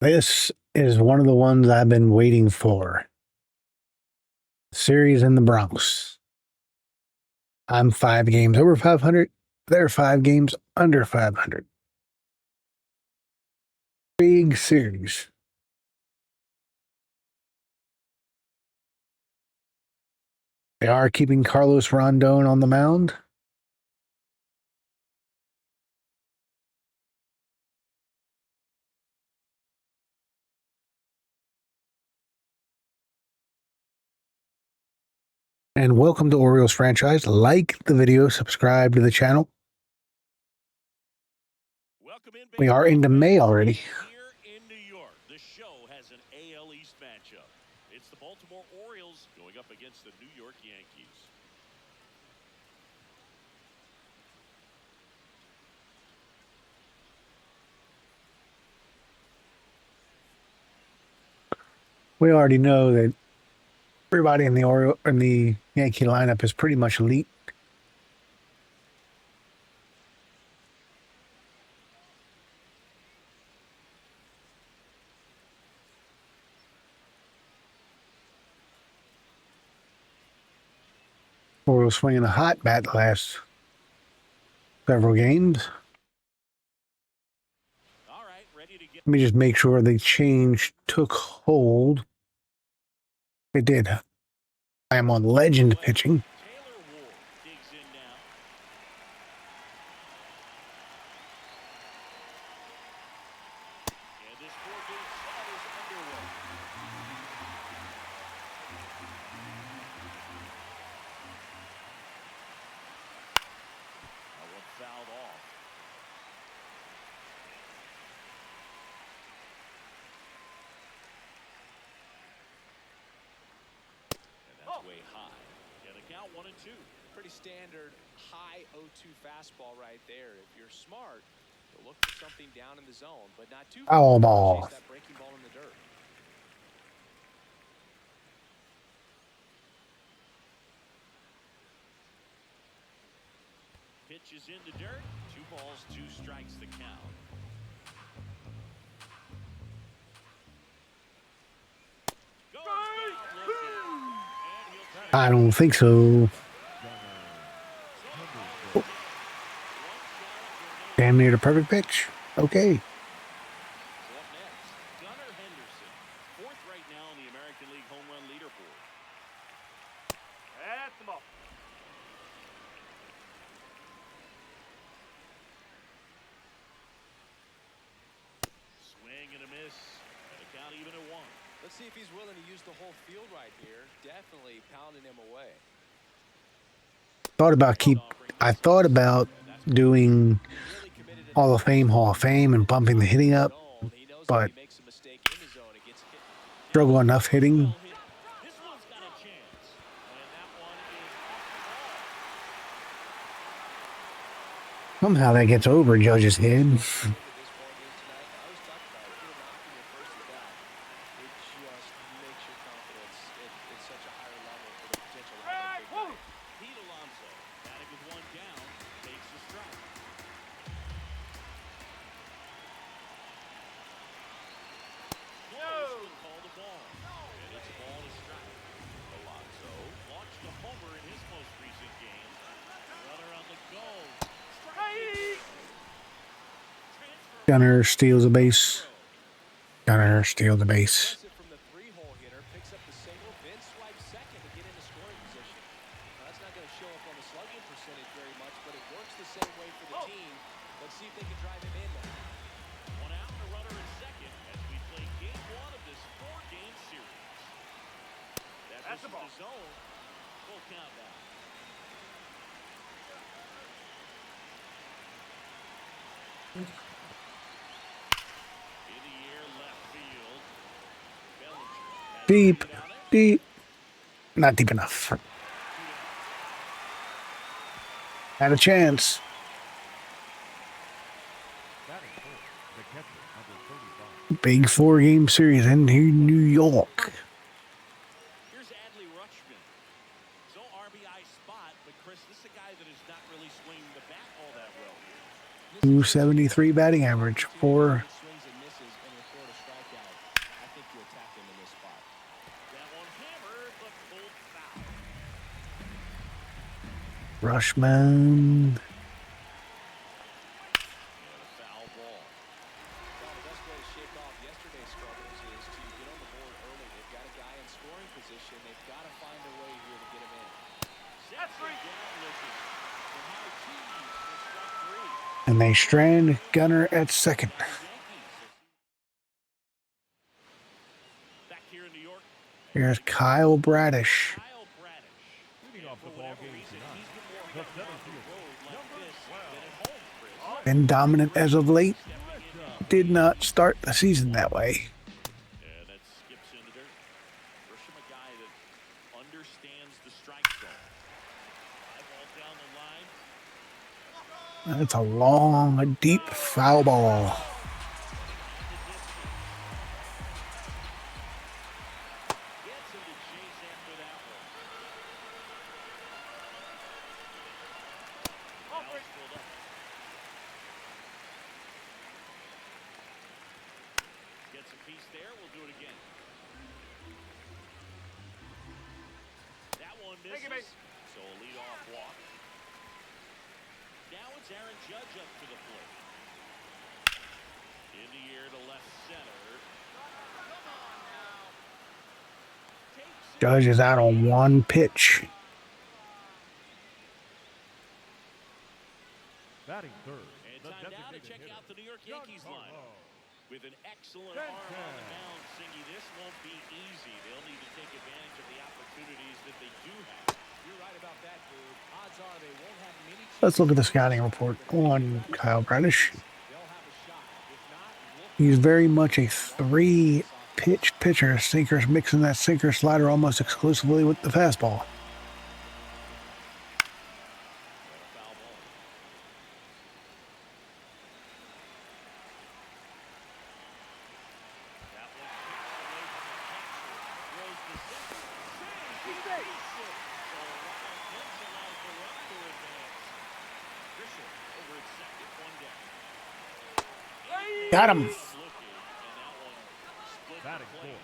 This is one of the ones I've been waiting for. Series in the Bronx. I'm 5 games over 500. They're 5 games under 500. Big series. They are keeping Carlos Rondon on the mound. And welcome to Orioles Franchise. Like the video, subscribe to the channel. We are into May already. Here in New York, the show has an AL East matchup. It's the Baltimore Orioles going up against the New York Yankees. We already know that everybody in the Yankee lineup is pretty much elite. Orioles swinging a hot bat the last several games. All right, ready to get. Let me just make sure the change took hold. It did. I am on legend pitching. Taylor Ward digs in now. And this 4-game set is underway. That one fouled off. And that's way high. And the count 1-2. Pretty standard high 0-2 fastball right there. If you're smart, you'll look for something down in the zone, but not too Foul far. ball. Chase that breaking ball in the dirt. Pitch is in the dirt. 2 balls, 2 strikes the count. Goes down looking. And he'll take I don't think so. Damn near the perfect pitch. Okay. So up next, Gunnar Henderson, 4th right now in the American League home run leaderboard. That's the ball. Swing and a miss, and the count even at 1. Let's see if he's willing to use the whole field right here. Definitely pounding him away. I thought about doing Really committed to Hall of Fame, and bumping the hitting up, He knows but if he makes a mistake in the zone, it gets hit. struggle enough hitting. Well hit. This one's got a chance, and that one is off the ball. Somehow that gets over Judge's head. This ball game tonight, I always talk about it. If you're knocking your first at bat, it just makes your confidence at such a higher level for the potential to have a big night. Pete Alonso, batting with 1 down, takes the strike. Close will call the ball, and it's a ball to strike. Alonso launched a homer in his most recent game. Runner on the go. Strike! Transfer. Gunner steals a base. Gunner steals a base. Gets it from the 3-hole hitter, picks up the single, then swipes second to get into scoring position. Now, that's not going to show up on the slugging percentage very much, but it works the same way for the team. Let's see if they can drive him in now. 1 out, and a runner at second as we play game 1 of this 4-game series. That's the ball. The zone. Full count now. In the air, left field. Bellinger has Deep, it down it. deep. Not deep enough. Had a chance. Big 4-game series in New York. Here's Adley Rutschman. So RBI spot, but Chris, this is a guy that is not really swinging the bat all that well here. 273 batting average. 4 Swings and misses and record a strikeout. Rutschman. And a foul ball. Well, the best way to shake off yesterday's struggles is to get on the board early. They've got a guy in scoring position. They've got to find a way here to get him in. That's right. Down looking. And now Cheese for strike three. And they strand Gunner at second. By the Yankees. Back here in New York. Here's Kyle Bradish. Kyle Bradish. Leading off the For ball whatever game reason, tonight, he's been more the effective on seventh the road like this than at home, Chris. Been dominant as of late. Did not start the season that way. And that skips into dirt. Grisham, a guy that understands the strike zone. Fly ball down the line. That's a long, deep foul ball. Gets him to chase after that one. Now it's pulled up. Gets a piece there. We'll do it again. That one misses. So a leadoff walk. Now it's Aaron Judge up to the plate. In the air to left center. Judge is out on one pitch. batting third. And The time now to designated check hitter, out the New York Yankees lineup. With an excellent Shane arm on the Baz. mound, Singy, this won't be easy. They'll need to take advantage of the opportunities that they do have. You're right about that, dude. Odds are they won't have many. Let's look at the scouting report on Kyle Bradish. They'll have a shot. If not, look. He's very much a three-pitch pitcher. Sinkers, mixing that sinker slider almost exclusively with the fastball. And a foul ball. That one kicks away from the catcher. Throws the center. He beats it. So Ryan Pence allows the run to advance. Grisham over at second, one down. Got him. Looking, and that one split the Batting plate.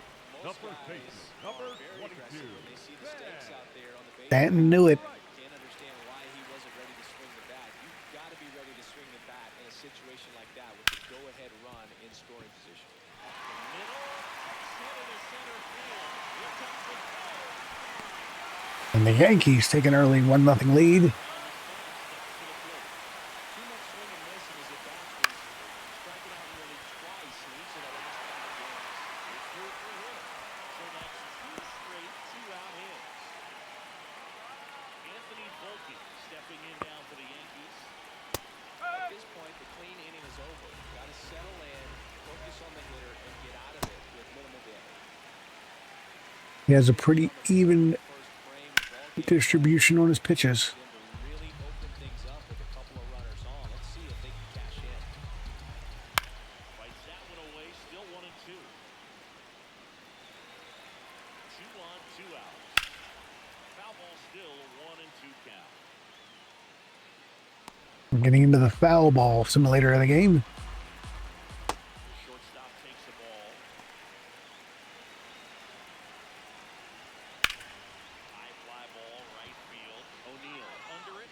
fourth, the first baseman, number Very aggressive 22. when they see the stakes out there on the base. Stanton knew it. Can't understand why he wasn't ready to swing the bat. You've got to be ready to swing the bat in a situation like that with the go-ahead run in scoring position. Up the middle, headed to center field. Here comes the throw. And the Yankees take an early 1-0 lead. Too much swing and miss in his at-bats was striking out nearly twice in each of the last 5 games. It's through for him. So that's two straight two-out hits. Anthony Volpe stepping in now for the Yankees. At this point, the clean inning is over. Got to settle in, focus on the hitter, and get out of it with minimal damage. He has a pretty even First frame, ball game distribution on his pitches. to really open things up with a couple of runners on. Let's see if they can cash in. Fights that one away, still 1-2. 2 on, 2 out. Foul ball still, 1-2 count. We're getting into the foul ball simulator of the game. The shortstop takes the ball. High fly ball, right field. O'Neill under it.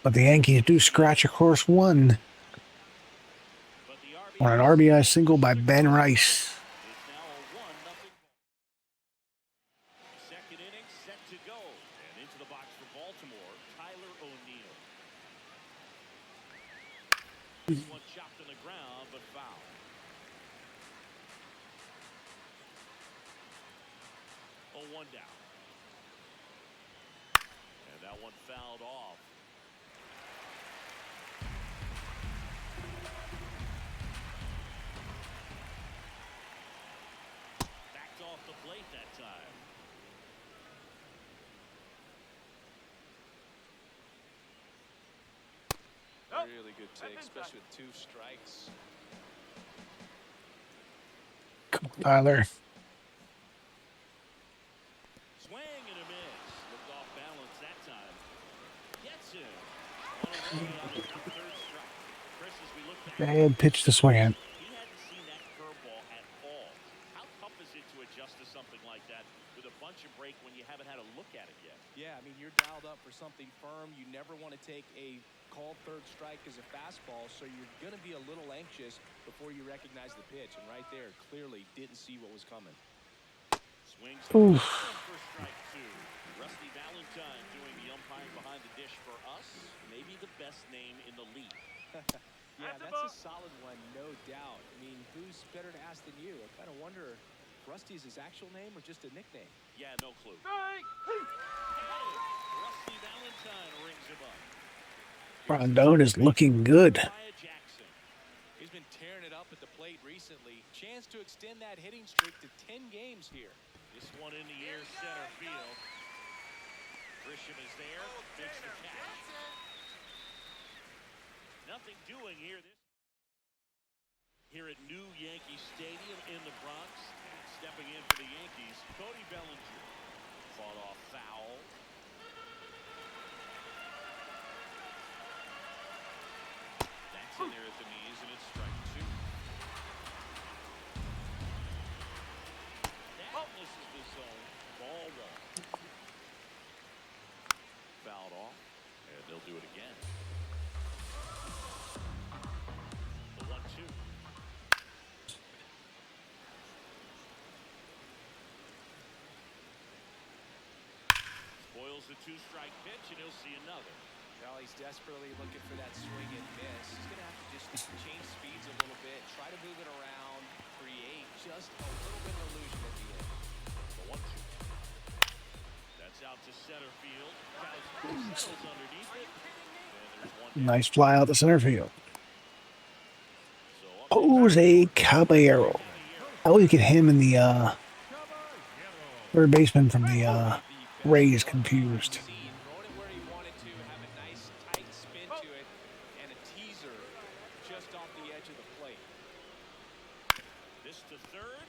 But the Yankees do scratch a course one But the on an RBI single by Ben Rice. It's now a 1-0 ball. Second inning set to go. And into the box for Baltimore, Tyler O'Neill. This one chopped on the ground, but foul. Oh, 1 down. And that one fouled off. Backed off the plate that time. Really good take, especially with 2 strikes. Come on, Tyler. Swing and a miss. Looked off balance that time. Gets him. On a roll on the 3rd strike. Chris, as we look back, Bad pitch to swing at. he hadn't seen that curveball at all. How tough is it to adjust to something like that with a a bunch of break when you haven't had a look at it yet. Yeah, I mean, you're dialed up for something firm. You never want to take a called third strike as a fastball, so you're going to be a little anxious before you recognize the pitch. And right there, clearly didn't see what was coming. Swings Oof. for strike two. Rusty Valentine doing the umpiring behind the dish for us. Maybe the best name in the league. Yeah, that's a solid one, no doubt. I mean, who's better to ask than you? I kind of wonder if Rusty is his actual name or just a nickname. Yeah, no clue. Rusty Valentine rings him up. Rondon is looking good. He's been tearing it up at the plate recently. Chance to extend that hitting streak to 10 games here. This one in the air, center field. Grisham is there, makes the catch. Nothing doing here. Here at New Yankee Stadium in the Bronx, stepping in for the Yankees, Cody Bellinger. Fought off foul. That's in there at the knees, and it's strike two. That misses the zone. Ball one. Fouled off, and they'll do it again. The 1-2. Spoils the two-strike pitch, and he'll see another. Well, he's desperately looking for that swing and miss. He's going to have to just change speeds a little bit, try to move it around, create just a little bit of illusion at the end. The 1-2. That's out to center field. Settles underneath it. And there's one down. Nice fly out to center field. So up Jose Caballero. I always get him and the third baseman from the Rays confused. Throwing it where he wanted to, have a nice tight spin to it, and a teaser just off the edge of the plate. this to third.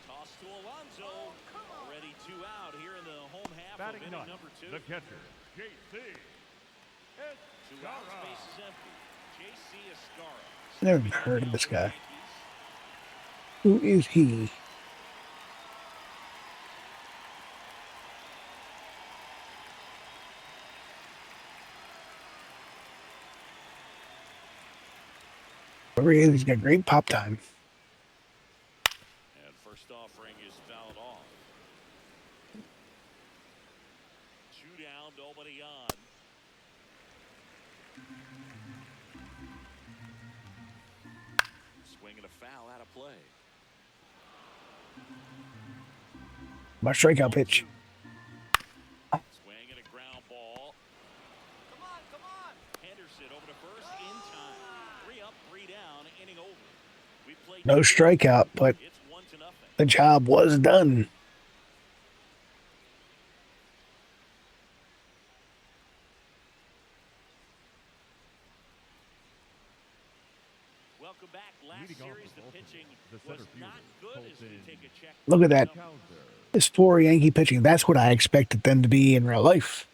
Toss to Alonso. Already two out here in the home half Batting of inning ninth, number two. the catcher, J.C. Two outs, base is empty. J.C. Escara. Never heard of this guy. Who is he? Whoever he is, he's got great pop time. And first offering is fouled off. Two down, nobody on. Swing and a foul out of play. My strikeout pitch. Swing and a ground ball. Come on. Henderson over to first in time. 3 up, 3 down, inning over. We played No strikeout, but It's 1-0. the job was done. Welcome back. Last Leading off series, the the pitching the was center not fielder, good as we Colton. take a check. Look at that. Cowser. This poor Yankee pitching. That's what I expected them to be in real life.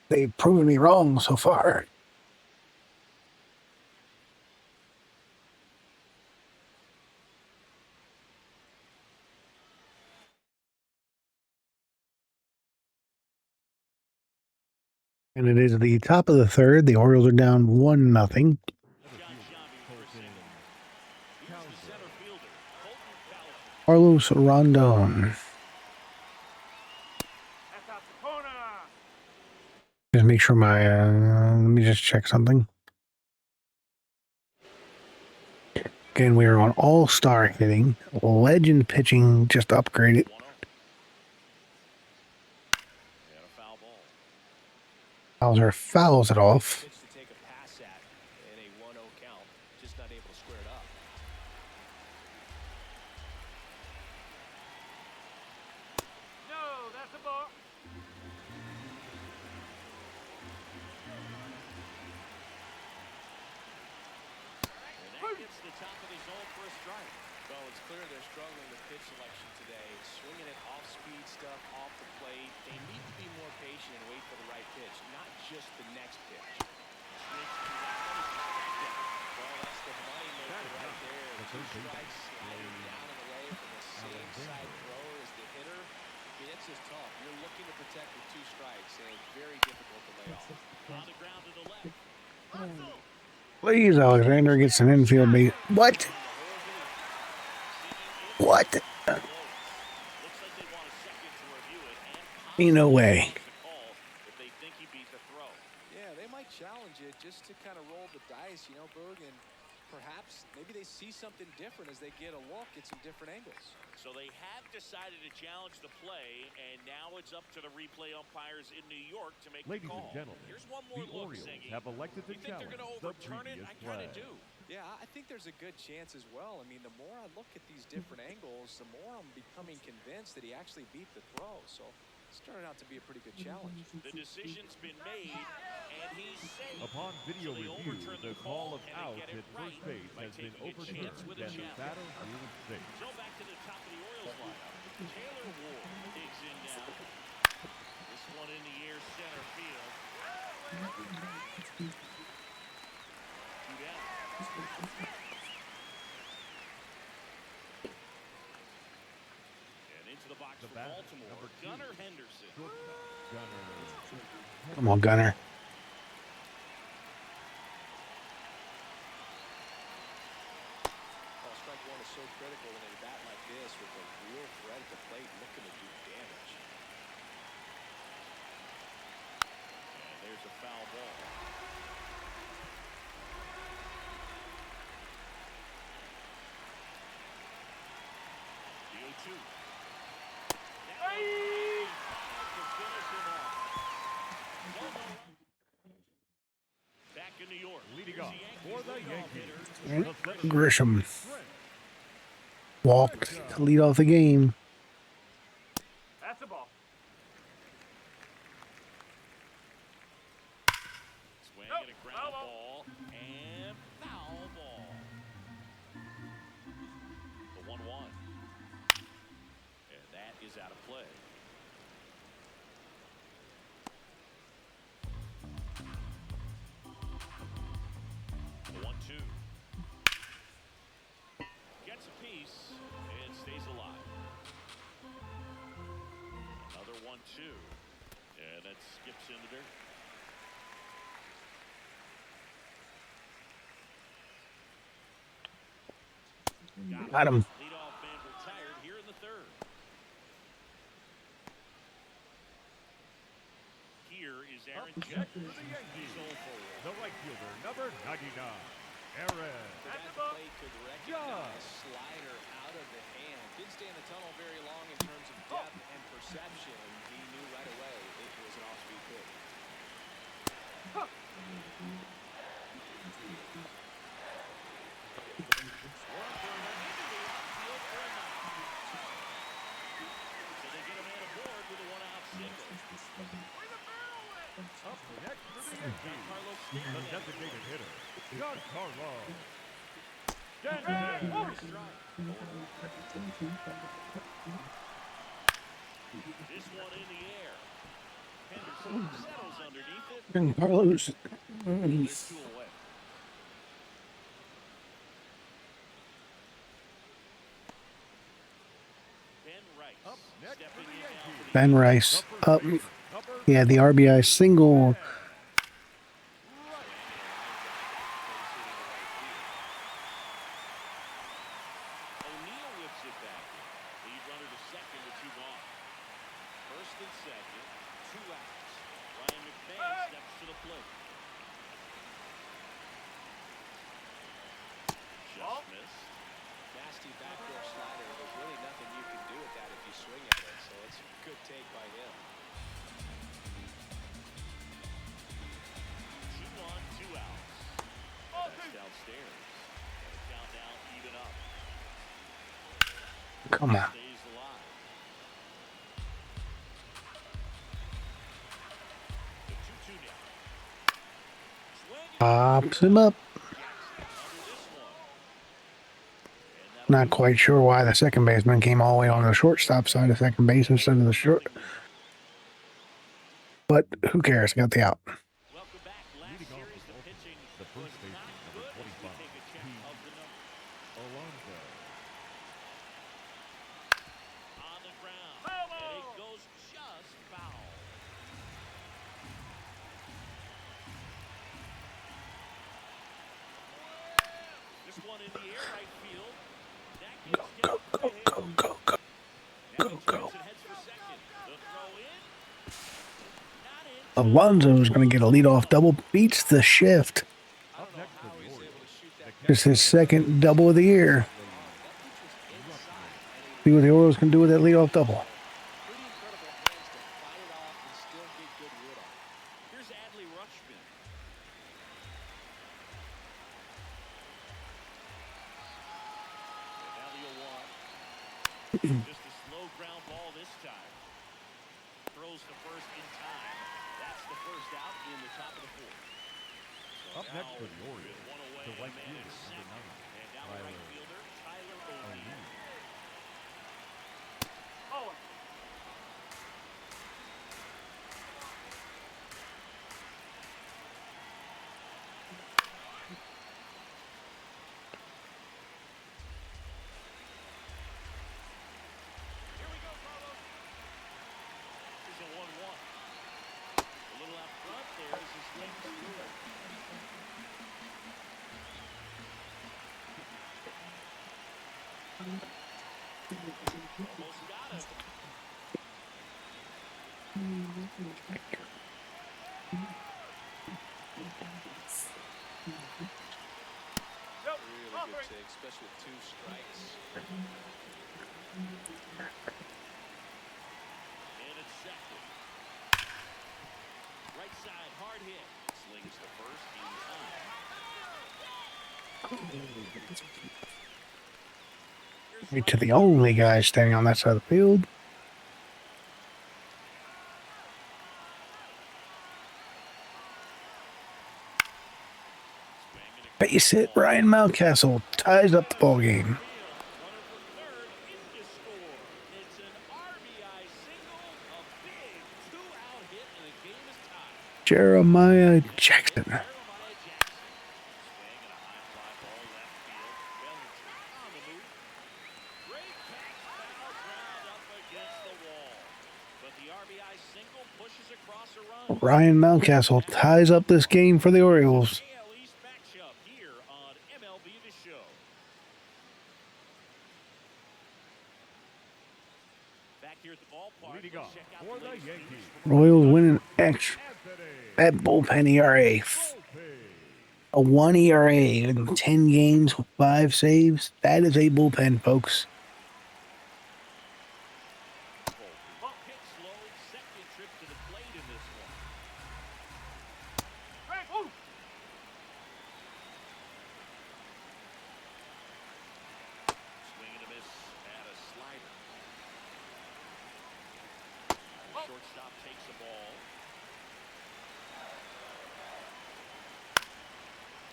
They've proven me wrong so far. And it is the top of the third. The Orioles are down 1-0. John Shammy for center. Here's the center fielder, Colton Cowser. Carlos Rondon. Just make sure my, let me just check something. Again, we are on all-star hitting. Legend pitching just upgraded. 1-0. And a foul ball. Hauser fouls it off. Pitch to take a pass at in a 1-0 count. Just not able to square it up. No, that's a ball. And that gets the top of the zone for a strike. Well, it's clear they're struggling with pitch selection today. Swinging it off-speed stuff off the plate. They need to be more patient and wait for the right pitch, not just the next pitch. Switch to that one is strike out. Well, that's the money maker right there. The 2 third base. strikes sliding down and away from the same inside thrower as the hitter, I mean, it's just tough. You're looking to protect with 2 strikes, and very difficult to lay off. On the ground to the left. Please, Alexander gets an infield base. What? What? Looks like they want a second to review it and Ain't no way. the call if they think he beat the throw. Yeah, they might challenge it just to kind of roll the dice, you know, Boog, and perhaps maybe they see something different as they get a look at some different angles. So they have decided to challenge the play, and now it's up to the replay umpires in New York to make Ladies the call. and gentlemen, Here's one more the look, Orioles Siggy. have elected to You think they're challenge going to the overturn it? previous I kind of play. do. Yeah, I think there's a good chance as well. I mean, the more I look at these different angles, the more I'm becoming convinced that he actually beat the throw. So it's turning out to be a pretty good challenge. The decision's been made, and he's safe. Upon video So they review, overturn the the call of and out they get it at first right base by has been taking a chance overturned, with a and the challenge. batter ruled safe. So back to the top of the Orioles lineup. Taylor Ward digs in now. This one in the air, center field. Two down. And into the box The for batter, Baltimore, number 2, Gunnar Henderson. shortstop, Gunnar. Come on, Gunner. Oh, strike one is so critical in a bat like this with a real threat at the plate looking to do damage. And there's a foul ball. The 0-2. To finish him off. Back in New York. Leading off for the Yankees. Grisham walked to lead off the game. That's the ball. Swing and a ground ball and foul ball. The 1-1. And that is out of play. The 1-2. Gets a piece and stays alive. Another 1-2. And that skips into dirt. Got him. Leadoff man retired here in the third. Here is Aaron Judge. For the Yankees, Sold forward. the right fielder, number 99, Aaron. For that play could recognize slider out of the hand. Didn't stay in the tunnel very long in terms of depth and perception. He knew right away it was an off-speed pitch. So they get a man aboard with a one-out single. Up next for the Yankees, the designated hitter, Giancarlo Stanton. This one in the air. Henderson settles underneath it. And Carlos. There's 2 away. Ben Rice Up next for stepping the in now for Yankees, the Ben Rice the up. first baseman, number Yeah, the RBI single. O'Neill whips it back. Lead runner to second with 2 gone. First and second, 2 outs. Ryan McMahon steps to the plate. Just missed. Nasty backdoor slider. There's really nothing you can do with that if you swing at it. So it's a good take by him. 2 on, 2 outs. That's downstairs. And the count now even up. Come on. Stays alive. The 2-2 now. Swing and Pops him up. Jackson under this one. And that'll Not quite sure why the second baseman came all the way on the shortstop side of second base instead of the short. But who cares? Got the out. welcome back. Last Leading off series, the the pitching the was first baseman, not number good as we 25, take a check Pete of the numbers. Alonso. one in the air right field. That Go, gets go, down for go, a hit. go, go, go, Now go, he go. turns and heads for second. The throw in. Not in time. Alonso's going to get a leadoff double. Beats the shift. I don't know how he's able to shoot that. It's his second double of the year. That pitch was inside, and he See what the Orioles can do with that leadoff double. pretty incredible hands to fight it off and still get good wood on it. Here's Adley Rutschman. And now the 0-1. Just a slow ground ball this time. Throws the first in time. That's the first out in the top of the fourth. So Up now next for the Orioles, with one away, the right a man fielder, at second. number 9, And now the right fielder, Tyler O'Neill. Here's a 1-1. A little out front there as he swings through it. Almost got him. Really good take, especially with 2 strikes. And it's second. Right side, hard hit. Slings the first in time. Here's To the only guy standing on that side of the field. Base hit. Ryan Mountcastle ties up the ball game. runner for third in to score. It's an RBI single, a big 2-out hit, and the game is tied. Jeremiah Jackson. Jeremiah Jackson. Swing and a high fly ball left field. Bellinger on the move. Great catch, foul ground up against the wall. But the RBI single pushes across a run. Ryan Mountcastle ties up this game for the Orioles. AL East matchup here on MLB The Show. Back here at the ballpark, Leading let's off check out for the the latest Yankees. news from Royals winning X. That bullpen ERA. A 1 ERA in 10 games with 5 saves. That is a bullpen, folks. pitch slow, second trip to the plate in this one. Swing and a miss at a slider. Shortstop takes the ball.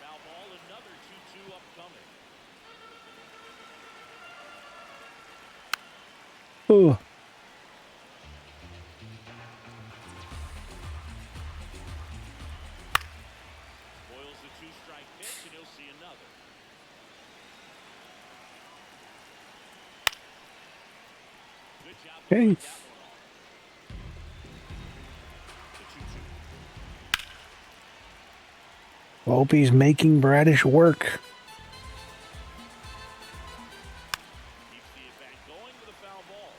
Foul ball, another 2-2 upcoming. Oh, Boils the 2-strike pitch, and he'll see another. Good job to Okay. fight that one off. The 2-2. hope he's making Bradish work. Keeps the at-bat going with a foul ball.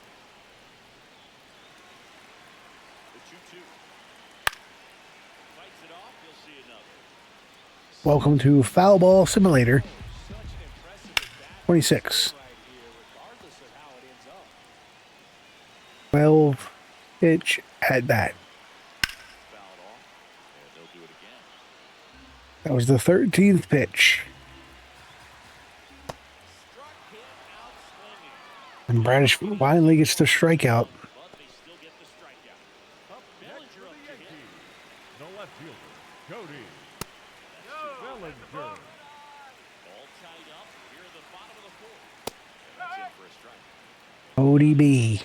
The 2-2. Fights it off, you'll see another. Welcome to Foul Ball Simulator Such an impressive at-bat 26. right here, regardless of how it ends up. 12 pitch at bat. Fouled off, and they'll do it again. That was the 13th pitch. Struck him out swinging, And Bradish finally gets the strikeout. but they still get the strikeout. Up next for Bellinger the up to hit. Yankees, the left fielder, Cody Bellinger. All tied up here at the bottom of the fourth. And that's in for a strike. ODB.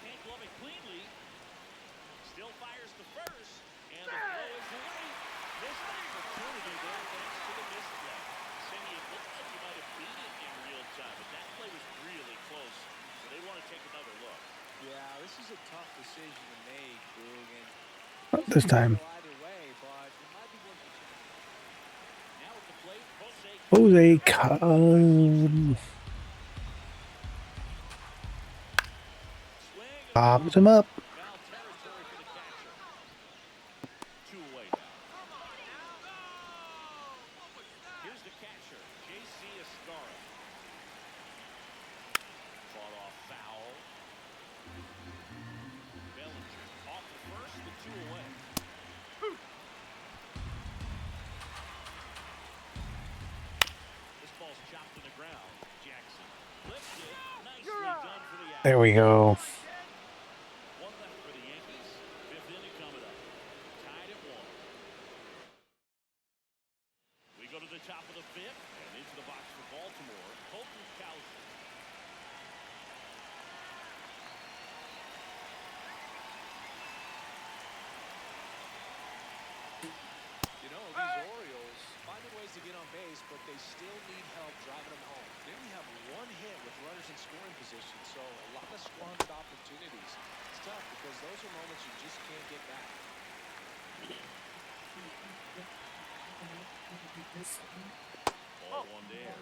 Can't glove it cleanly. Still fires to first, and the throw is late. Missed opportunity there thanks to the missed play. Sammy, it looked like you might have beat it in real time, but that play was really close, so they want to take another look. Yeah, this is a tough decision to make, Boog, and Not this time. either way, but it might be worth a shot. Now Jose pops him up. Foul territory for the catcher. 2 away now. Here's the catcher, J.C. Escara. Fought off foul. Bellinger off the first, the 2 away. This ball's chopped to the ground. Jackson lifts it. Nicely done for the out. There we go. 1 left for the Yankees. 5th inning coming up. Tied at 1. We go to the top of the 5th and into the box for Baltimore. Colton Cowser. You know, these Orioles finding ways to get on base, but they still need help driving them home. They only have 1 hit with runners in scoring position, so a lot of squandered opportunities. It's tough because those are moments you just can't get back. Ball 1 there.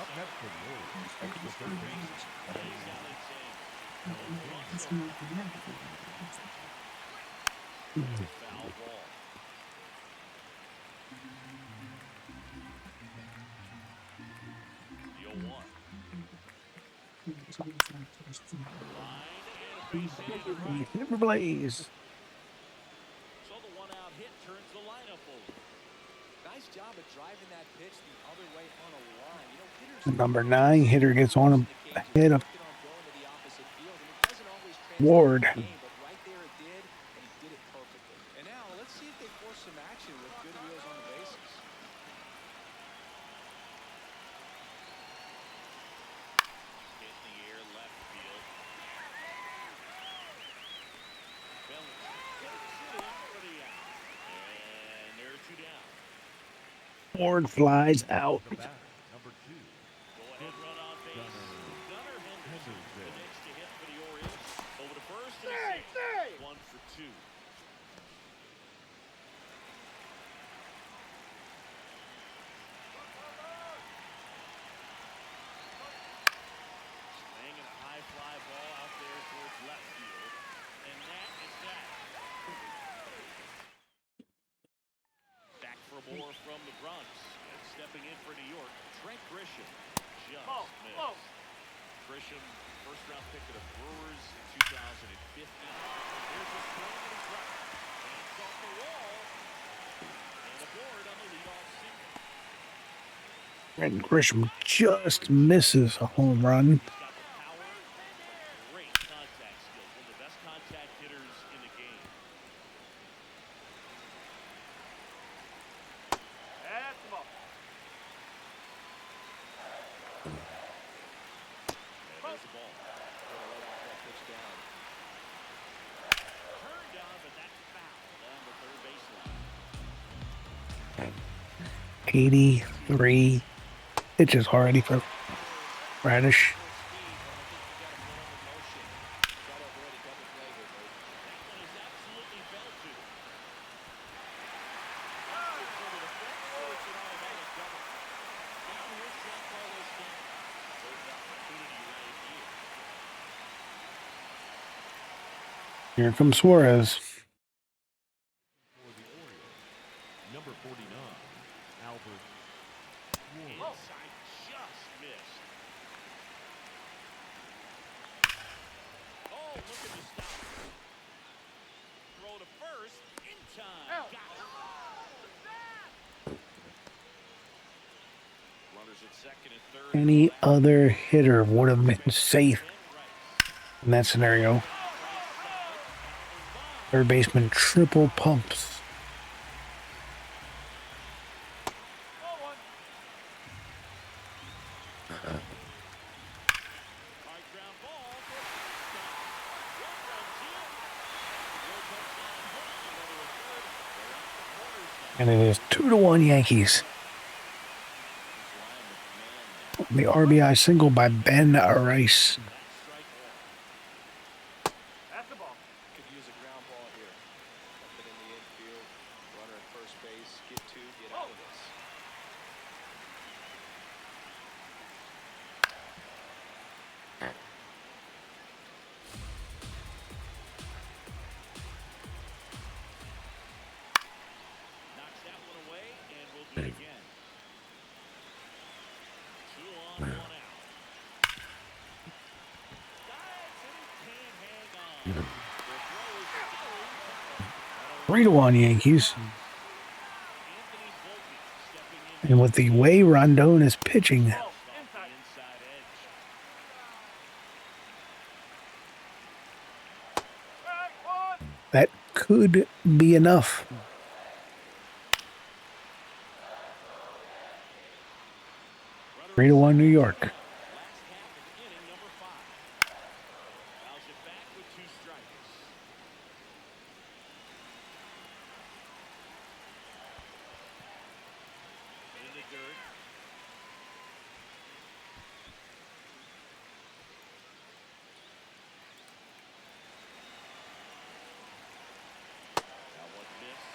Up next for the Orioles, the third baseman. Foul ball. The 0-1. Line and a base hit to right. Never blaze. So the 1-out hit turns the lineup over. Nice job of driving that pitch the other way on a line. You know, hitters Number 9 hitter gets on him ahead of working on going to the opposite field, and it doesn't always translate Ward. to the game, but right there it did, and he did it perfectly. And now let's see if they force some action with good wheels on the bases. Hit in the air, left field. Bellinger takes it in for the out. And there are 2 down. Ward flies out. The batter, number 2. Go ahead, run on base. Gunnar Henderson, the next to hit for the Orioles. Over to first and a single. 1 for 2. Swinging a high fly ball out there towards left field. And that is that. Back for more from the Bronx. And stepping in for New York, Trent Grisham. Just missed. Grisham, first round pick of the Brewers in 2015. Here's a swing and a drop. Hands off the wall. And aboard on the leadoff single. And Grisham just misses a home run. He's got the power, but great contact skills. One of the best contact hitters in the game. That's him up. And there's the ball. Right off that pitch down. Turned down, but that's foul down the third baseline. 83 pitches already for Bradish. Here comes Suarez. For the Orioles, number 49, Albert Pujols. Inside just missed. Oh, look at the stop. Throw to first in time. Got it. Runners at second and third. Any other hitter would have been safe in that scenario. Third baseman triple pumps. And it is 2-1 Yankees. The RBI single by Ben Rice. Rays get out of this. Knocks that one away, and we'll do it again. 2 on, 1 out. Dives and he can't hang on. The throw is still intact. 3-1 Yankees. Anthony Volpe stepping in. And with the way Rondon is pitching, Off the inside edge. that could be enough. 3-1 New York. Last half of inning number 5. Fouls it back with 2 strikes. In the dirt. That one missed.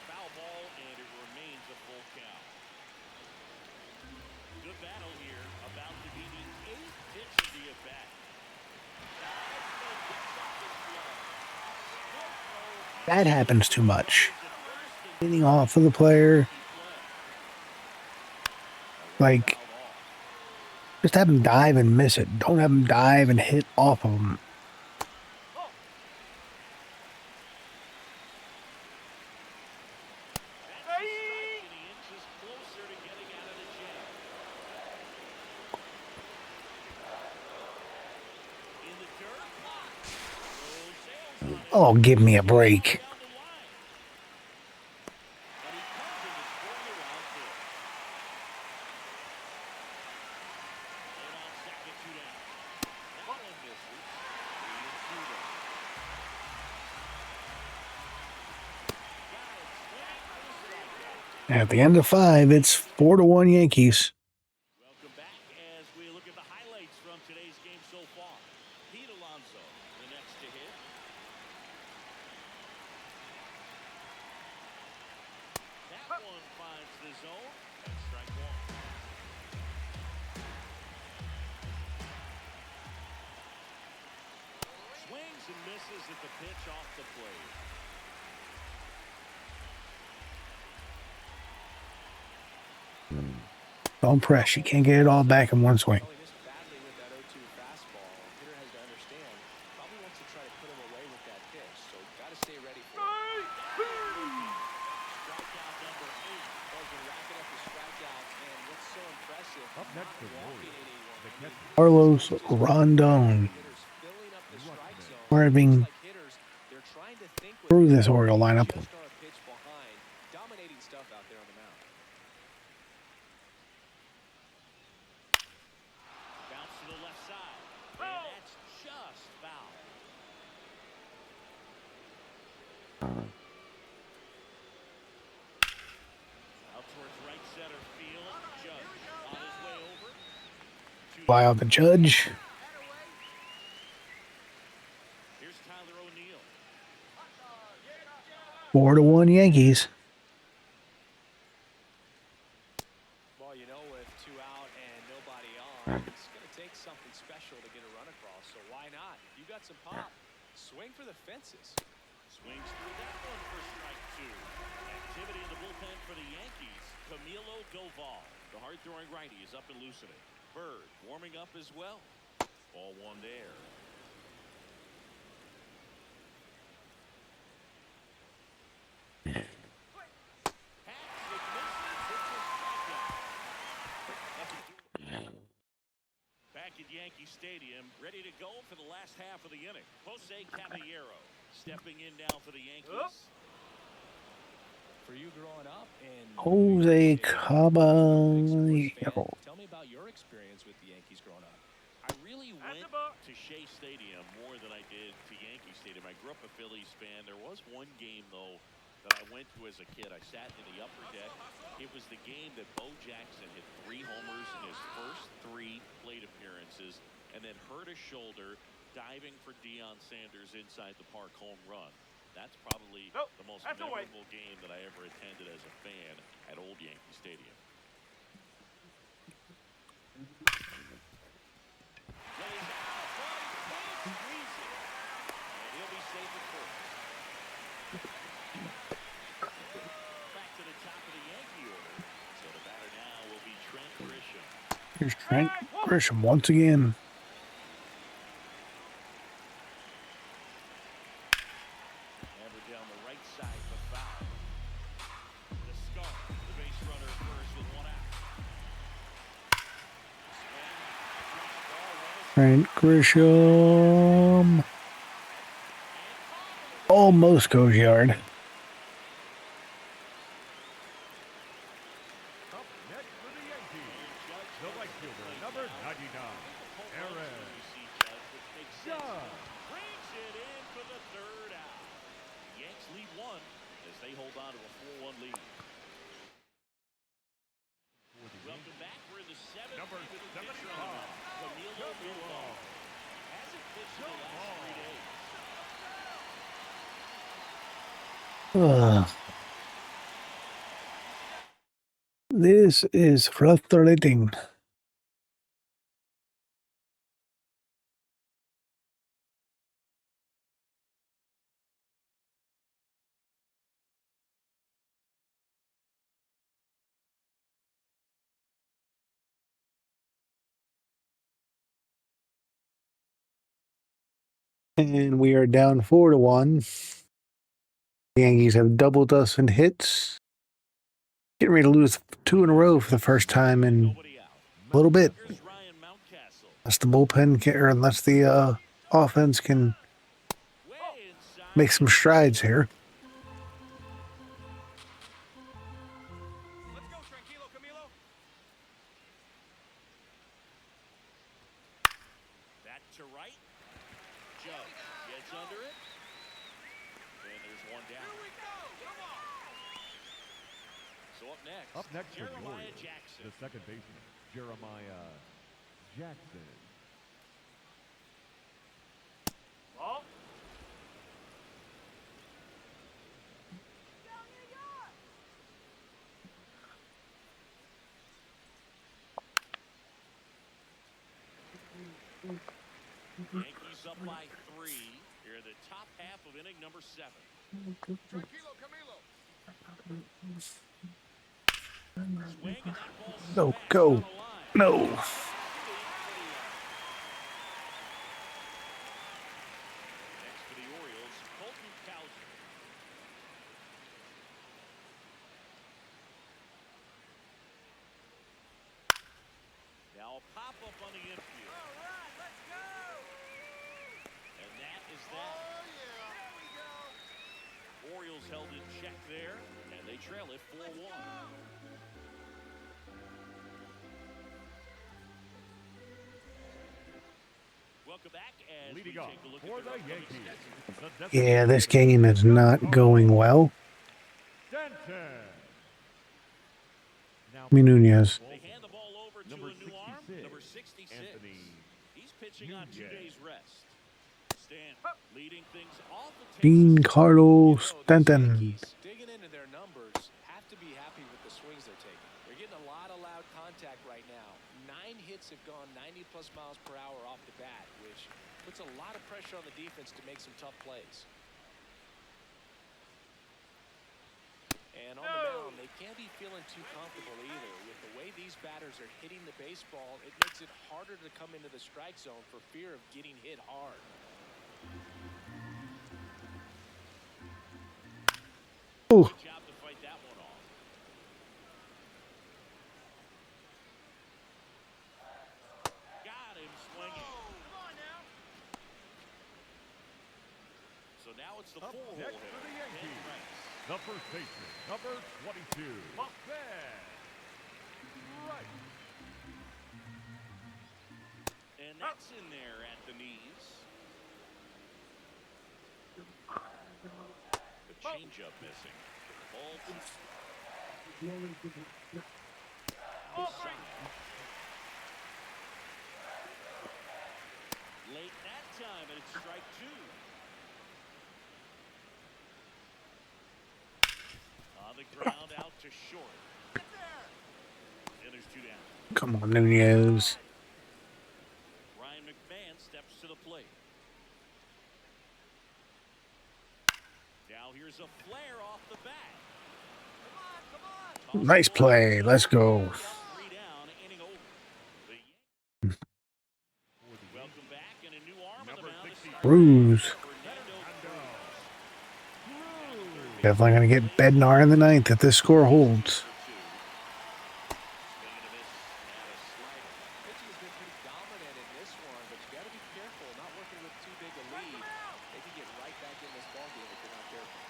Foul ball, and it remains a full count. Good battle here, about to be the 8th pitch of the at-bat. That happens too much. Getting off of the player. Like, just have him dive and miss it. Don't have him dive and hit off of him. Oh, give me a break. At the end of 5, it's 4-1 Yankees. Welcome back as we look at the highlights from today's game so far. Pete Alonso, the next to hit. That one finds the zone. And strike 1. Swings and misses at the pitch off the plate. Don't press. You can't get it all back in one swing. Well, he missed badly with that 0-2 fastball. Hitter has to understand. Probably wants to try to put him away with that pitch. So got to stay ready for it. Strikeout number 8. Been racking up the strikeouts, and what's so impressive? Up next not is walking Orioles. anyone. The catcher. Carlos Rondon Hitters filling up the strike zone. driving Like hitters, they're trying to think with through their this Oriole lineup. just are a pitch behind. Dominating stuff out there on the mound. Bounce to the left side. And that's just foul. Out towards right center field. Judge on his way over. Fly out the Judge. Here's Tyler O'Neill. 4-1 Yankees. Well, you know, with 2 out and nobody on, it's going to take something special to get a run across. So why not? If you got some pop, swing for the fences. Swings through that one for strike 2. Activity in the bullpen for the Yankees. Camilo Doval, the hard-throwing righty, is up and loosening. Bird warming up as well. Ball 1 there. Back at Yankee Stadium, ready to go for the last half of the inning. Jose Caballero stepping in now for the Yankees. For you growing up in Jose Caballero. tell me about your experience with the Yankees growing up. I really went to Shea Stadium more than I did to Yankee Stadium. I grew up a Phillies fan. There was one game, though, that I went to as a kid. I sat in the upper deck. It was the game that Bo Jackson hit 3 homers in his first 3 plate appearances and then hurt his shoulder diving for Deion Sanders inside the park home run. That's probably the most memorable game that I ever attended as a fan at Old Yankee Stadium. Lays out, but he can't squeeze it. And he'll be safe at first. Back to the top of the Yankee order. So the batter now will be Trent Grisham. Here's Trent Grisham once again. Hammered down the right side for foul. The scar, the base runner first with one out. Trent Grisham almost goes yard. Up next for the Yankees, the right fielder, number 99, Aaron Judge. Brings it in for the third out. Yanks lead one as they hold on to a 4-1 lead. Welcome back. We're in the seventh. Number 75, Hasn't pitched in the last 3 days. This is frustrating. And we are down 4-1. The Yankees have doubled us in hits. Getting ready to lose 2 in a row for the first time in a little bit. Unless the bullpen can, or unless the offense can make some strides here. Let's go, Tranquilo, Camilo. Back to right. Joe gets under it. And there's one down. Here we go. Come on. So Up next for the Jeremiah Orioles, Jackson. the second baseman, Jeremiah Jackson. Ball. Yankees up by 3 here in the top half of inning number 7. Tranquilo, Camilo. Swing and that ball No, smashed go. on a line. No. Next for the Orioles, Colton Cowser. Now a pop-up on the infield. All right, let's go. And that is that. Oh, yeah. There we go. Orioles held in check there, and they trail it 4-1. Welcome back as we Leading off take a look for at the their upcoming Yankees. schedule. the Yeah, this designated game is not going well. Stanton. Now, Nunez. They hand the ball over to Number a new arm, 66, number 66. Anthony He's pitching on 2 Nunez. days rest. Stan leading things off the Giancarlo Stanton. Yankees, digging into their numbers, have to be happy with the swings they're taking. They're getting a lot of loud contact right now. 9 hits have gone 90+ miles per hour off the bat, which puts a lot of pressure on the defense to make some tough plays. And on the mound, they can't be feeling too comfortable either. With the way these batters are hitting the baseball, it makes it harder to come into the strike zone for fear of getting hit hard. Ooh. Good job to fight that one off. Got him swinging. Come on now. So now it's the Up four-hole next hitter, for the Ben Yankees. Franks. the first baseman, number 22, Ben Wright. And that's in there at the knees. The changeup missing. Ball outside. Late that time, and it's strike 2. the ground out to short. And there's 2 down. Come on, Nunez. Ryan McMahon steps to the plate. Now here's a flare off the bat. Nice play. Let's go. 3 down, inning over. Welcome back, and a new arm on the mound. Bruce. Definitely going to get Bednar in the 9th if this score holds. Pitching has been pretty dominant in this one, but you got to be careful, not working with too big a lead. They can get right back in this ballgame if you're not careful.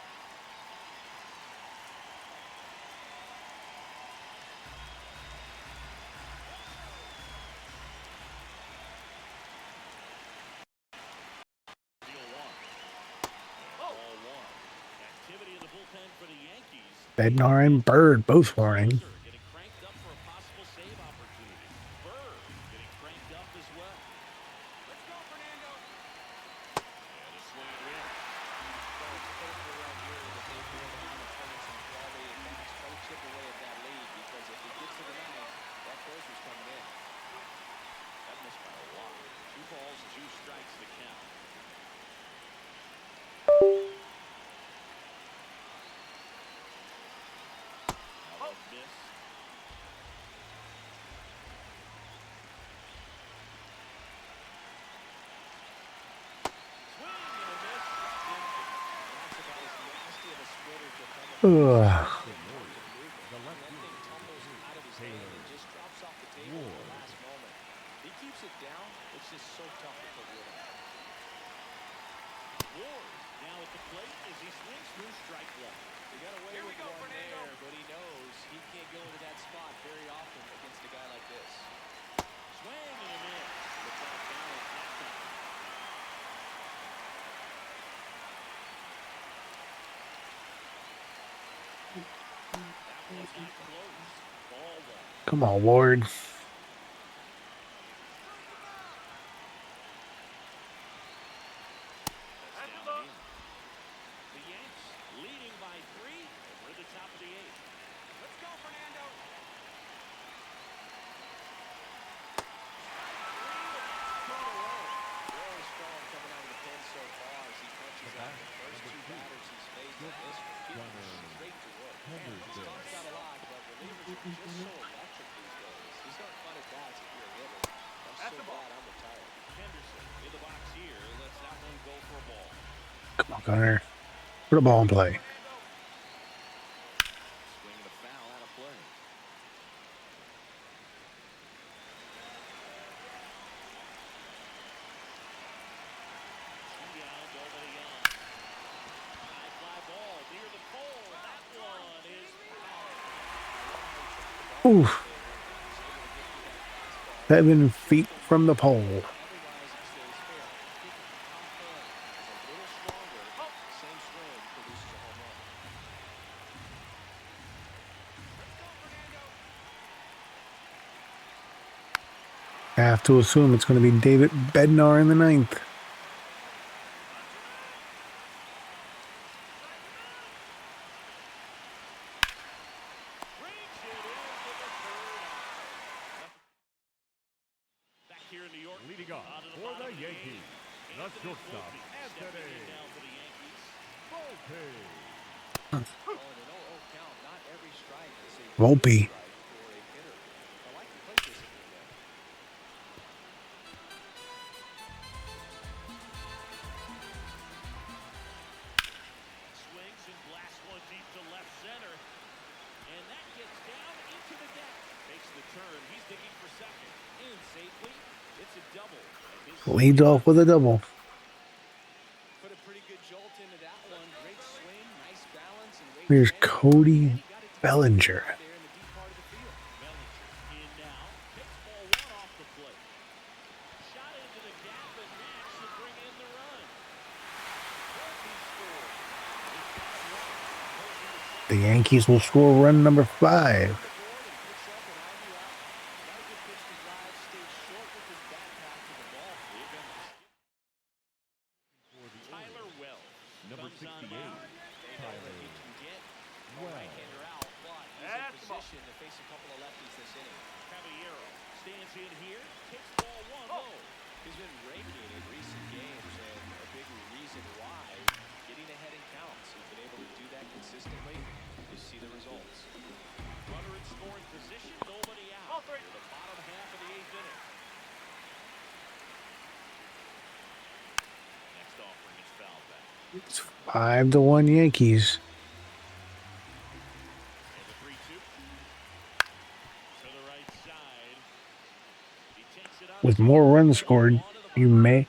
Activity in the bullpen for the Yankees. Bednar and Bird both warning. Getting cranked up for a possible save opportunity. Bird getting cranked up as well. Let's go, Fernando. And a swing and miss. Well, it's critical right here that they bring on and turn in some quality at bats. Try to chip away at that lead because if it gets to the 9th, that closer's coming in. That missed by a lot. 2 balls, 2 strikes to count. How about this? Swing and a miss. That's about as nasty of a splitter to come up. Ugh. The left thing tumbles out of his hand and just drops off the table at the last moment. He keeps it down. It's just so tough to put wood on. Ward now at the plate as he swings through strike one. He got away with one there, but he knows he can't go into that spot very often against a guy like this. Swing and a miss. The ball down at that time. That was not close. Ball one. Come on, Ward. The Yanks leading by 3. We're at the top of the 8th. Let's go, Fernando. Very strong coming out of the pen so far as he punches out the first 2 batters he's faced in this one. Keeping it straight to work. He's talked about a lot, but relievers are just so electric these days. These aren't fun at bats if you're a hitter. I'm so glad I'm retired. Henderson in the box here. Let's that one go for a ball. Come on, Gunner. Put a ball in play. Swing and a foul out of play. Two down, nobody on. High fly ball near the pole. That one is foul. Oof. 7 feet from the pole. Otherwise, it stays fair. Keep it top end. It's a little stronger. Same swing produces a home run. I have to assume it's going to be David Bednar in the 9th. Reach it into the third. Back here in New York. Leading off onto for bottom the of the Yankees, eighth. the Anthony shortstop, Volpe stepping in Anthony now for the Yankees. Volpe. Oh, and an 0-0 count. Not every strike is a Volpe. strike for a hitter. I like the plate discipline there. Swings and blasts one deep to left center. And that gets down into the deck. Makes the turn. He's digging for second. In safely. It's a double. And his Leads off with a double. Put a pretty good jolt into that one. Great swing, nice balance, and weight Here's management. Cody And he got it to Bellinger. there in the deep part of the field. Bellinger in now. Hits ball 1 off the plate. Shot into the gap, and that should bring in the run. Volpe scored. He's got one. Goes into second. The Yankees will score run number 5. The board and picks up an RBI. Got a good pitch to drive. Stays short with his back path to the ball. They've got the For the Tyler Orioles, Wells number comes on 68, mound. They know that he can get right-hander out, but he's in position to face a couple of lefties this inning. Caballero stands in here, takes ball one low. He's been raking in recent games, and a big reason why, getting ahead in counts. He's been able to do that consistently. You see the results. Runner in scoring position, nobody out. Near the bottom half of the eighth inning. Next offering is fouled back. It's 5-1 Yankees. And the 3-2. To the right side. He takes it out. With more runs scored, you may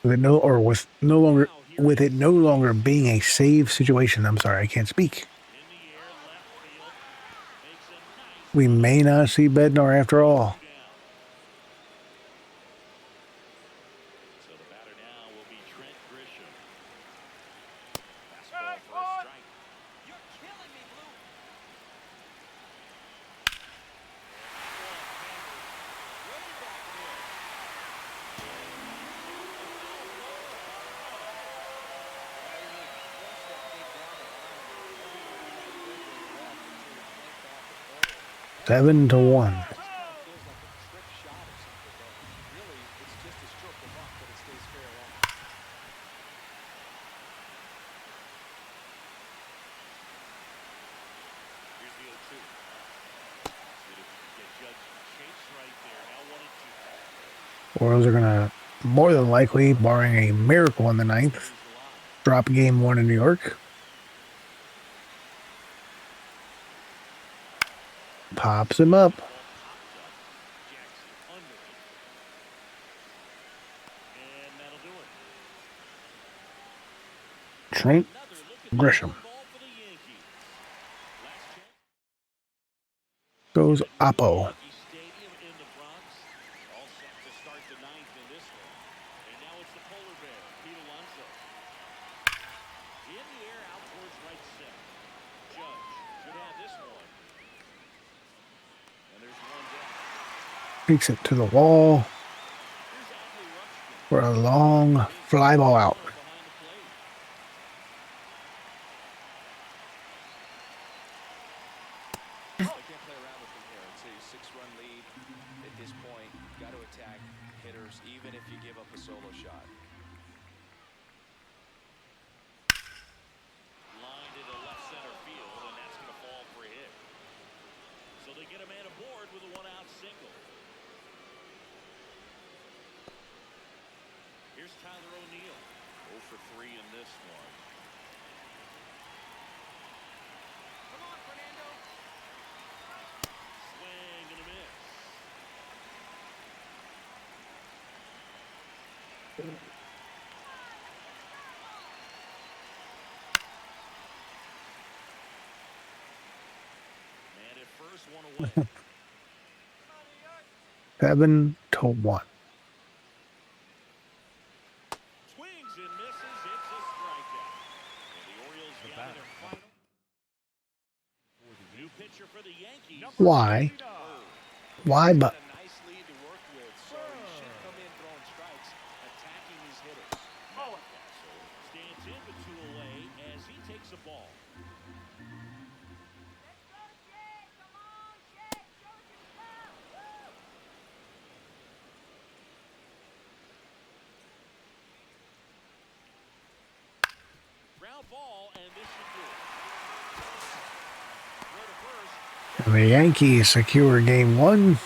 with it no longer being a save situation. I'm sorry, I can't speak. In the air, left field. Makes a nice We may not see Bednar after all. down. So the batter now will be Trent Grisham. Fastball for a strike. You're killing me, Blue. Seven to 1. Feels like a trick shot or something, but really, it's just a stroke of luck that it stays fair on. Here's the 0-2. See if we can get Judge Chase right there. Now 1-2. Orioles are gonna more than likely, barring a miracle in the ninth, drop game 1 in New York. Pops him up. Jackson under it. And that'll do it. Trent Another look at Grisham. ball for the Yankees. Last chance. Goes Oppo. Yankee Stadium in the Bronx. All set to start the ninth in this one. And now it's the polar bear, Pete Alonso. In the air, out towards right center. Judge should have this one. And there's one down. Takes it to the wall Here's Adley Rutschman. for a long fly ball out. Behind the plate. They can't play around with him here. It's a 6-run lead. At this point, got to attack hitters, even if you give up a solo shot. Lined into left center field, and that's going to fall for a hit. So they get a man aboard with a one-out single. Here's Tyler O'Neill. 0 for 3 in this one. Come on, Fernando. Swing and a miss. Man at first, one away. 7 to 1. Swings and misses. It's a strikeout. And the Orioles got their final. New pitcher for the Yankees. Why? Why? But A nice lead to work with, so he should come in throwing strikes, attacking these hitters. Stands in with 2 away as he takes a ball. Ground ball, and this should do it. Throw to first. the Yankees secure game 1.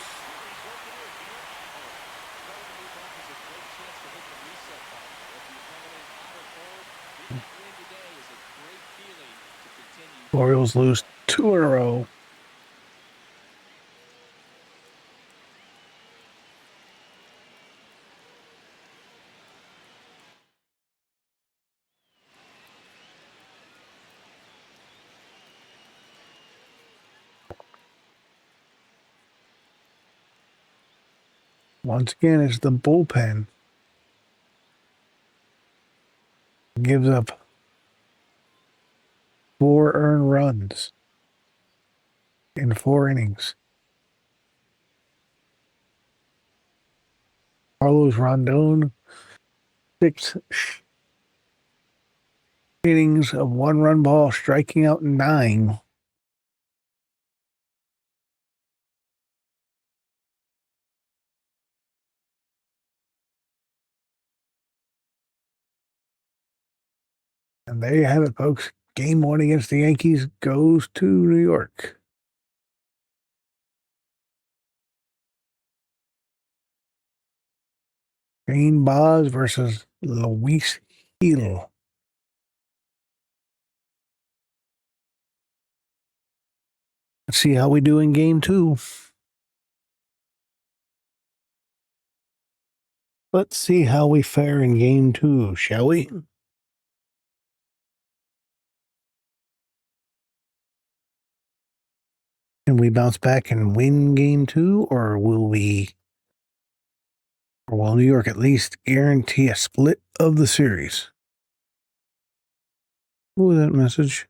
Orioles lose 2 in a row. Once again, it's the bullpen. Gives up 4 earned runs in 4 innings. Carlos Rondon, 6 innings of 1-run ball, striking out 9. And there you have it, folks. Game 1 against the Yankees goes to New York. Shane Baz versus Luis Gil. Let's see how we do in Game 2. Let's see how we fare in Game 2, shall we? Can we bounce back and win Game 2, or will New York at least guarantee a split of the series? What was that message?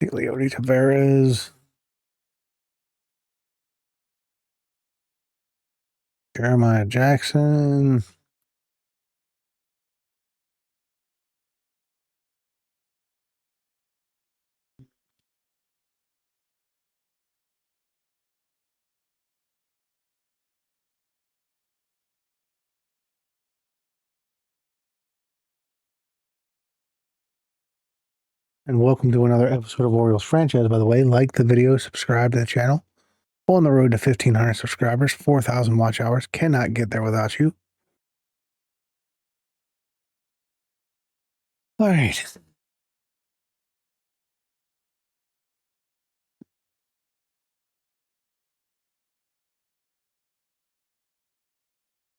Leody Taveras. Jeremiah Jackson. And welcome to another episode of Orioles Franchise, by the way. Like the video, subscribe to the channel. On the road to 1,500 subscribers, 4,000 watch hours. Cannot get there without you. All right.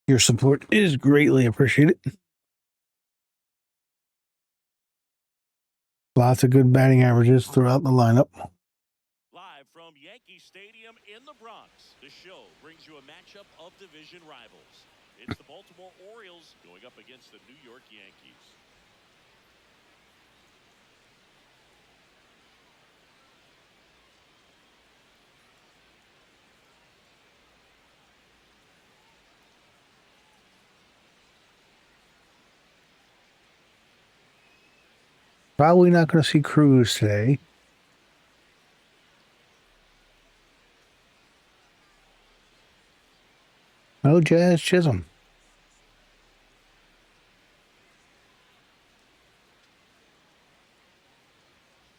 Your support is greatly appreciated. Lots of good batting averages throughout the lineup. Live from Yankee Stadium in the Bronx, the show brings you a matchup of division rivals. It's the Baltimore Orioles going up against the New York Yankees. Probably not going to see Cruz today. No Jazz Chisholm.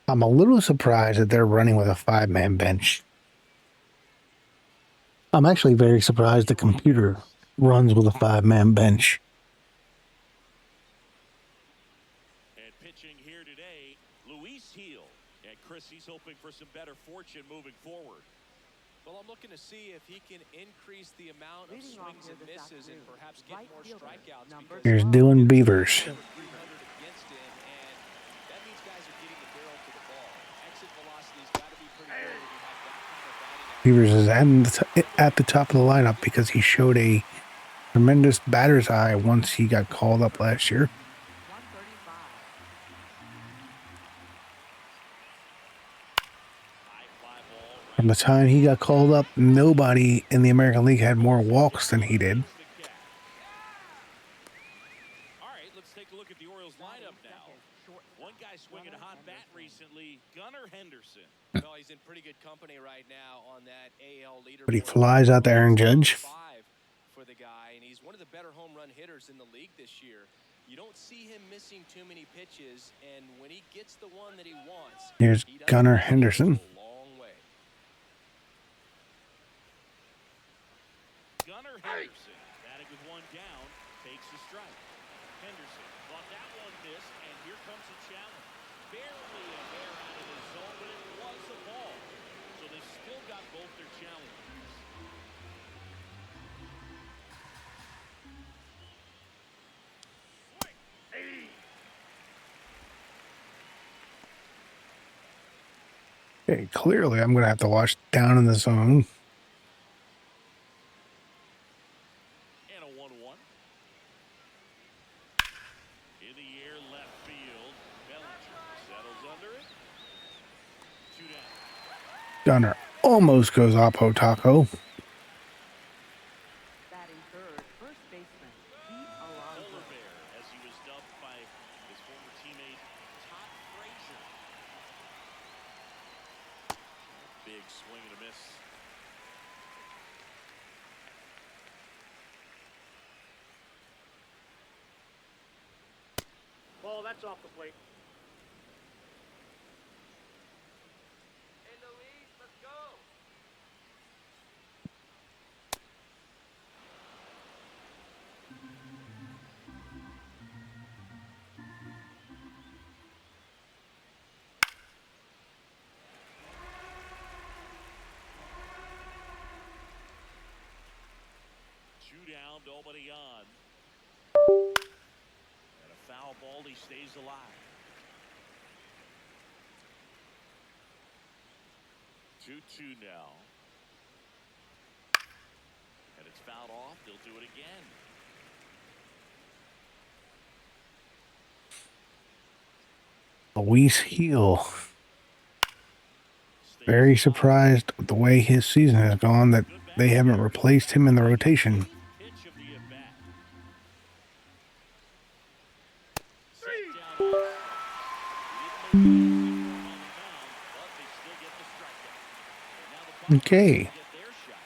I'm a little surprised that they're running with a 5-man bench. I'm actually very surprised the computer runs with a 5-man bench. And pitching here today, Luis Gil. And Chris, he's hoping for some better fortune moving forward. Well, I'm looking to see if he can increase the amount of swings and misses and perhaps get more strikeouts. Here's Dylan Beavers. 300 against him, and that means guys are getting the barrel to the ball. Exit velocity's got to be pretty good when you have that kind of batting Beavers is at the top of the lineup because he showed a tremendous batter's eye once he got called up last year. From the time he got called up, nobody in the American League had more walks than he did. All right, let's take a look at the Orioles lineup now. One guy swinging a hot bat recently, Gunnar Henderson. Well, he's in pretty good company right now on that AL leaderboard. But he flies out to Aaron Judge. For the guy, and he's one of the better home run hitters in the league this year. You don't see him missing too many pitches, and when he gets the one that he wants, Here's Gunnar Henderson. a long way. Gunnar Henderson, batting with one down, takes the strike. Henderson thought that one missed, and here comes a challenge. Barely a hair out of the zone, but it was a ball. So they've still got both their challenges. Okay, clearly I'm going to have to watch down in the zone. And a 1-1. In the air, left field. Bellinger set Gunner almost goes Oppo Taco. Batting third, first baseman Pete Alonso. Polar bear, as he was dubbed by his former teammate Todd Frazier. Big swing and a miss. Ball, that's off the plate. Two down, nobody on. And a foul ball, he stays alive. 2-2 now. And it's fouled off. They'll do it again. Luis Heel. Very surprised with the way his season has gone that they haven't replaced him in the rotation. Pitch of the at-bat. Set down on strikes. He didn't make anything on the mound, but they still get the strikeout. And now the Buccaneers Okay. get their shot.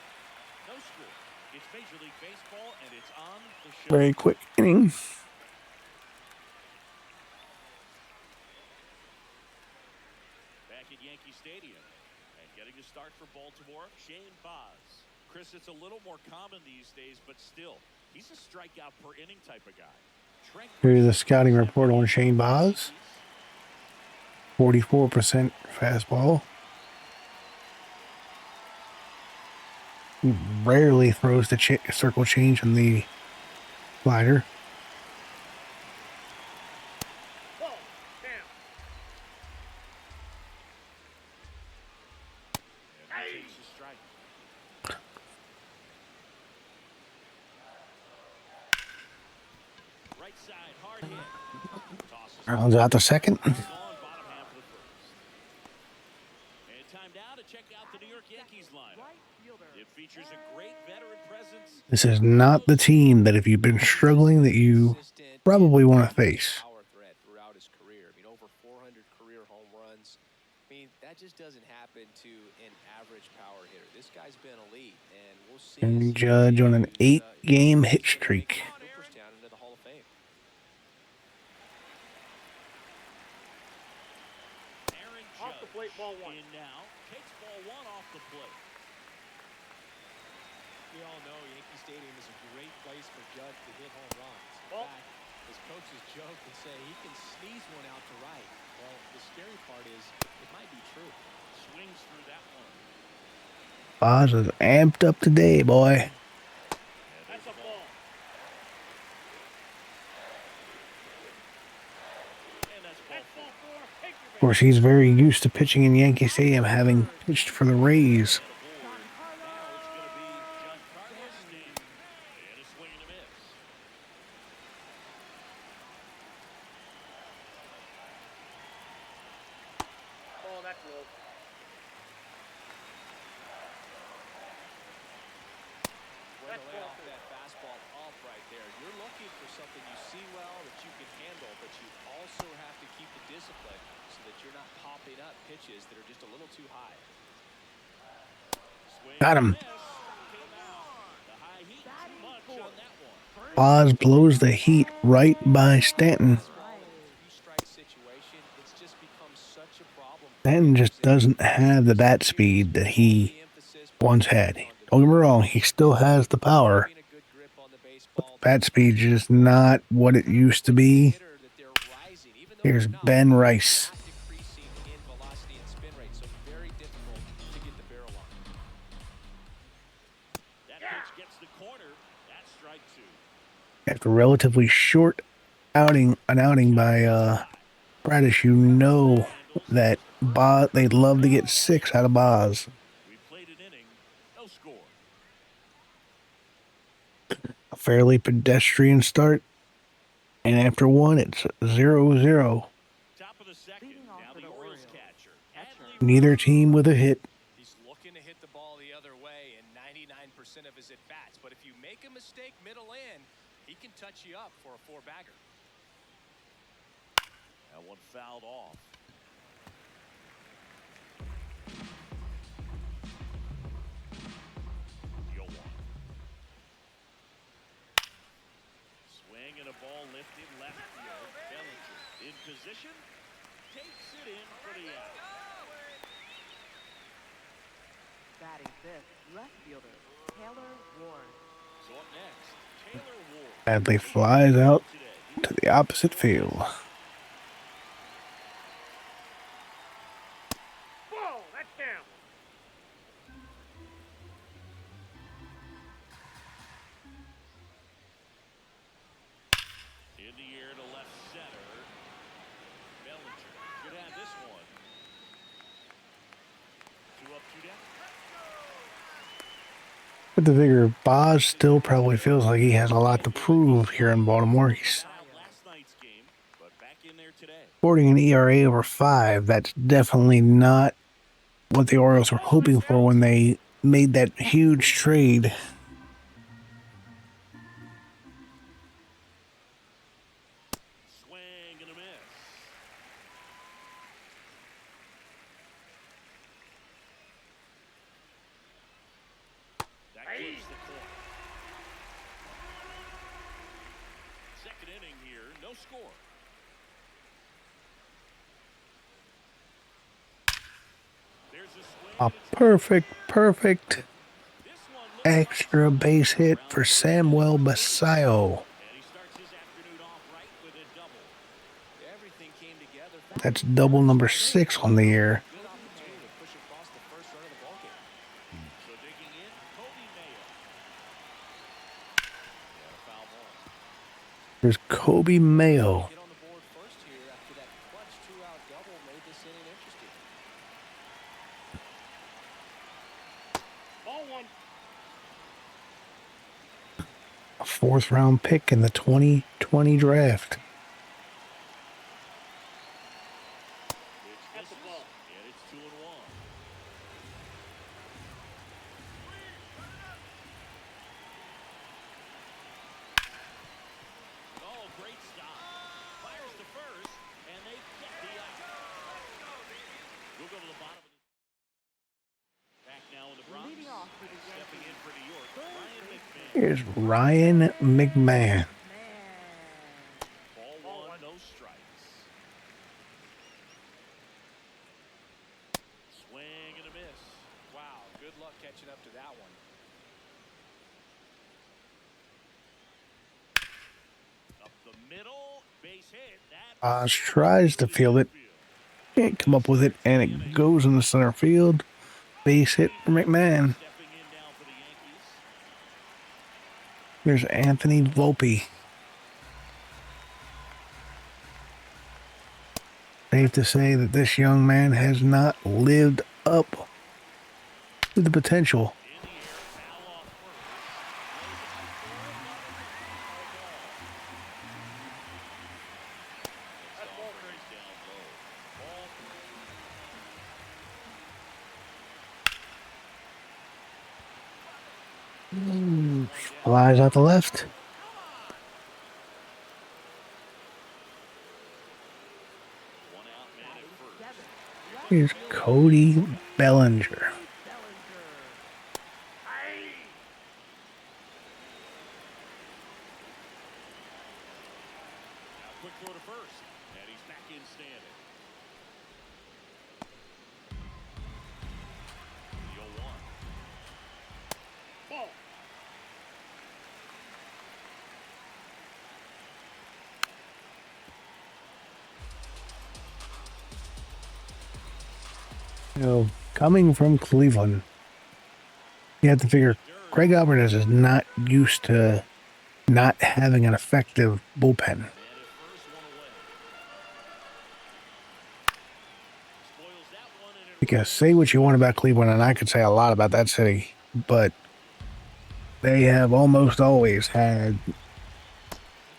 No score. It's Major League Baseball, and it's on the show. Very quick inning. Back at Yankee Stadium. And getting a start for Baltimore, Shane Baz. Chris, it's a little more common these days, but still, he's a strikeout per inning type of guy. Here's the scouting report on Shane Baz. 44% fastball. He rarely throws the circle change in the slider. Ball, down. And he takes a strike. Right side, hard hit. Tosses Rounds out the second. on bottom half of the first. And time now to check out the New York Yankees lineup. Right fielder. It features a great veteran presence. This is not the team that if you've been struggling that you probably want to face. Power threat throughout his career. I mean, over 400 career home runs. I mean, that just doesn't happen to an average power hitter. This guy's been elite, and we'll see. And Judge on an 8-game hit streak. Cooperstown into the Hall of Fame. Aaron Off the plate, ball one. in now. Takes ball one off the plate. We all know Yankee Stadium is a great place for Judge to hit home runs. In Ball. fact, his coaches joke and say he can sneeze one out to right. Well, the scary part is it might be true. Swings through that one. Baz is amped up today, boy. And That's there's a ball. And that's ball That's four. ball four. Take your Of course, he's very used to pitching in Yankee Stadium, having pitched for the Rays. Now it's going to be Giancarlo Stanton. And a swing and a miss. ball, that's low. Way to lay off that fastball off right there. You're looking for something you see well that you can handle, but you also have to keep the discipline so that you're not popping up pitches that are just a little too high. Swing Got him. and a miss. Came out. The high heat too much on that one. Baz blows the heat right by Stanton. Three-strike situation, it's just become such a problem. Stanton just doesn't have the bat speed that he once had. Don't get me wrong, he still has the power. Having a good grip on the baseball. Bat speed is just not what it used to be. Hitter that they're rising, even though Here's they're not, Ben Rice. not decreasing in velocity and spin rate, so very difficult to get the barrel on. That pitch gets the corner. That's strike two. After a relatively short outing by Bradish, you know that they'd love to get 6 out of Baz. We played an inning. No score. A fairly pedestrian start, and after one, it's 0-0. Top of the second. Leading off Now for the the Orioles Orioles. catcher. Catcher. Adley Neither team with a hit. He's one fouled off. Swing and a ball lifted left field. Bellinger in position. Takes it in for the out. Batting fifth, left fielder, Taylor Ward. So up next, Taylor Ward. Adley flies out to the opposite field. Ball, that's down. In the air to left center. Bellinger could have this one. 2 up, 2 down. But the figure, Baz still probably feels like he has a lot to prove here in Baltimore. He's Last night's game, but back in there today. sporting an ERA over 5. That's definitely not what the Orioles were hoping for when they made that huge trade. Swing and a miss. That gives the corner. Second inning here, no score. There's a swing. A perfect This one looks extra base hit for Samuel Basallo. and he starts his afternoon off right with a double. Everything came together. That's double number 6 on the year. Good opportunity to push across the first run of the ballgame. So digging in, Kobe Mayo. And a foul ball. There's Kobe Mayo. Get on the board first here after that clutch 2-out double made this inning interesting. Ball 1. A 4th round pick in the 2020 draft. That's the ball. And it's 2-1. Oh, great stop. Fires to first, and they get the out. We'll go to the bottom of the... Back now in the Bronx. Leading off for the Stepping in for New York, Ryan McMahon. Here's Ryan McMahon. Ball 1, no strikes. Swing and a miss. Wow, good luck catching up to that one. Up the middle, base hit. That Baz tries to field it. Can't come up with it, and it goes in the center field. Base hit for McMahon. stepping in now for the Yankees. There's Anthony Volpe. Safe to say that this young man has not lived up to the potential. In the air, foul off first. That's ball down low. Ball Flies out the left. one out, man at first. Here's Cody Bellinger. Now quick throw to first, and he's back in standing. The 0-1. Ball. You know, coming from Cleveland, you have to figure Craig Alvarez is not used to not having an effective bullpen. And his first one away. Spoils that one, and it Because say what you want about Cleveland, and I could say a lot about that city, but they have almost always had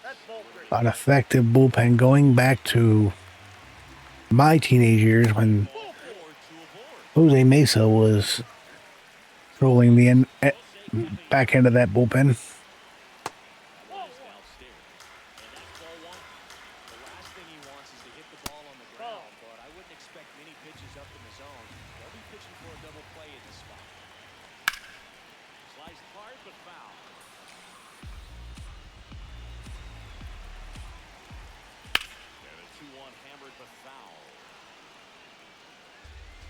That's ball 3. an effective bullpen going back to my teenage years when ball 4 to a board. Jose Mesa was controlling the back end of that bullpen. That one is downstairs. The last thing he wants is to hit the ball on a double play in this spot. Sliced hard but foul. And a 2-1 hammered but foul.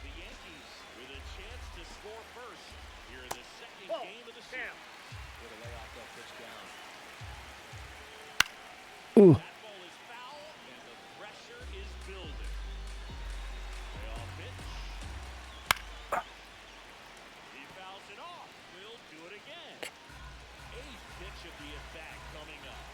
The Yankees with a chance to score first here in the second game of the season. Way to lay off that pitch down. Ooh. That ball is foul, and the pressure is building. Payoff pitch. He fouls it off. We'll do it again. Eighth pitch of the at-bat coming up.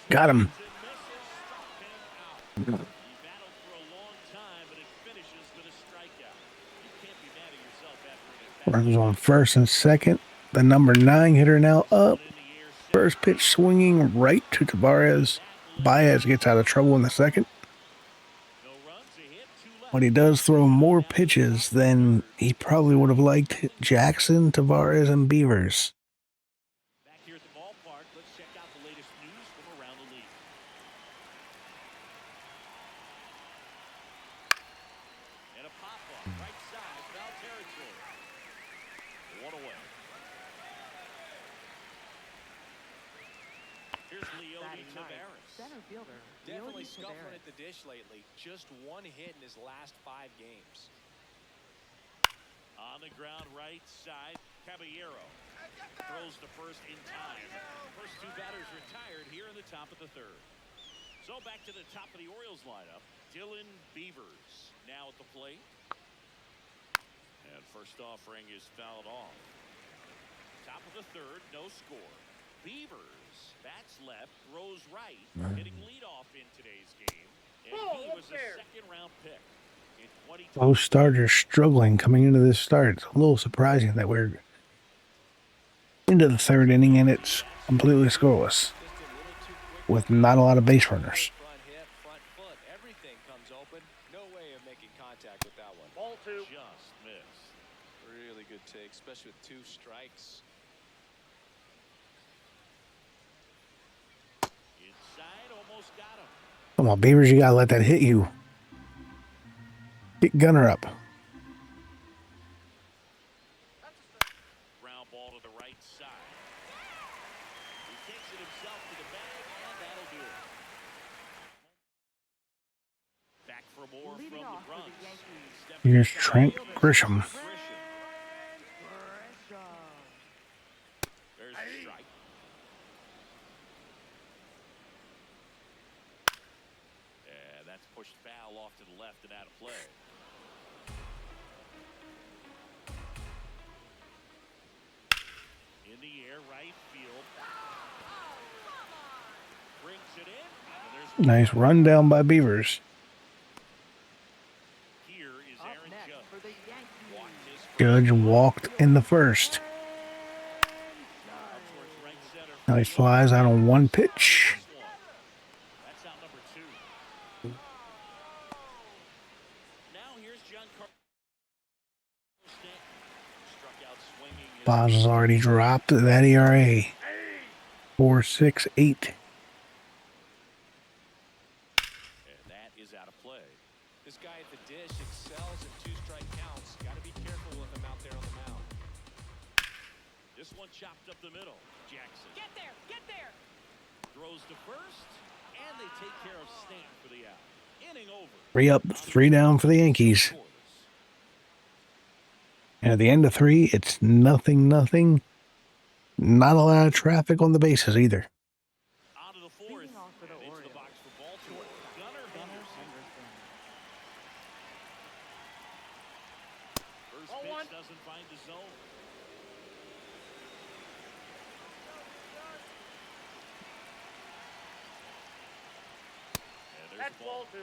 Got him. Misses, struck him out. He battled for a long time, but it finishes with a strikeout. You can't be mad at yourself after an at-bat. Runners on first and second. The number 9 hitter now up. First pitch swinging right to Tavares. Baez gets out of trouble in the second. No runs, a hit, 2 left. But he does throw more pitches than he probably would have liked. Jackson, Tavares, and Beavers. Back here at the ballpark, let's check out the latest news from around the league. And a pop-up, right side, foul territory. 1 away. Here's Leody Batting ninth, Tavares. center fielder. Definitely Leody scuffling Tavares. at the dish lately. Just 1 hit in his last 5 games. On the ground, right side, Caballero throws to first in time. First 2 batters retired here in the top of the 3rd. So back to the top of the Orioles lineup. Dylan Beavers now at the plate. And first offering is fouled off. Top of the 3rd, no score. Beavers bats left, throws right, hitting leadoff in today's game. And he was a second-round pick. In 2020. Both starters struggling coming into this start. It's a little surprising that we're into the 3rd inning and it's completely scoreless Just a little too quick. with not a lot of base runners. Front hip, front foot, everything comes open. No way of making contact with that one. Ball 2. Just missed. Really good take, especially with 2 strikes. Inside, almost got him. Come on, Beavers, you gotta let that hit you. Get Gunner up. Ground ball to the right side. He takes it himself to the bag, and that'll do it. Back for more Leading from the off for the Bronx. Yankees. Stepping Here's in Trent field, Grisham. Grisham. There's the strike. Yeah, that's pushed foul off to the left and out of play. In the air, right field. Brings it in. And there's Nice run down by Beavers. Here is Up Aaron next Judge. for the Yankees. Walked his first Judge walked in the first. up towards right center. Now he flies out on 1 pitch. That's out number 2. Now here's John Carter. Struck out swinging. Baz has already dropped that ERA. 4.68. And that is out of play. This guy at the dish excels in 2-strike counts. Got to be careful with him out there on the mound. This one chopped up the middle. Jackson Get there! Get there! throws to first, and they take care of Stanton for the out. Inning over. 3 up, 3 down for the Yankees. Scoreless. And at the end of 3, it's 0-0. Not a lot of traffic on the bases either. On to the 4th. Leading off for the And into the Orioles. box for Baltimore. Gunnar Henderson. First Ball pitch 1. doesn't find the zone. And there's That's the ball. ball 2.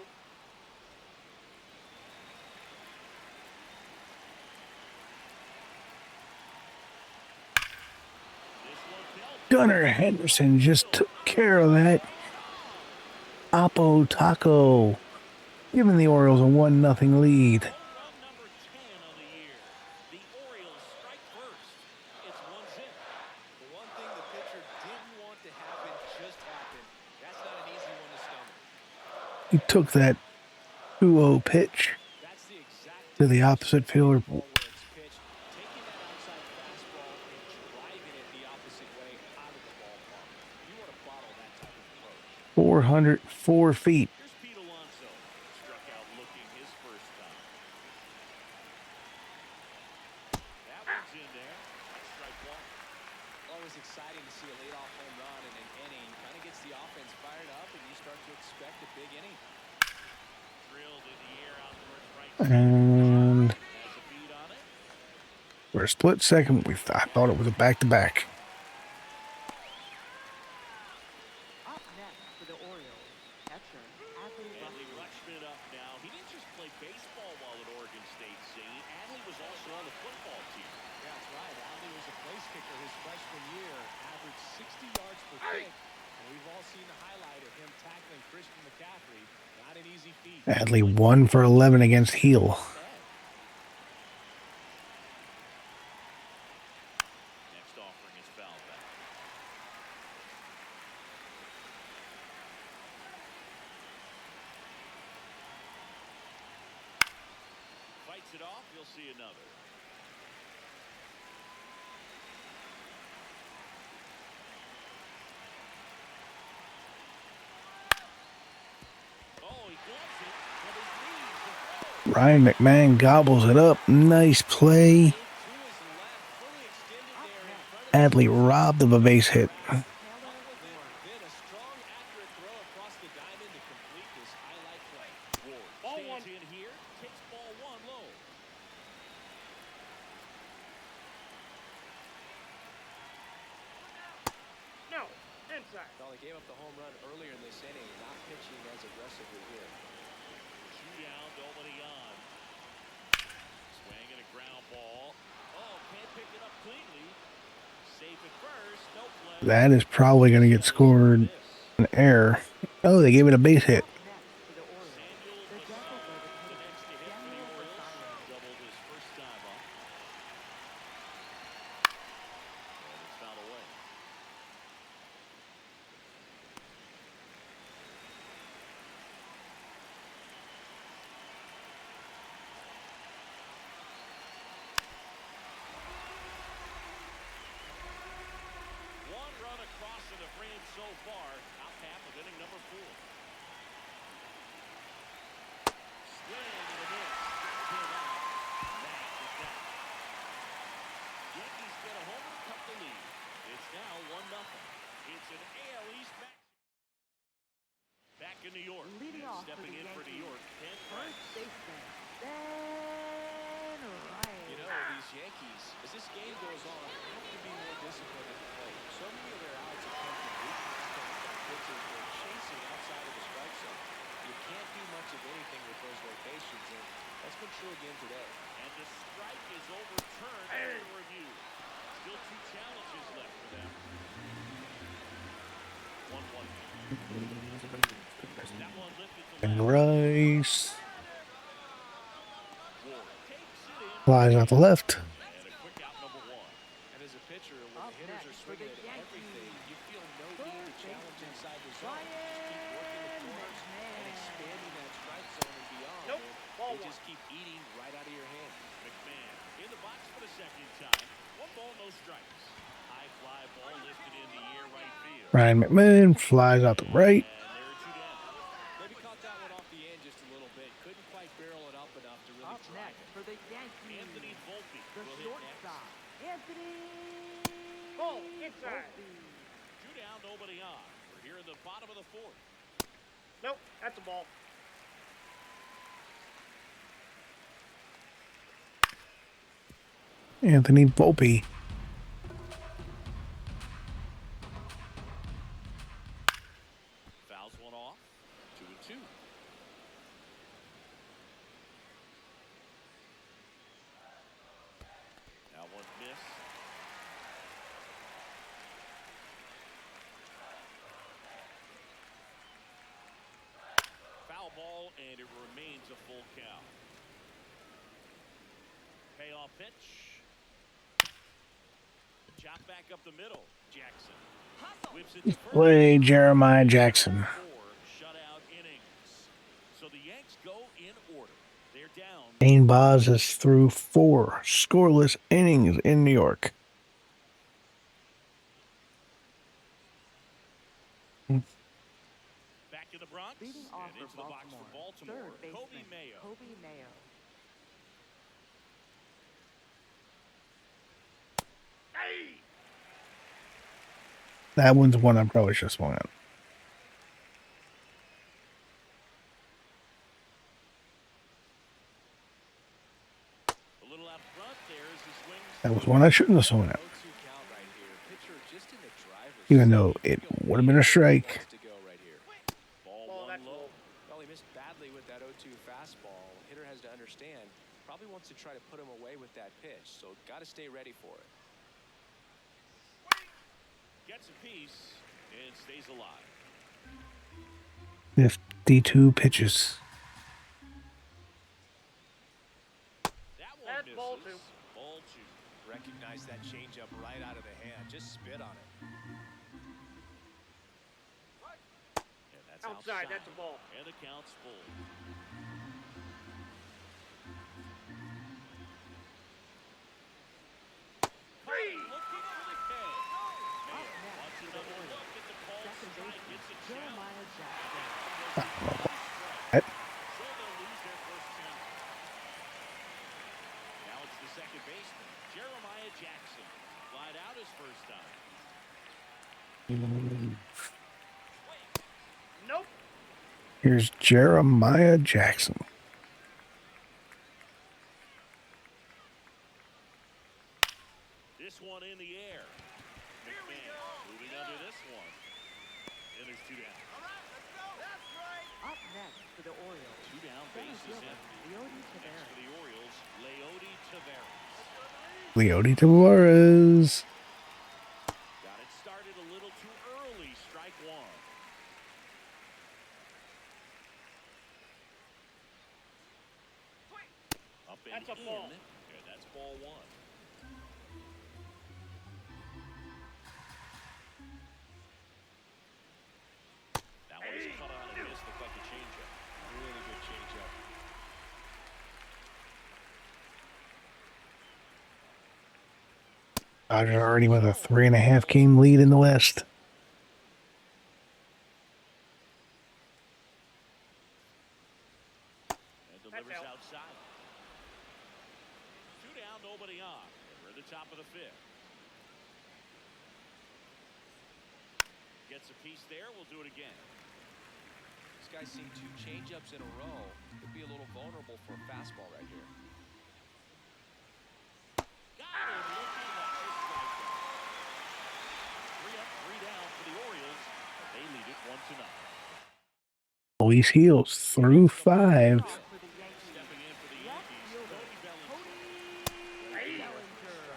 This one dealt. Gunnar Henderson just took care of that. Oppo Taco giving the Orioles a 1-0 lead. Home run number 10 on the year. The Orioles strike first. It's 1-0. The one thing the pitcher didn't want to happen just happened. That's not an easy one to stomach. He took that 2-0 pitch That's the exact to the opposite fielder. Ball where it's pitched, taking that outside fastball and driving it the opposite way out of the ballpark. You want to bottle that type of approach. 404 feet. Here's Pete Alonso. Struck out looking his first time. That one's in there. That's strike one. Always exciting to see a leadoff home run in an inning. Kind of gets the offense fired up, and you start to expect a big inning. Drilled in the air out towards right. And Has a beat on it. for a split second, I thought it was a back-to-back. Up next for the Orioles, catcher Adley Adley Rutschman. Rutschman up now. He didn't just play baseball while at Oregon State, Zane. Adley was also on the football team. Yeah, that's right. Adley was a place kicker his freshman year, averaged 60 yards per kick. And we've all seen the highlight of him tackling Christian McCaffrey. Not an easy feat. Adley 1 for 11 against Heel. Next offering is foul back. Fights it off. You'll see another. Oh, he gloves it from his knees. The throw. Ryan McMahon gobbles it up. Nice play. To his left, fully extended there in front of Adley robbed of a base hit. Then a strong, accurate throw across the diamond to complete this highlight play. Ward Ball stands one. in here, takes ball one low. No, inside. Well, he gave up the home run earlier in this inning, not pitching as aggressively here. Shootout, nobody on. Swing and a ground ball. Oh, can't pick it up cleanly. Safe at first, no play. That is probably going to get scored an error. Oh, they gave it a base hit. Up next for the Orioles, Samuel the Bassett, designated the next to hit for the Samuel Orioles. Bassett. Doubled his first time up. And it's fouled away. One run across in the frame so far. Top half of inning number 4. Swing and a miss. Came out. That is that. Yankees get a homer to cut the lead. It's now 1-0. It's an AL East match. Back in New York. Leading And off for stepping the in for New Yankees, York. Ken first Price. baseman, Ben Ryan. You know, these Yankees, as this game goes on, have to be more disciplined at the plate. So many of their outs have come from weakness, coming from pitches they're chasing outside of the strike zone. You can't do much of anything with those locations, and that's been true again today. And the strike is overturned after review. Still 2 challenges left for them. 1-1. That one lifted to And left. Rice Ward takes it in. flies out the left. And a quick out number 1. And as a pitcher, when Up the hitters are next for swinging the at Yankees, everything, you feel no need to challenge inside the zone. Ryan Just keep working the corners and McMahon. expanding that strike zone and beyond. Nope, And ball they one. just keep eating right out of your hand. McMahon in the box for the second time. 1 ball, no strikes. High fly ball lifted in the air right field. Ryan McMahon flies out the right. And there are 2 down. Maybe caught that one off the end just a little bit. Couldn't quite barrel it up enough to really Up drive next it. for the Yankees, Anthony Volpe the will hit next. shortstop, Anthony Ball inside. Volpe. 2 down, nobody on. We're here in the bottom of the 4th. Nope, that's a ball. Anthony Volpe. Fouls one off. 2-2. That one missed. Foul ball, and it remains a full count. Payoff pitch. Chop back up the middle. Jackson whips it to first. Play Jeremiah Jackson. 4 shutout innings. So the Yanks go in order. They're down. Shane Baz is through 4 scoreless innings in New York. Back in the Bronx Leading off and into for the box for Baltimore. third baseman Kobe Mayo. Kobe Mayo. That one's one I probably should have swung at. A little out front there as he swings. That was one I shouldn't have swung at. 0-2 count right here. Pitcher just in the driver's Even seat. though it would have been a strike. Wants to go right here. Ball Ball, one that's low. low. Well, he missed badly with that 0-2 fastball. Hitter has to understand. Probably wants to try to put him away with that pitch. So got to stay ready for it. Gets a piece and stays alive. 52 pitches. That one That's misses. ball two. Ball two. Recognize that changeup right out of the hand. Just spit on it. And that's Outside, that's a ball. And the count's full. Three. Looking for the K. Up Mayo next wants for the another Orioles. look at the called Second strike. baseman Gets a challenge. Jeremiah Jackson. What? So they'll lose their first count. Now it's the second baseman, Jeremiah Jackson. Flied out his first time. Nope. Here's Jeremiah Jackson. This one in the air. McMahon moving under this one. And there's two down. Up next for the Orioles. Two down, Center bases fielder empty. Leody Next for Taveras. the Orioles, Leody Taveras. Leody Taveras. Got it started a little too early. Strike one. Up and That's a in. ball. And that's ball one. That one's cut on and missed. Looked like a changeup. Really good changeup. Dodgers are already with a 3.5 game lead in the West. And delivers out. outside. Two down, nobody on. And we're at the top of the fifth. Gets a piece there. We'll do it again. This guy's seen 2 changeups in a row. Could be a little vulnerable for a fastball right here. Got him looking at the strikeout. 3 up, 3 down for the Orioles. And they lead it 1-0. Luis Heels through 5. For the Yankees. Stepping in for the Left Yankees, fielder Cody Bellinger. Bellinger.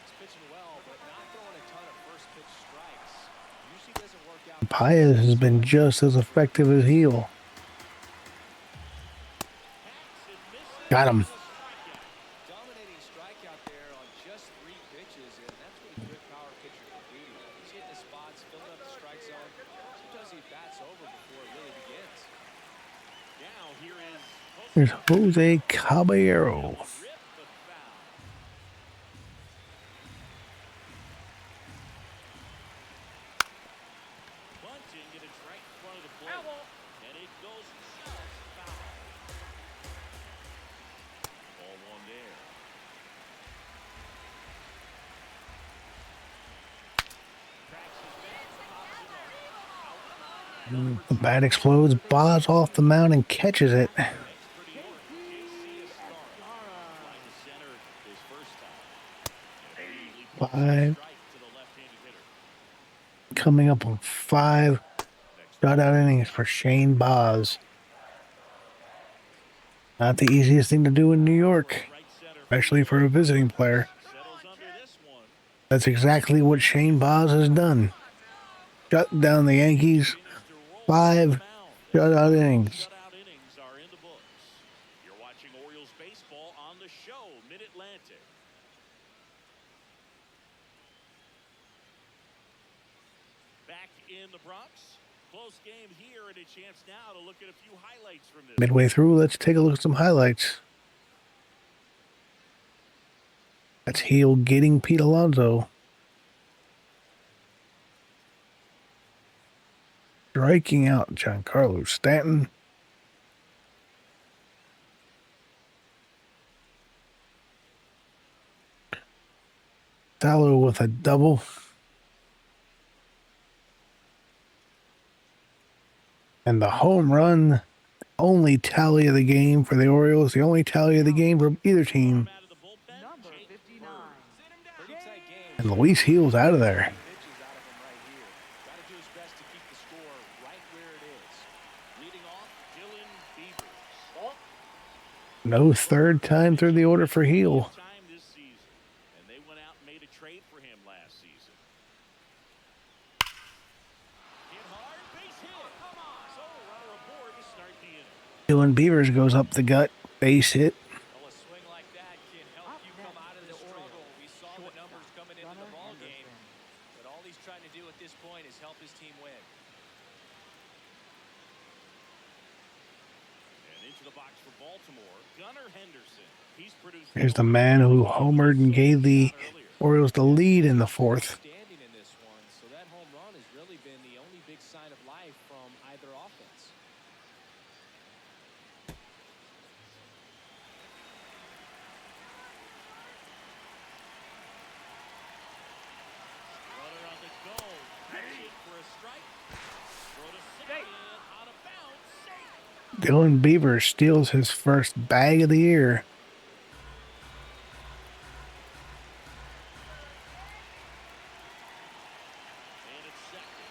He's pitching well, but not throwing a ton of first pitch strikes. Usually doesn't work out. Paez has been just as effective as Heel. Hacks and misses. Got him. on the strikeout. Dominating strikeout there on just 3 pitches, and that's what a good power pitcher can do. He's hitting the spots, filling up the strike zone. Sometimes he bats over before it really begins. Now here is Here's Jose Caballero. Rip the foul. Bunting, and it's right in front of the plate. Foul ball. And it goes just foul. Ball one there. Cracks his bat, pops him up. Out. The bat explodes. Baz off the mound and catches it. Next for New York, JC Escara. Line to center his first time. And immediately puts a 5. strike to the left-handed hitter. Coming up on 5 shutout innings for Shane Baz. Not the easiest thing to do in New York, Right center especially for a visiting player. settles under this one. That's exactly what Shane Baz has done. Shut down the Yankees. 5 shutout innings. Shutout innings are in the books. You're watching Orioles baseball on the show, Mid-Atlantic. Back in the Bronx, Close game here and a chance now to look at a few highlights from this. Midway through, let's take a look at some highlights. That's Heel getting Pete Alonso. Striking out Giancarlo Stanton. Salo with a double. And the home run, only tally of the game for the Orioles, the only tally of the game for either team. Out of the bullpen, Number Jake 59. Pretty tight game. And Luis Heel's out of there. Pitches out of him right here. Got to do his best to keep the score right where it is. leading off, Dylan Beavers. No third time through the order for Heel. Time this season, and they went out and made a trade for him last season. Hit hard, base hit. Come on. So runner aboard to start the inning. Dylan Beavers goes up the gut, base hit. Well, a swing like that can help you come out of the struggle. We saw the numbers coming into the ball game, but all he's trying to do at this point is help his team win. And into the box for Baltimore, Gunnar Henderson. He's produced. Here's the man who homered and gave the Orioles the lead in the fourth. Standing in this one, so that home run has really been the only big sign of life from either offense. Runner on the go. Pitch it for a strike. Throw to second. Out of bounds. Safe. Dylan Beavers steals his first bag of the year. And it's second.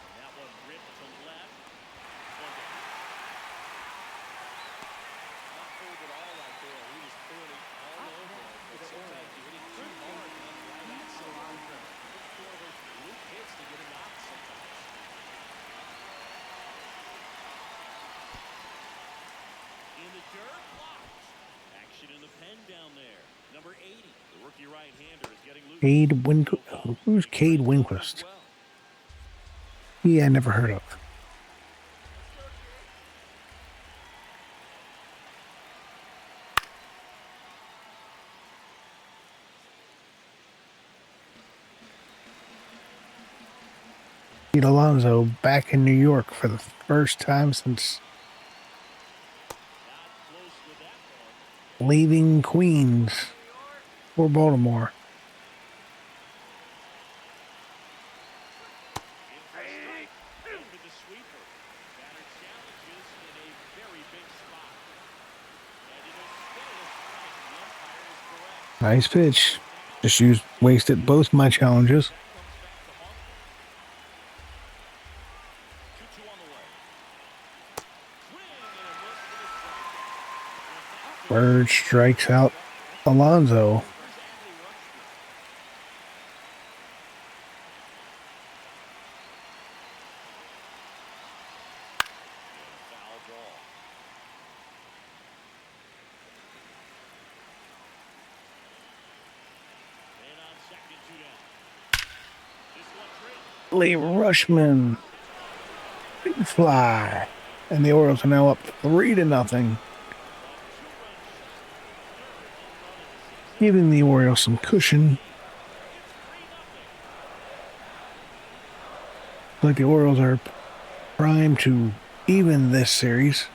And that one ripped to left. One down. Not fooled at all right there. He was clearly all over it. But sometimes you hit it too hard and right at someone. Look for those loop hits to get him out sometimes. In the dirt, blocked. Action in the pen down there. Number 80, the rookie right-hander is getting loose. Cade Winquist. Who's Cade Winquist? Well, He I never heard of. Pete Alonso back in New York for the first time since Not close with that one. leaving Queens for Baltimore. In for a strike. Over the sweeper. Batter challenges in a very big spot. And it'll stay a strike. The umpire is correct. Nice pitch. Just wasted both my challenges. That comes back to home. 2-2 on the way. Swing and a miss for the strikeout. Bird strikes out Alonso. Here's Adley Rutschman. And a foul ball. And on second, 2 down. This one Lee straight. Rutschman. Big fly. And the Orioles are now up 3-0. Giving the Orioles some cushion. Like the Orioles are primed to even this series.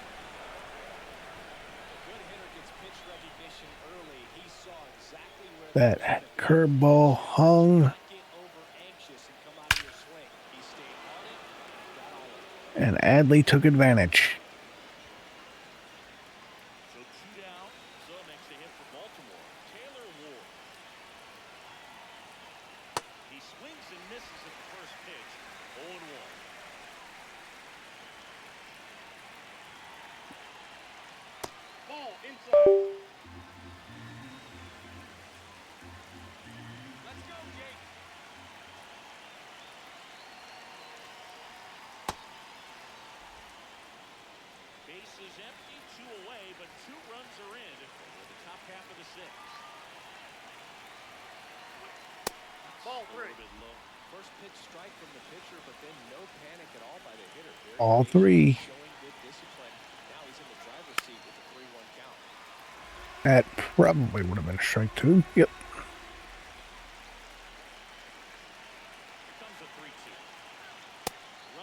good hitter gets pitch recognition early. He saw exactly where That curveball hung, not get over anxious and come out of your swing. He stayed on it, got all of it. and Adley took advantage. So 2 down. So next to hit for Baltimore, Taylor Ward. He swings and misses at the first pitch. 0-1. Ball inside. Let's go, Jake. Base is empty, 2 away, but 2 runs are in with the top half of the 6th. Ball A three. little bit low. First pitch strike from the pitcher, but then no panic at all by the hitter. Very All patient, three. showing good discipline. Now he's in the driver's seat with the 3-1 count. That probably would have been strike two. Yep. Here comes a 3-2.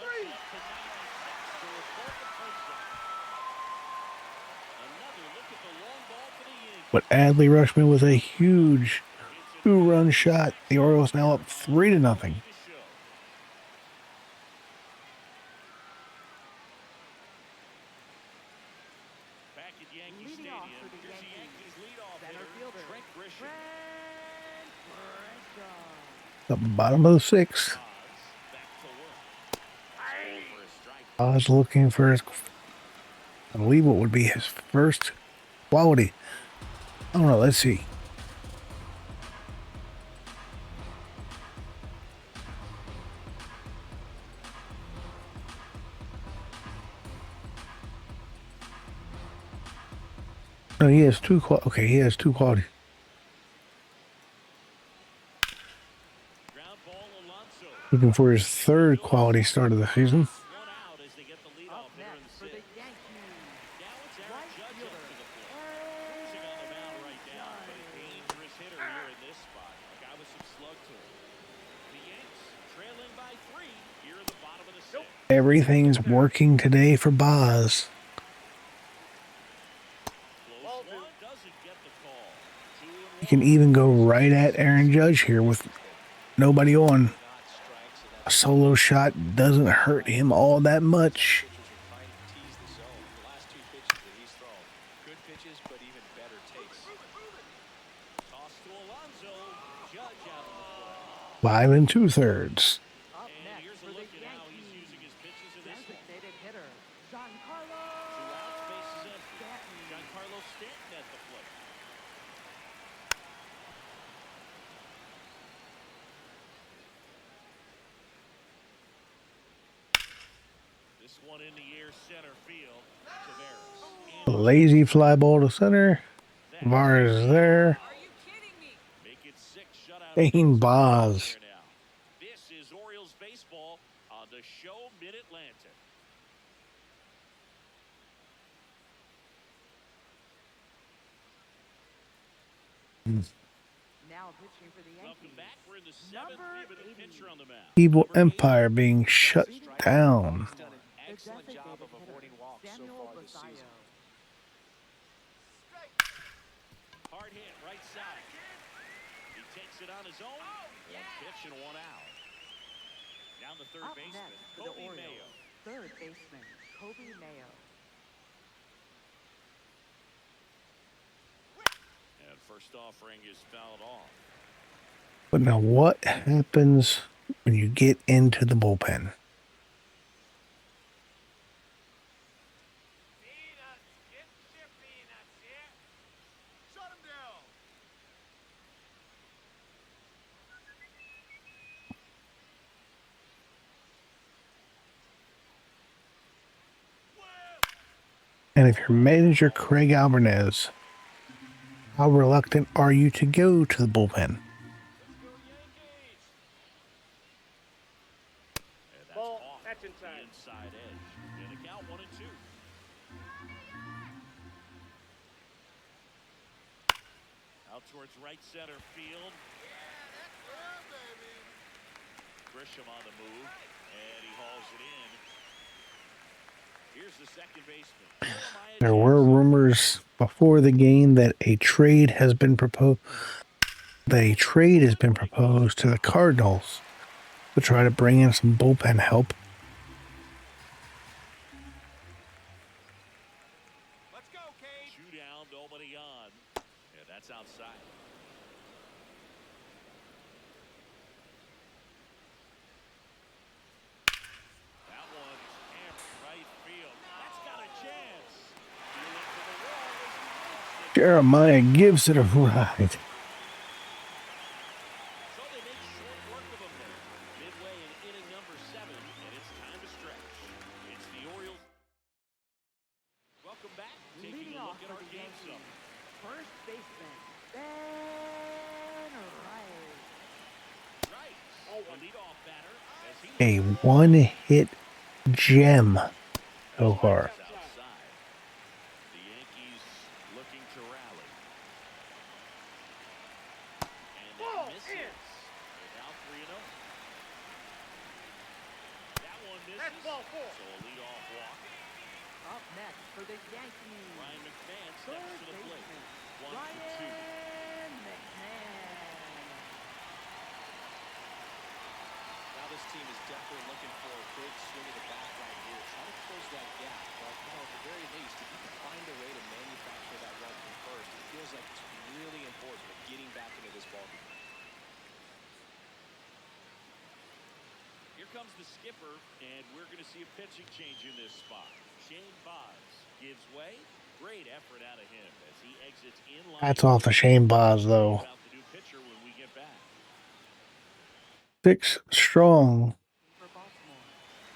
Runs up to 96 to report the punch-up. Another look at the long ball for the Yankees. But Adley Rutschman was a huge 2-run shot. The Orioles now up 3-0. Back at Yankee Leading Stadium, off for the here's the Yankees, Yankees leadoff center hitter, fielder, Trent Grisham. The bottom of the sixth. Back to work. For a strike. I was looking for his, I believe what would be his first quality. I don't know. Let's see. No, he has two. Okay, he has two quality. Ground ball, Alonso. Looking for his third quality start of the season. 1 out as they get the leadoff Up hitter in next the for the sixth. Yankees, Now it's Aaron right Judge up fielder, to the plate. Losing on the mound right now, but a dangerous hitter here in this spot. A guy with some slug to him. The Yanks trailing by 3 here in the bottom of the sixth. Everything's working today for Baz. Close one, doesn't get the call. 2-1. You can even go right at Aaron Judge here with nobody on. Not strikes, so A that's solo shot doesn't hurt him all that much. pitchers are trying to tease the zone. The last 2 pitches that he's thrown, good pitches, but even better takes. Toss to Alonso. Judge out of the play. 5 2/3. up And next here's a for the look at how he's Yankees, using his pitches in this one. designated hitter, Giancarlo 2 outs, bases empty. Stanton. Giancarlo Stanton at the plate. This one in the air, center field. Taveras. A lazy fly ball to center. VAR is there. Make it 6 shutout. Shane innings. Baz. Here now. This is Orioles baseball on the show Mid-Atlantic. Now pitching for the Welcome Yankees, back. We're in the 7th. Number We have a 80. pitcher on the mound. Evil Empire being shut down. He's done an the excellent job designated of hitter, avoiding walks so Samuel far this Basallo. season. Hard hit, right side. He takes it on his own. One pitch and 1 out. Down the third Up baseman, next for the Kobe Mayo. Orioles, third baseman, Kobe Mayo. And first offering is fouled off. But now what happens when you get into the bullpen? And if your manager Craig Alvarez, how reluctant are you to go to the bullpen? And that's Ball, off that's the inside. inside edge. And a count 1-2. Out towards right center field. Grisham on the move, and he hauls it in. Here's the second baseman. There were rumors before the game that a trade has been proposed. That a trade has been proposed to the Cardinals to try to bring in some bullpen help. Let's go, Cade. 2 down, nobody on. Yeah, that's outside. That one is hammered right field. That's got a chance. Feeling for the wall as he makes it. Jeremiah gives it a ride. So they make short work of him there. Midway in inning number 7, and it's time to stretch. It's the Orioles. Welcome back. Taking Leading a off look at for our the game Yankees, summary. first baseman, Ben Wright. Right. Oh, A one-hit gem so far. The Yankees looking to rally. And that misses. Without 3-0. That one misses. That's ball 4. So a leadoff walk. Up next for the Yankees, Ryan McMahon steps third to the plate. baseman, 1-2. Ryan McMahon. Now this team is definitely looking for a big swing of the bat right here. Try to close that gap. But, at the very least, if you can find a way to manufacture that run from first, it feels like it's really important for getting back into this ballgame. Here comes the skipper, and we're going to see a pitching change in this spot. Shane Baz gives way. Great effort out of him as he exits in line. That's off of Shane Baz, though. About the new pitcher when we get back. 6 strong. For Baltimore,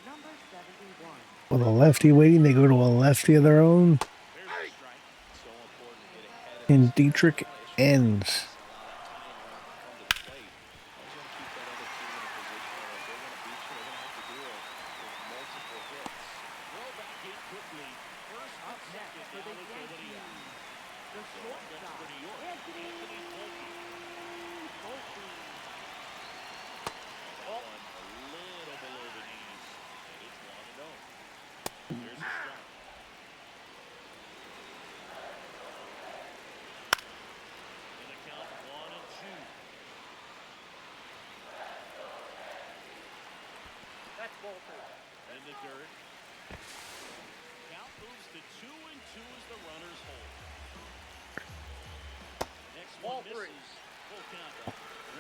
number 71. With a lefty waiting, they go to a lefty of their own. There's the strike. So important to get ahead of And Dietrich ends. That's ball 2. In the dirt. Count moves to 2-2 as the runners hold. Next Ball one 3. misses. Full count.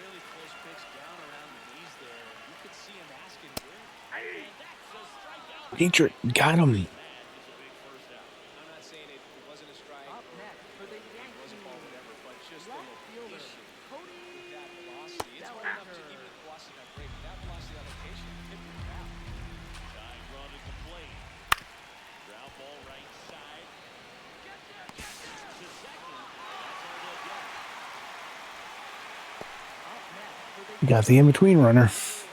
Really close pitch down around the knees there. You could see him asking where. And that's a strikeout. Dietrich got him. That is a big first out. I'm not saying it wasn't a strike. Up next for the It Yankees, wasn't ball whatever, but just the left fielder, location. Cody That velocity. It's hard enough to Bellinger. even the velocity not great, but that velocity, that location, hit the foul. Tying run at the plate. Ground ball right side. To second. That's all they'll get. Up next for the Got the in-between runner. Outside.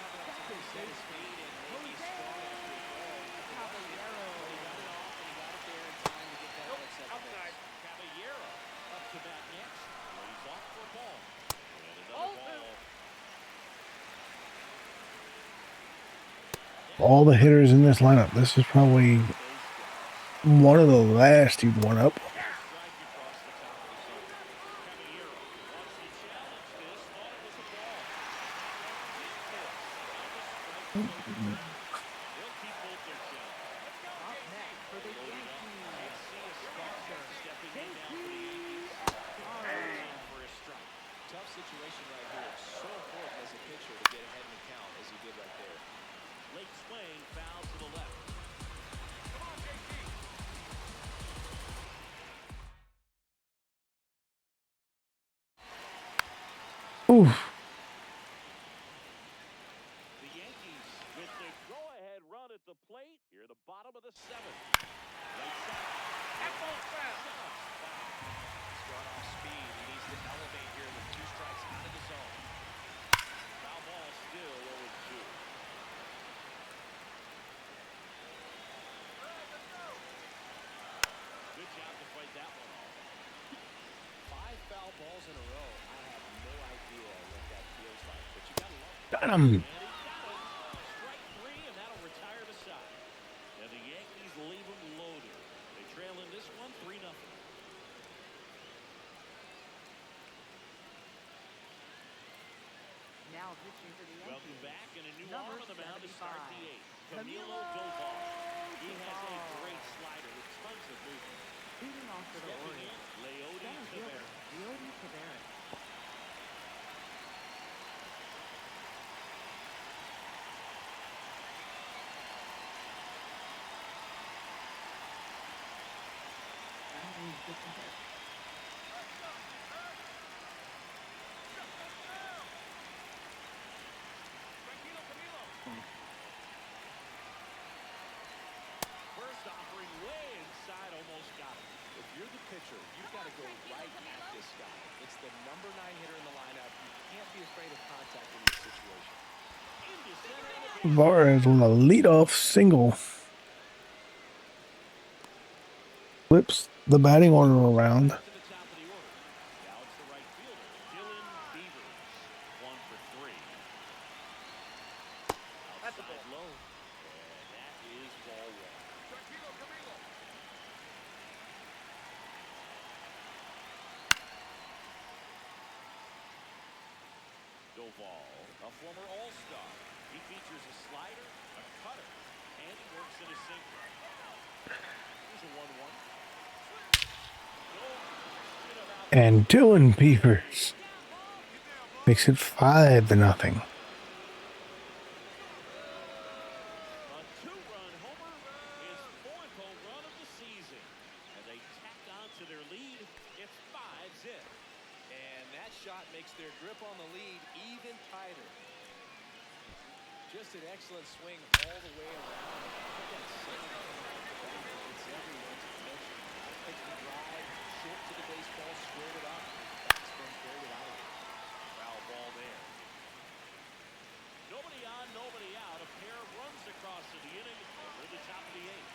Caballero up to bat next. Lays off for a ball. And another ball. All the hitters in this lineup. This is probably one of the last you'd want up. Strike across the top of the circle. Caballero wants to challenge this. Thought it was a ball. He'll keep both their challenges. Up next for the Yankees, Stepping in now for the Yankees. For a strike. Tough situation right here. So important as a pitcher to get ahead in the count as he did right there. Late swing, foul to the left. Oof. The Yankees with the go-ahead run at the plate. Here, the bottom of the 7th. Late side. That ball's foul. He's going off speed. He needs to elevate here with 2 strikes out of the zone. Foul ball still 0-2. Good job to fight that one off. 5 foul balls in a row. I have no idea what that feels like, but you gotta love it. Got him. And he got it. Strike 3, and that'll retire the side. And the Yankees leave them loaded. They trail in this one 3-0. now pitching for the Yankees. Welcome back, and a new Number arm on the mound to start the 75, 8th. Camilo Doval. He has a Doval. great slider with tons of movement. Leading off for the Stepping in, Orioles, Leody center fielder, Cabrera. Leody Cabrera. First offering way inside, almost got him. If you're the pitcher, you've got to go right at this guy. It's the number 9 hitter in the lineup. You can't be afraid of contact in this situation. Vargas with a leadoff single. Flips the batting order around. To the top of the order. Now it's the right fielder, Dylan Beavers. 1 for 3. That's a Outside ball. low. And that is ball 1. Doval, a former All-Star. He features a slider, a cutter, and he works in a sinker. Here's a 1-1. And Dylan Beavers makes it 5-0. A 2-run homer, his 4th home run of the season. And they tack on to their lead. It's 5-zip. And that shot makes their grip on the lead even tighter. Just an excellent swing all the way around. It's everyone's attention. Pitch the drive, short to the baseball, squared it up. Backspin carried it out of it. Foul ball there. Nobody on, nobody out. A pair of runs across in the inning. And we're the top of the 8th.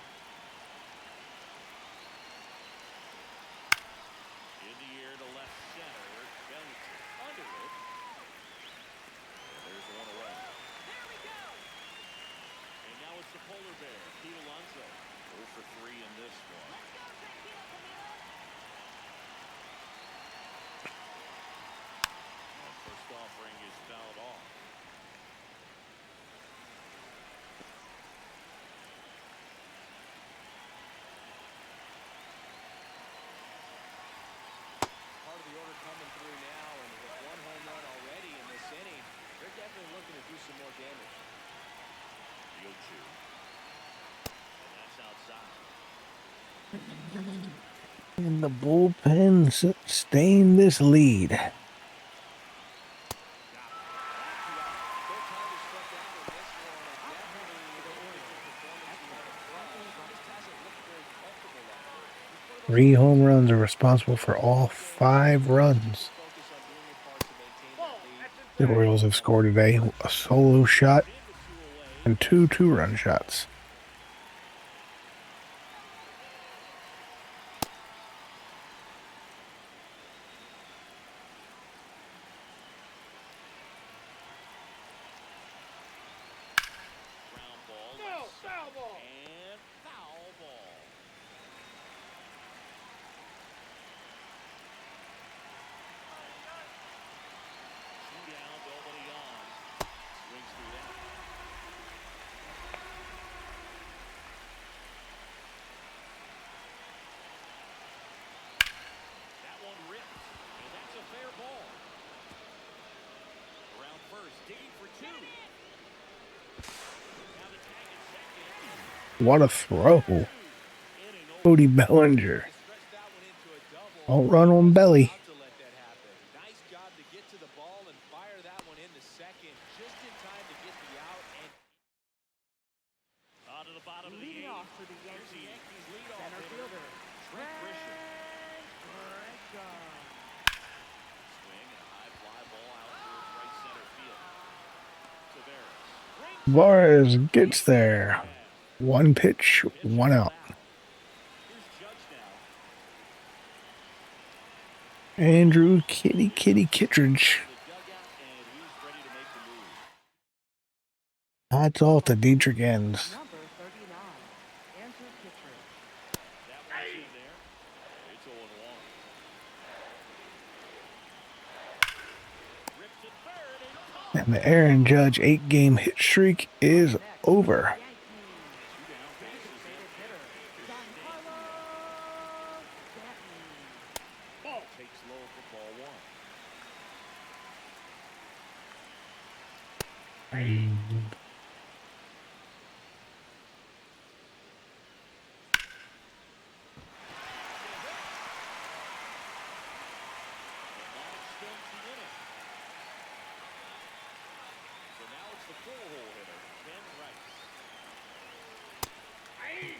In the air to left center. Bellington under it. And there's one away. There we go. And now it's the polar bear, Pete Alonso. 0 for 3 in this one. First offering is fouled off. Part of the order coming through now, and with 1 home run already in this inning, they're definitely looking to do some more damage. The 0-2. And that's outside. And the bullpen sustained this lead. Their time is struck out in this one. Definitely the Orioles' performance just hasn't looked very comfortable lately. 3 home runs are responsible for all 5 runs. Focus on doing your part to maintain Ball. that lead. That's The inside. Orioles have scored today a solo shot and 2 2-run shots. Ground ball. No, foul ball. And foul ball. Two down, nobody on. Swings through that. That one ripped, and that's a fair ball. Around first, digging for 2. Now the tag at second. What a throw. Inning Cody Bellinger. Stretch that one into a double. All run on belly. About to let that happen. Nice job to get to the ball and fire that one into second just in time to get the out. And on to the bottom of the Leading 8th. off for the Here's the Yankees, Yankees leadoff center hitter, fielder, Trent Grisham. Grisham. Swing and a high fly ball out towards right center field. Taveras. Vargas gets there. 1 pitch, 1 out. Here's Judge now. Andrew Kitty Kittredge. The dugout, and he's ready to make the move. Hats off to Dietrich Enns. Number 39, Andrew Kittredge. That one's in there. It's 0-1. Ripped to third and caught. And the Aaron Judge 8-game hit streak is over. Yankees, Two down, bases designated hitter, Giancarlo Stanton. Ball takes low for ball 1. And that extends the inning. So now it's the full-hole hitter, Ben Rice.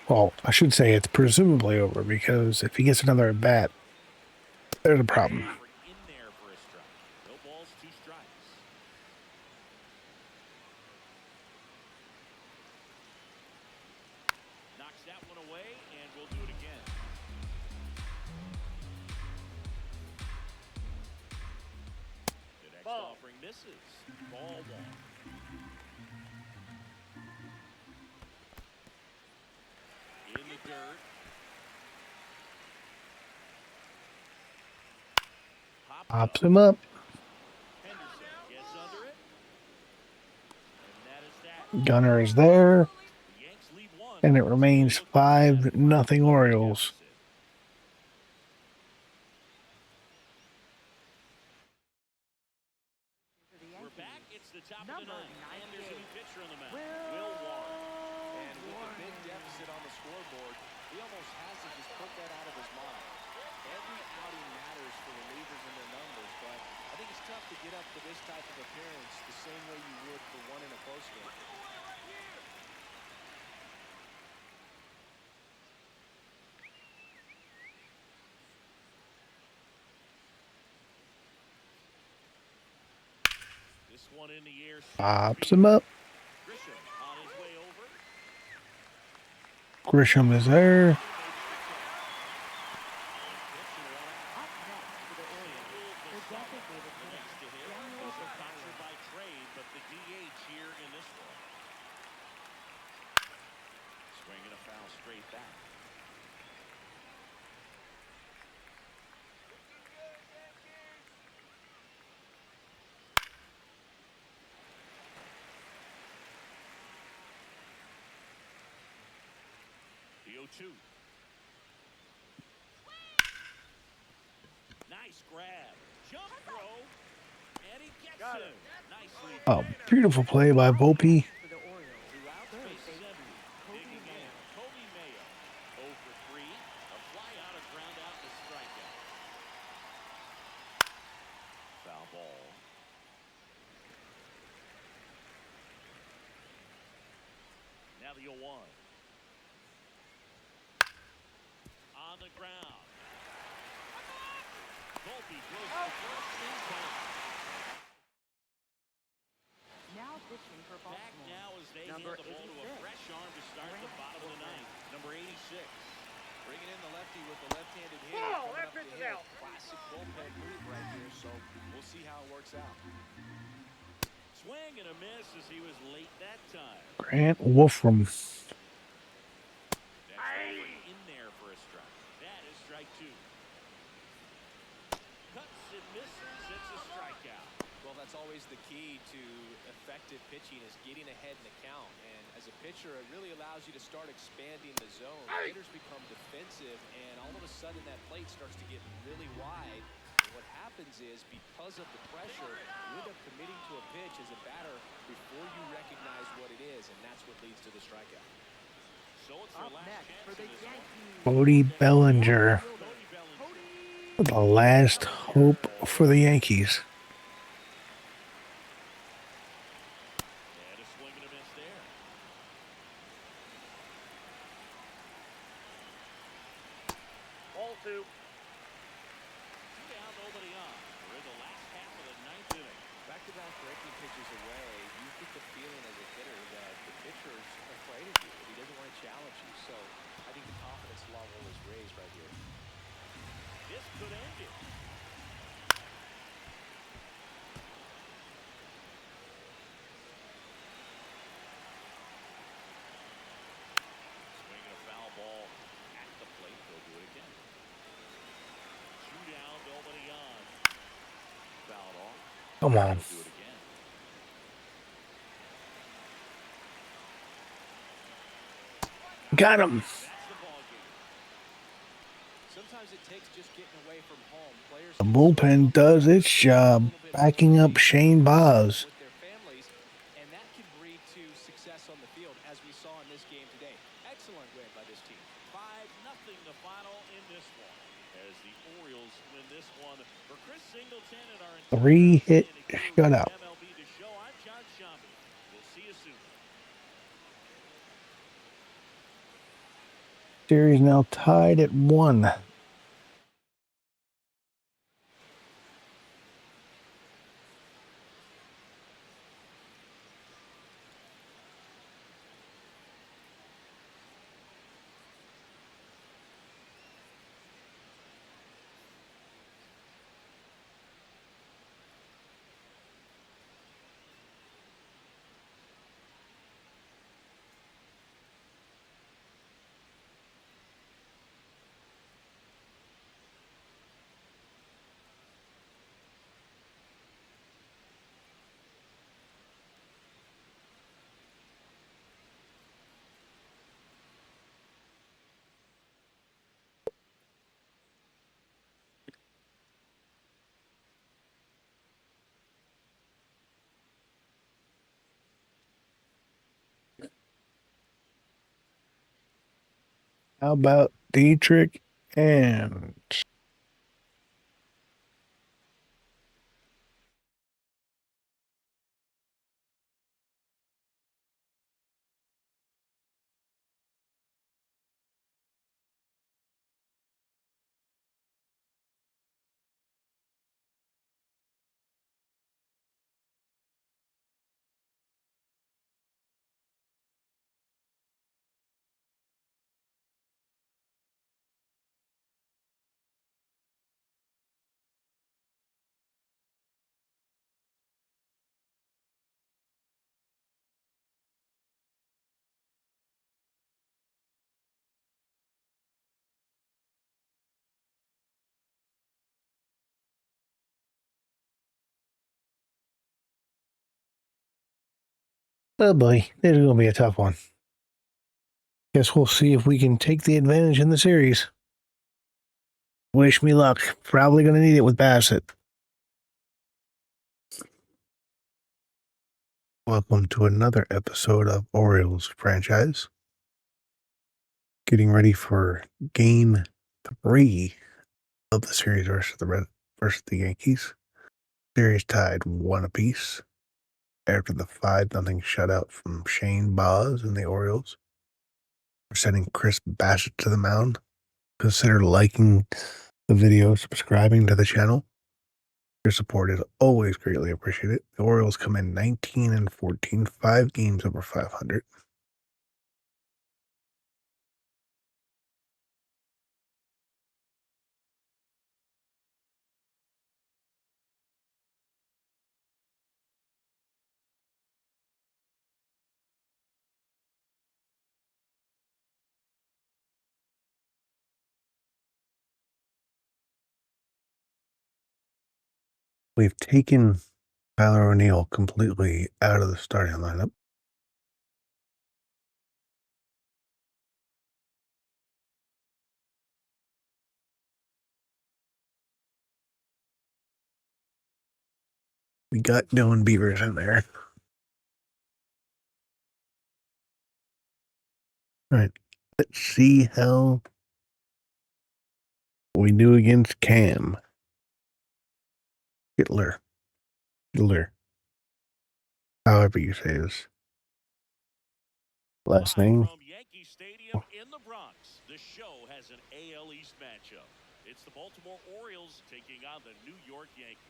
Well, I should say it's presumably over because if he gets another at bat, there's a problem. In there for a strike. No balls, 2 strikes. misses. Ball one. In the dirt. Pops him up. Henderson gets under it. And that is that. Gunner is there. The Yanks lead one. And it So remains we'll look at that 5-0 Orioles. deficit. For the We're Yankees, back. It's the top of the number ninth. And there's a new 98, pitcher on the mound. Will Will Warren. And with the big deficit on the scoreboard, he almost has to just put that out of his mind. Every outing matters for relievers and their numbers, but I think it's tough to get up to this type of appearance the same way you would for one in a close game. This one in the air. Pops him up. Grisham on his way over. Grisham is there. up next for the Orioles, the designated hitter, Daniel Captured by trade, but the DH here in this one. Swinging a foul straight back. The 0-2. Nice grab. Jump throw. And he gets him. Nicely. Oh, beautiful play by Volpe. for the Orioles. Throughout Third base baseman, 70. Kobe Digging in. Mayo. Kobe Mayo. 0 for 3. A fly out, a ground out, and a strikeout. Foul ball. Now the 0-1. On the ground. Volpe goes to first in time. Now pitching for Back Baltimore, now as they number hand the ball to a 86, fresh arm to start the bottom of the ninth. Number 86. Bringing in the lefty with the left-handed hitter. Ball, coming that up to pitch is hit. out. Classic bullpen move right here, so we'll see how it works out. Swing and a miss as he was late that time. Grant Wolfram. That's over in there for a strike. That is strike two. Cuts and misses. It's a strikeout. Well, that's always the key to effective pitching is getting ahead in the count. And as a pitcher, it really allows you to start expanding the zone. Hitters become defensive, and all of a sudden that plate starts to get really wide. And what happens is, because of the pressure, you end up committing to a pitch as a batter before you recognize what it is, and that's what leads to the strikeout. So it's their up last next chance for the in this one. Yankees. Cody Bellinger. Cody Bellinger. The last hope for the Yankees. And a swing and a miss there. Ball two. Two down, nobody on. We're in the last half of the ninth inning. Back-to-back breaking pitches away, you get the feeling as a hitter that the pitcher's afraid of you. He doesn't want to challenge you. So I think the confidence level is raised right here. This could end it. Swinging a foul ball at the plate. They'll do it again. Two down, nobody on. Fouled off. Come on. They'll do it again. Got him. That's the ball game. Sometimes it takes just getting away from home. Players The bullpen does its job, backing up Shane Baz. with their families, and that can breed to success on the field, as we saw in this game today. Excellent win by this team. 5-0 the final in this one. As the Orioles win this one for Chris Singleton and our 3-hit shutout. MLB The Show. I'm John Shambi. We'll see you soon. Series now tied at 1. How about Dietrich and oh boy, this is going to be a tough one. Guess we'll see if we can take the advantage in the series. Wish me luck. Probably going to need it with Bassett. Welcome to another episode of Orioles Franchise. Getting ready for Game 3 of the series versus the Yankees. Series tied 1 apiece after the 5-0 shutout from Shane Baz and the Orioles. We're sending Chris Bassett to the mound. Consider liking the video, subscribing to the channel. Your support is always greatly appreciated. The Orioles come in 19-14, 5 games over 500. We've taken Tyler O'Neill completely out of the starting lineup. We got Dylan Beavers in there. All right, let's see how we do against Cam. Hitler. However you say his last name. From Yankee Stadium in the Bronx, the show has an AL East matchup. It's the Baltimore Orioles taking on the New York Yankees.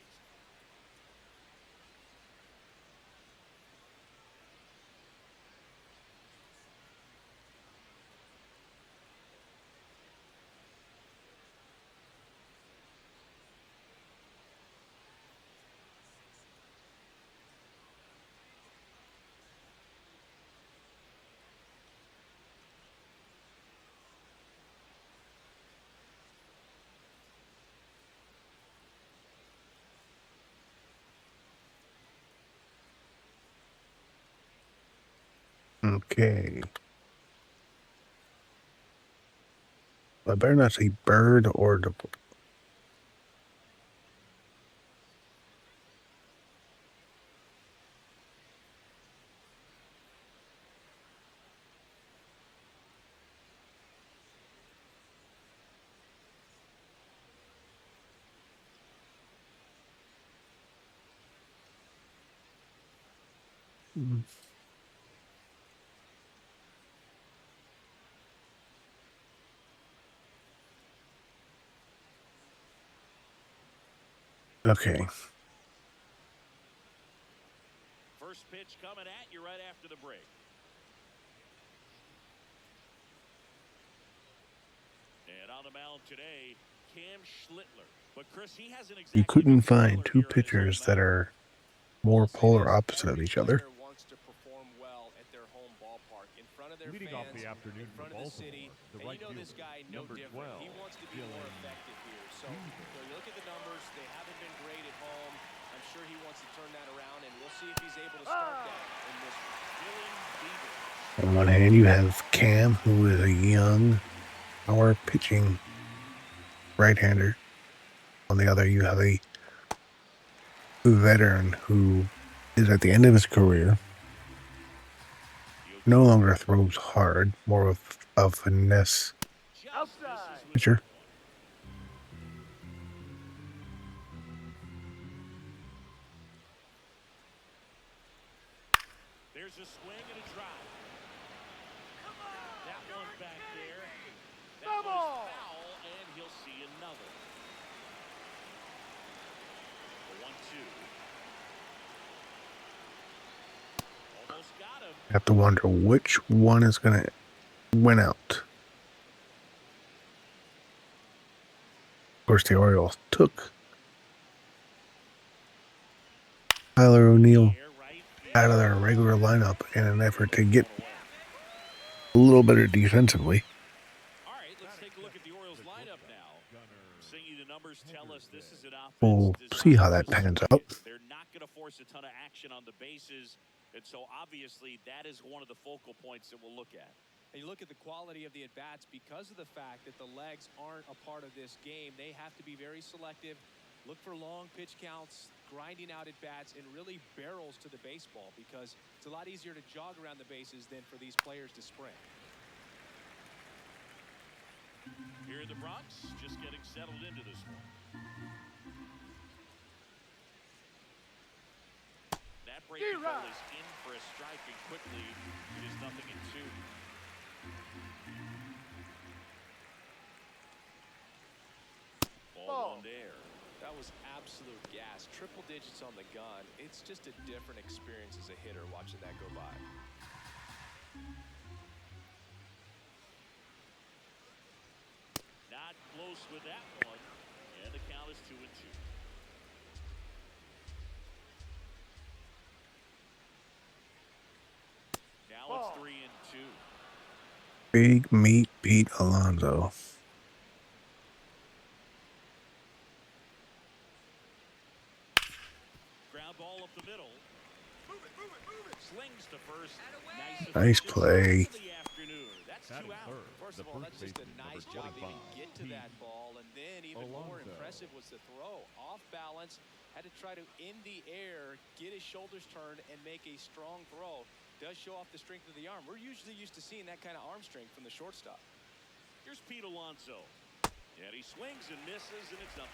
Okay. I better not say bird or the. Okay. First pitch coming at you right after the break. And on the mound today, Cam Schlittler. But Chris, he hasn't exactly You couldn't been find stellar 2 here in his pitchers home that mound. are more polar opposite of each other. Every wants to perform well at their home ballpark, in front of their Leading fans, off the afternoon in front for of the city. Baltimore, the And right you know this fielder, guy no number different. 12, He wants to be more Dylan effective here. So you look at the numbers; they haven't been great at home. I'm sure he wants to turn that around, and we'll see if he's able to start that in this one. Dylan Beaver. On one hand, you have Cam, who is a young, power pitching right-hander. On the other, you have a veteran who is at the end of his career, no longer throws hard, more of a finesse Outside. Pitcher. There's a swing and a drive. That one back there. That one's foul, and he'll see another. The 1-2. Almost got him. I have to wonder which one is going to win out. Of course, the Orioles took Tyler O'Neill out of their regular lineup in an effort to get a little better defensively. All right, let's take a look at the Orioles lineup now. Singy, the numbers tell us this is an offense. We'll see how that pans out. They're not going to force a ton of action on the bases, and so obviously that is one of the focal points that we'll look at. And you look at the quality of the at-bats because of the fact that the legs aren't a part of this game. They have to be very selective, look for long pitch counts, grinding out at-bats, and really barrels to the baseball because it's a lot easier to jog around the bases than for these players to sprint. Here in the Bronx, just getting settled into this one. That breaking ball is in for a strike, and quickly it is 0-2. Ball one there. That was absolute gas. Triple digits on the gun. It's just a different experience as a hitter watching that go by. Not close with that one. And the count is 2-2. Now it's 3-2. Big meat Pete Alonso. Ground ball up the middle. Move it. Slings to first. Nice play. That's Batting 2 out. third, First the of all, first that's just a baseman, nice number job to even 25, get to that ball. And then even more Alonso. impressive was the throw. Off balance, had to try to, in the air, get his shoulders turned and make a strong throw. Does show off the strength of the arm. We're usually used to seeing that kind of arm strength from the shortstop. Here's Pete Alonso. And he swings and misses, and it's 0-1.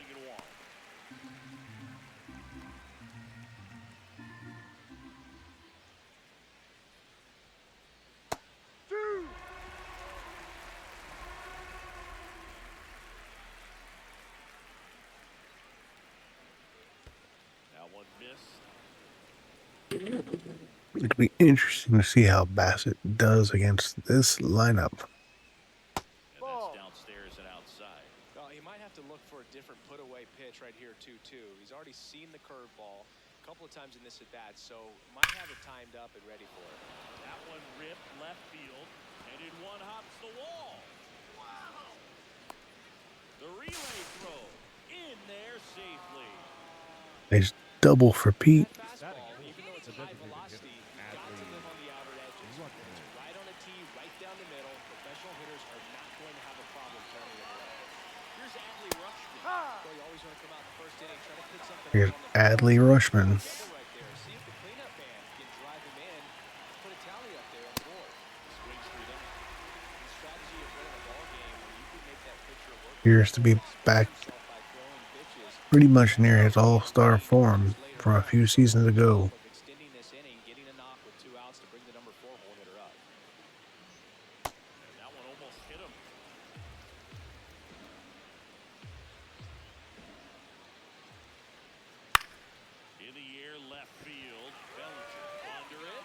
That one missed. It'll be interesting to see how Bassett does against this lineup. And that's downstairs and outside. Well, he might have to look for a different put-away pitch right here, 2-2. He's already seen the curveball a couple of times in this at-bat, so might have it timed up and ready for it. That one ripped left field, and in one hops the wall. Wow! The relay throw in there safely. Nice double for Pete. That fastball, even though it's a high velocity, you've got to live on the outer edges. It's right on a tee, right down the middle. Professional hitters are not going to have a problem turning it around. Here's Adley Rutschman. Well, you always want to come out the first inning, try to put something Here's up on the Adley Rutschman. double right there. See if the cleanup man can drive him in. Put a tally up there on the board. Swings through that. The strategy of winning a ball game where you can make that pitcher work. Appears to be back Himself by throwing pitches. pretty much near his all-star form from a few seasons ago. Extending this inning, getting a knock with 2 outs to bring the number 4 hole hitter up. And that one almost hit him. In the air, left field. Bellinger under it.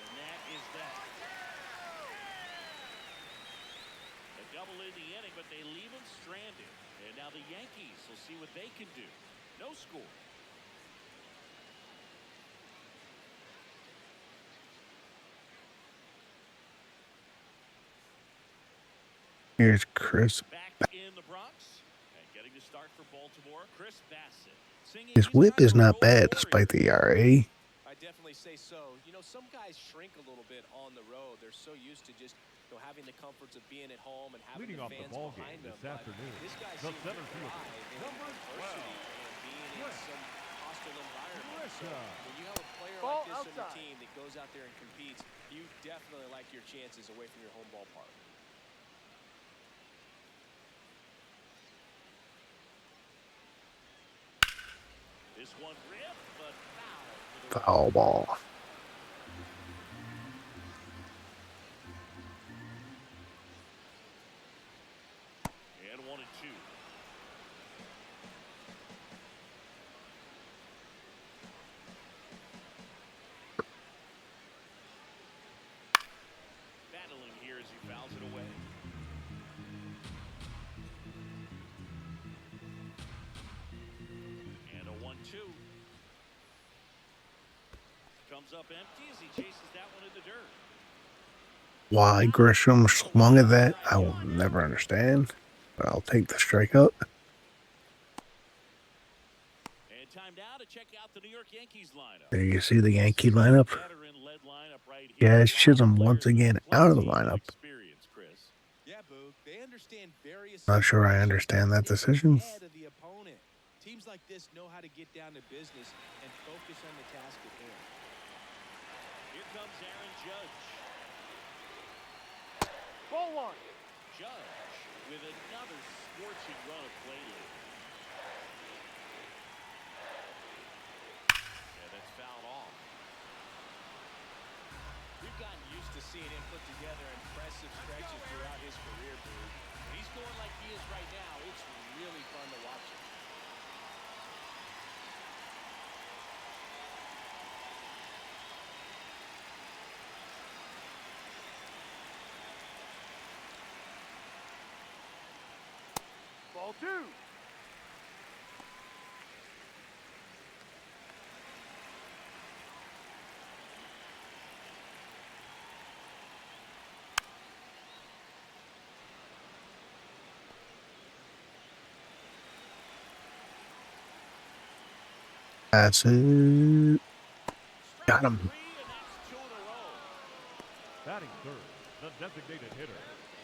And that is that. A double in the inning, but they leave him stranded. And now the Yankees will see what they can do. No score. Here's Chris. Back in the Bronx and getting to start for Baltimore, Chris Bassett. Singing His he's whip time is to not roll bad the despite the Warriors. ERA. I definitely say so. You know, some guys shrink a little bit on the road. They're so used to just having the comforts of being at home and having Leading the off the fans ball behind game them. this But afternoon, this guy the seems to center fielder, thrive in number adversity 12, and being in some hostile environment. So Rutschman. when you have a player Ball like this on your outside. team that goes out there and competes, you definitely like your chances away from your home ballpark. This one ripped, but foul for the Foul ball. and 1-2. Battling here as he fouls it away. And a 1-2. Comes up empty as he chases that one in the dirt. Why Grisham swung at that, I will never understand. But I'll take the strikeout. And time now to check out the New York Yankees lineup. There you see the Yankee lineup. Veteran-led lineup right here. Yeah, Chisholm once again out of the lineup. Experience, Chris. Yeah, Boog. They understand various Not sure I situations understand that and stay decision. ahead of the opponent. Teams like this know how to get down to business and focus on the task at hand. Here comes Aaron Judge. Ball one. Judge with another scorching run of play lead. And that's fouled off. We've gotten used to seeing him put together impressive stretches throughout his career, Boog. When he's going like he is right now, it's really fun to watch him. Ball two. That's it. Got him. 3, and that's 2 in a row. Batting third, the designated hitter,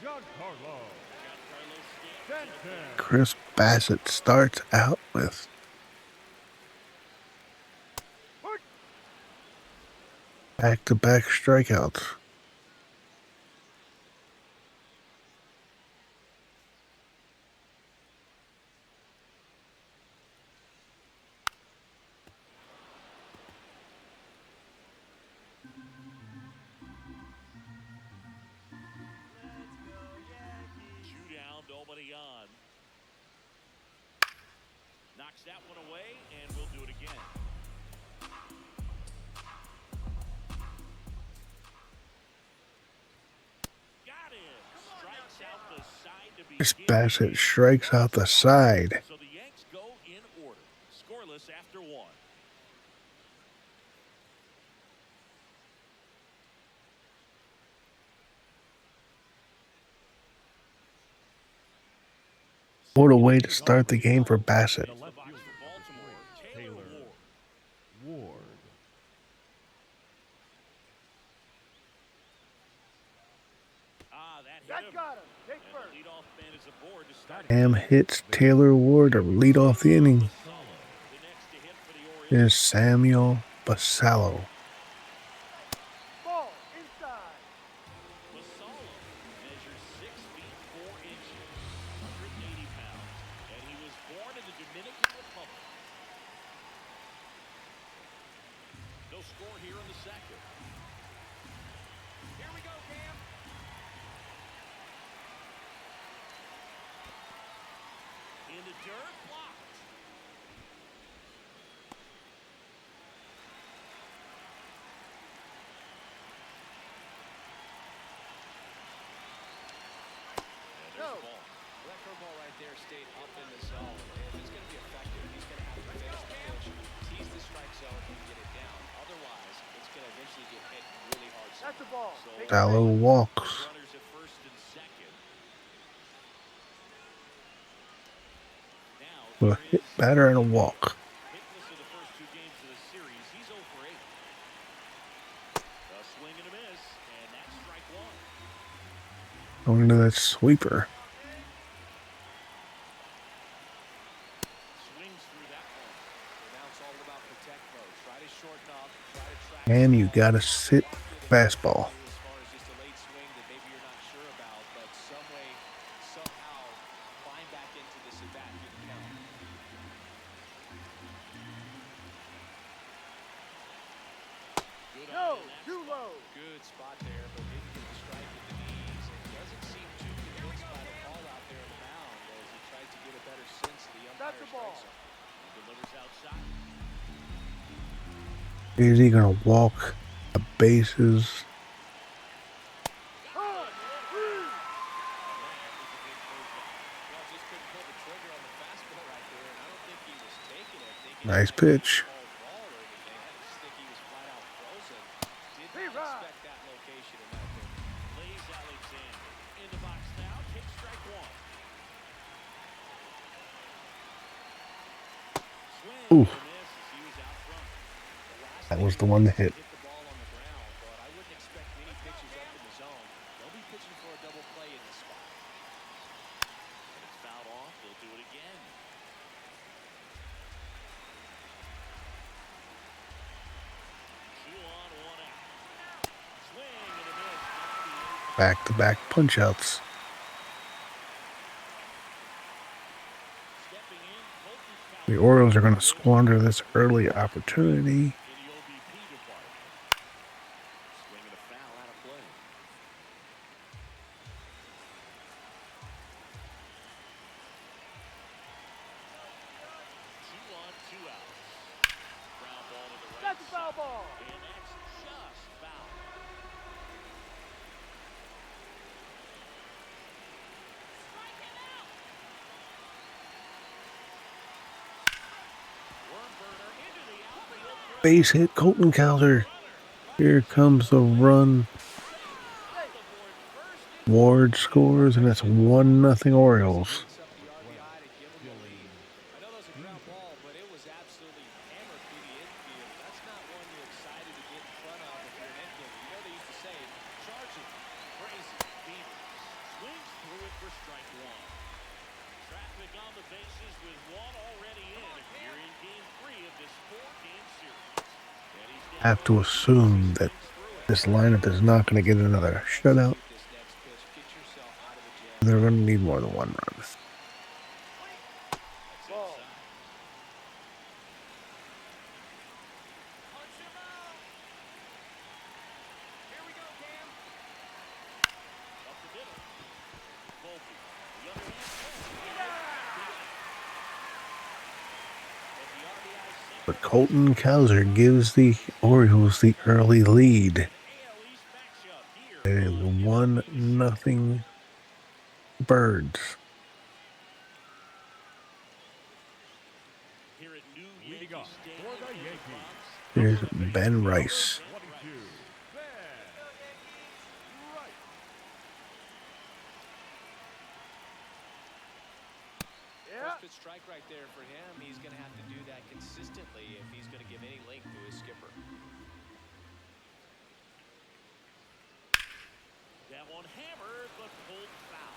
Giancarlo Giancarlo Stanton. Chris Bassett starts out with back-to-back strikeouts. Two down, nobody on. Knocks that one away, and we'll do it again. Got it. Strikes out the side to Chris begin. Bassett strikes out the side. So the Yanks go in order. Scoreless after 1. What a way to start the game for Bassett. The left Box fielder, for Baltimore, Taylor Taylor Ward. Ward. That hit That him. got him. Take And first. the leadoff man is aboard to start. Ham hits Taylor Ward to lead off the inning. The next to hit for the Orioles. Is Samuel Basallo. Ball inside. Masala measures 6 feet 4 inches, 180 pounds, and he was born in the Dominican Republic. No score here in the second. Here we go, Cam. In the dirt, blocked. And there's No. the ball. Well, that curveball right there stayed up in the zone. If it's going to be effective, he's going to have to finish the pitch, tease the strike zone, and get it down. Otherwise, it's going to eventually get hit really hard. That's the ball. So Take Basallo base. walks. runners at first and second. Now With a hit batter and a walk. hitless in the first 2 games of the series. He's 0 for 8. A swing and a miss, and that's strike 1. Going into that sweeper. Swings through that one. So now it's all about protect mode. Try to shorten up, try to track Ham, the you ball. gotta sit fastball. As far as just a late swing that maybe you're not sure about, but some way, somehow climb back into this at bat and get the count. Too low. Good spot there, but didn't get the strike with the knees. And doesn't seem too convinced by the call out there on the mound as he tries to get a better sense of the That's umpire a ball. strike zone. He delivers outside. Is he going to walk the bases? Huh. Well, just couldn't pull the trigger on the fastball right there, and I don't think he was taking it thinking Nice it might be a pitch. called ball or anything. I just think he was flat out frozen. Did Hey, not Rod. expect that location in my opinion. Plays Alexander. In the box now. Takes strike one. Swing Ooh. and a miss as he was out front. The last That thing was he the one wants that is hit. to the ball on the ground, but I wouldn't expect many pitches up in the zone. They'll be pitching for a double play in this spot. And it's fouled off. They'll do it again. Two on, one out. Swing and a miss. Back-to-back punch-outs. Stepping in, Colton The Cowser Orioles are going to squander this early opportunity. in the OBP department. Swing and a foul out of play. Two on, two outs. Ground ball to the right That's a foul side. ball. And that's just foul. Worm burner into the outfield. Base hit, Colton Cowser. Here comes the run. Ward scores, and it's 1-0 Orioles. Picks up the RBI to give him the lead. I know that was a ground ball, but it was absolutely hammered through the infield. That's not one you're excited to get in front of if you're an infielder. You know they used to say, charging, crazy, beavers. Swings through it for strike one. Traffic on the bases with one already in. Here in game 3 of this 4-game series. And he's down Have to assume that this lineup is not going to get another shutout. This next pitch, get yourself out of the jam. They're going to need more than one run. Ball. up the middle. Volpe. The other hand. And the RBI single. But Colton Cowser gives the Orioles the early lead. AL East matchup here. It is 1-0 Birds. Here at New We Yankee got Stadium for the in the Yankees. Bronx. Here's Ben Rice. 22. Right. Yeah. First pitch strike right there for him. He's going to have to do that consistently if he's going to give any length to his skipper. That one hammered, but pulled foul.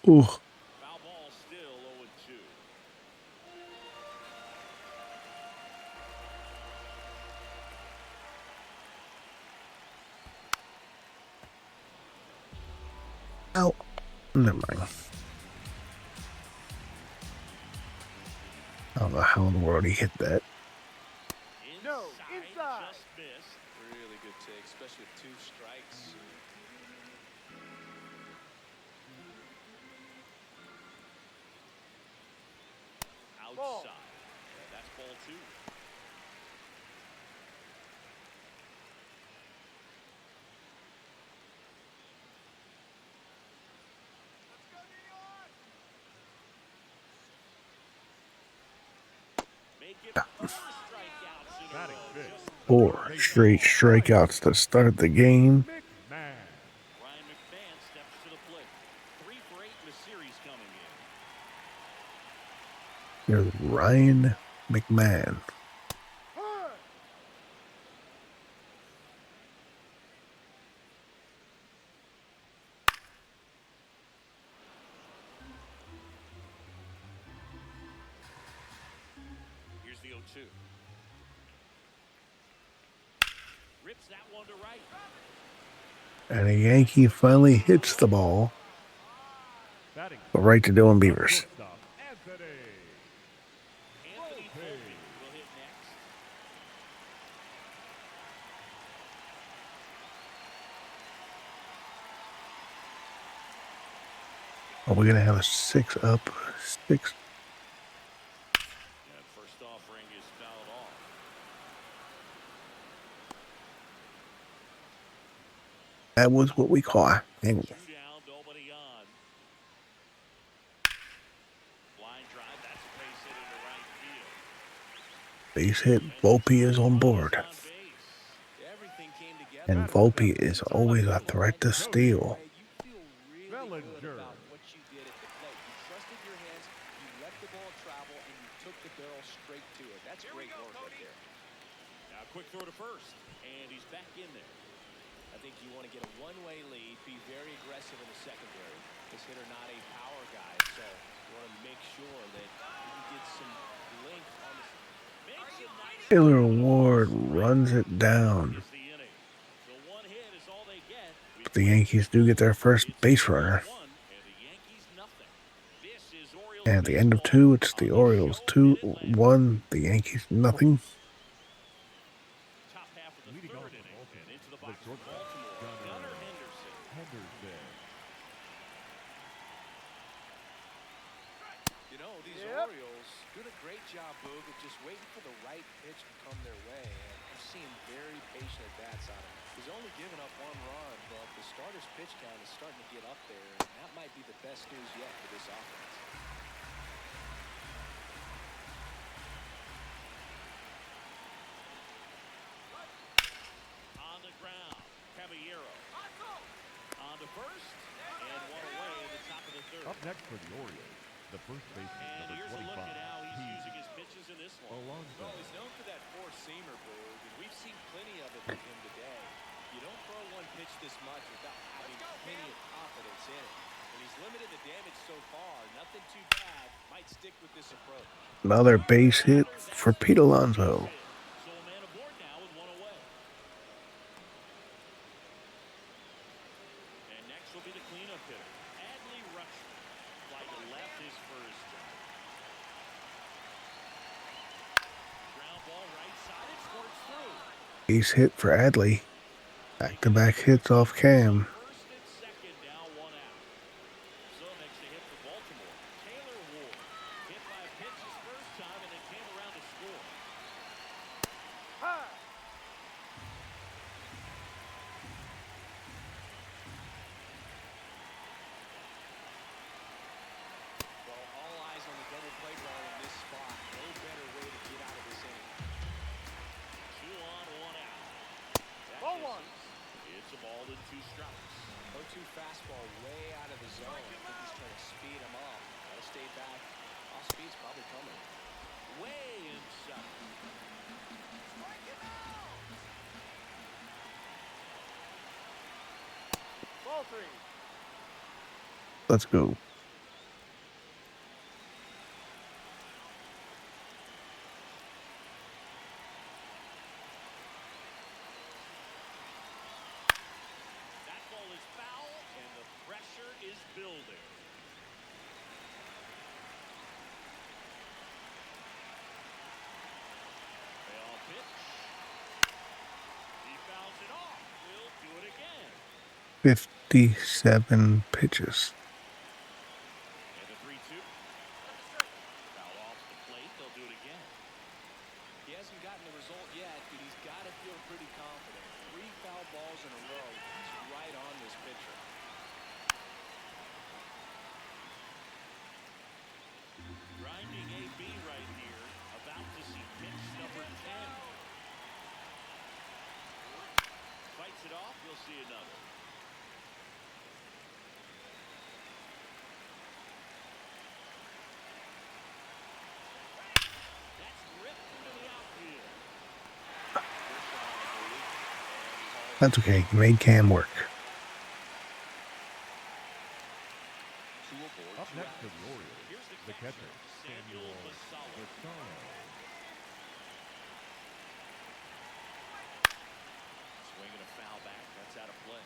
Ooh, Foul ball still 0-2. ow. Never mind. I don't know how in the world he hit that. No, inside. Just missed. Really good take, especially with 2 strikes. Outside. Ball. And that's ball 2. Make it 4 strikeouts in a Batting row. fifth. Just 4 straight strikeouts to start the game. Man. Ryan McMahon steps to the plate. 3 for 8 in the series coming in. Here's Ryan McMahon. Huh. Here's the 0-2. Rips that one to right. And a Yankee finally hits the ball, Batting. but right to Dylan Beavers. Shortstop, Anthony Are we gonna have a 6 up? 6. And first offering is fouled off. That was what we caught. Anyway, 2 down, nobody on. Line drive, that's a base hit into right field. base hit. Volpe is on board, On base. Everything came together. and Volpe is always a threat to steal. You feel really good Bellinger. about what you did at the plate. You trusted your hands, you let the ball travel, and you took the barrel straight to it. That's great work right there. Now quick throw to first, and he's back in there. I think you want to get a one-way lead, be very aggressive in the secondary. This hitter not a power guy, so you want to make sure that you can get some length on the. Taylor Ward runs it down. Is the inning. So one hit is all they get. But the Yankees do get their first base runner. And the Yankees nothing. This is Orioles And at the end of baseball 2, it's the Orioles 2-1. The Yankees nothing. Top half of the Leading off third for inning Baltimore, and into the the box for shortstop, Baltimore. Gunnar Henderson. Henderson. You know, these Yep. Orioles doing a great job, Boog, of just waiting for the right pitch to come their way. And I'm seeing very patient at-bats out of him. He's only given up 1 run, but the starter's pitch count is starting to get up there. And that might be the best news yet for this offense. On the ground, Caballero. On to first, and one away at the top of the third. Up next for the Orioles, the first baseman, And number here's a look 25, at how he's Pete using his pitches in this one. Alonso. Well, he's known for that four-seamer, Boog, and we've seen plenty of it from him today. You don't throw one pitch this much without having plenty of confidence in it. And he's limited the damage so far. Nothing too bad. Might stick with this approach. Another base hit for Pete Alonso. So a man aboard now with one away. And next will be the cleanup hitter, Adley Rutschman. Fly to left, his first job. Ground ball right side, it squirts through. Base hit for Adley. Back-to-back hits off Cam. First and second, now 1 out. So next to hit for Baltimore, Taylor Ward. Hit by a pitch his first time and then came around to score. High. Well, all eyes on the double play ball in this spot. No better way to get out of this inning. 2 on, 1 out. That Ball misses. one. It's a ball and 2 strikes. 0-2 fastball way out of the zone. I think he's trying to speed him up. Gotta stay back. Off speed's probably coming. Way inside. Ball 3. Let's go. That ball is foul, and the pressure is building. Payoff pitch. He fouls it off. We'll do it again. 57 pitches. And the 3-2. Foul off the plate. They'll do it again. He hasn't gotten the result yet, but he's got to feel pretty confident. 3 foul balls in a row. He's right on this pitcher. Grinding AB right here. About to see pitch number 10. Fights it off. You'll see another. That's ripped into the outfield. That's okay. He made Cam work. Up next for the Orioles, Here's the catcher, Samuel Masala. Masala. Swinging a foul back. That's out of play.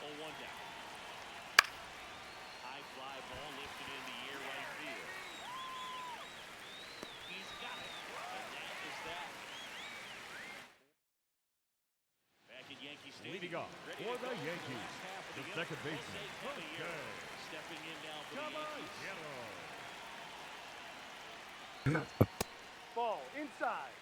Oh, 1 down. High fly ball lifted in the air right field. He's got it. And that is that. Back at Yankee Leading off for the Yankees, the second baseman, Stepping in now for the Yankees. Ball inside.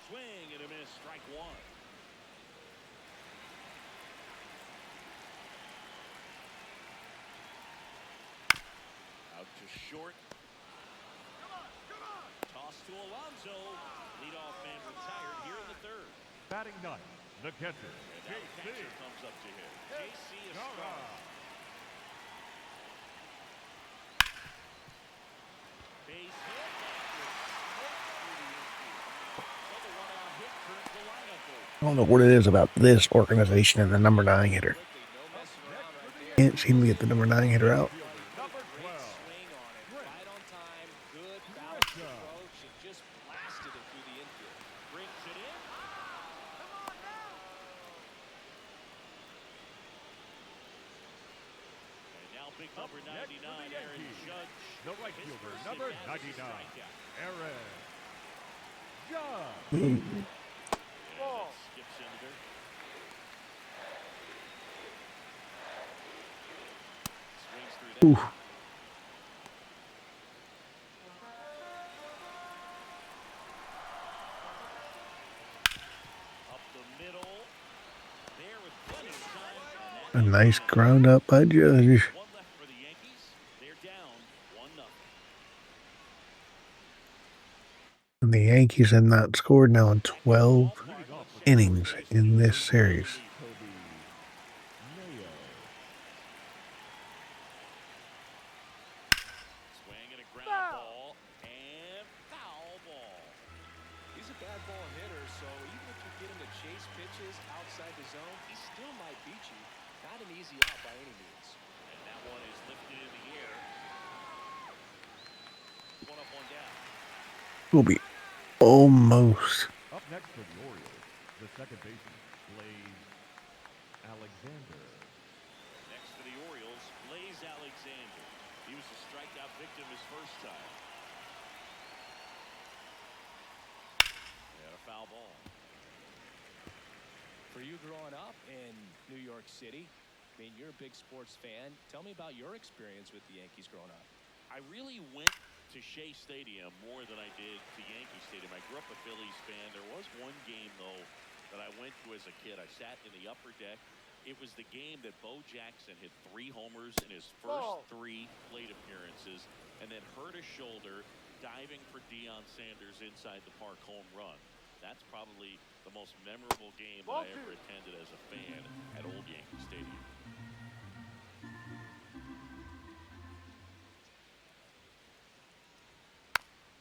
Swing and a miss, strike one. Out to short. Toss to Alonso. Leadoff man retired here in the third. batting ninth, the catcher, And now the JC. catcher comes up to him. JC is strong. Base hit. Another one-out hit turns the lineup over. I don't know what it is about this organization and the number 9 hitter. Can't seem to get the number 9 hitter out. Number 12, Swing on it, right on time, good balanced approach, and just blasted it through the infield. Brings it in. And now big number next for the 99, Aaron Yankees. Judge. the right His fielder, first number at bat is a 99, strikeout. Aaron Judge. And that skips into there. Swings through that. Oof. Up the middle. There with plenty of time. A And that nice ground up by Judge. one left for the Yankees. They're down 1-0. And the Yankees have not scored now in 12 innings in this series. Kobe Mayo. Swing and a ground ball. And foul ball. He's a bad ball hitter, so even if you get him to chase pitches outside the zone, he still might beat you. Not an easy out by any means. And that one is lifted in the air. One up, one down. Will be almost. Up next for the Orioles, the second baseman, Blaze Alexander. Next for the Orioles, Blaze Alexander. He was a strikeout victim his first time. And a foul ball. For you growing up in New York City, I mean, you're a big sports fan. Tell me about your experience with the Yankees growing up. I really went to Shea Stadium more than I did to Yankee Stadium. I grew up a Phillies fan. There was one game, though, that I went to as a kid. I sat in the upper deck. It was the game that Bo Jackson hit 3 homers in his first 3 plate appearances and then hurt his shoulder diving for Deion Sanders inside the park home run. That's probably the most memorable game that I ever attended as a fan at Old Yankee Stadium.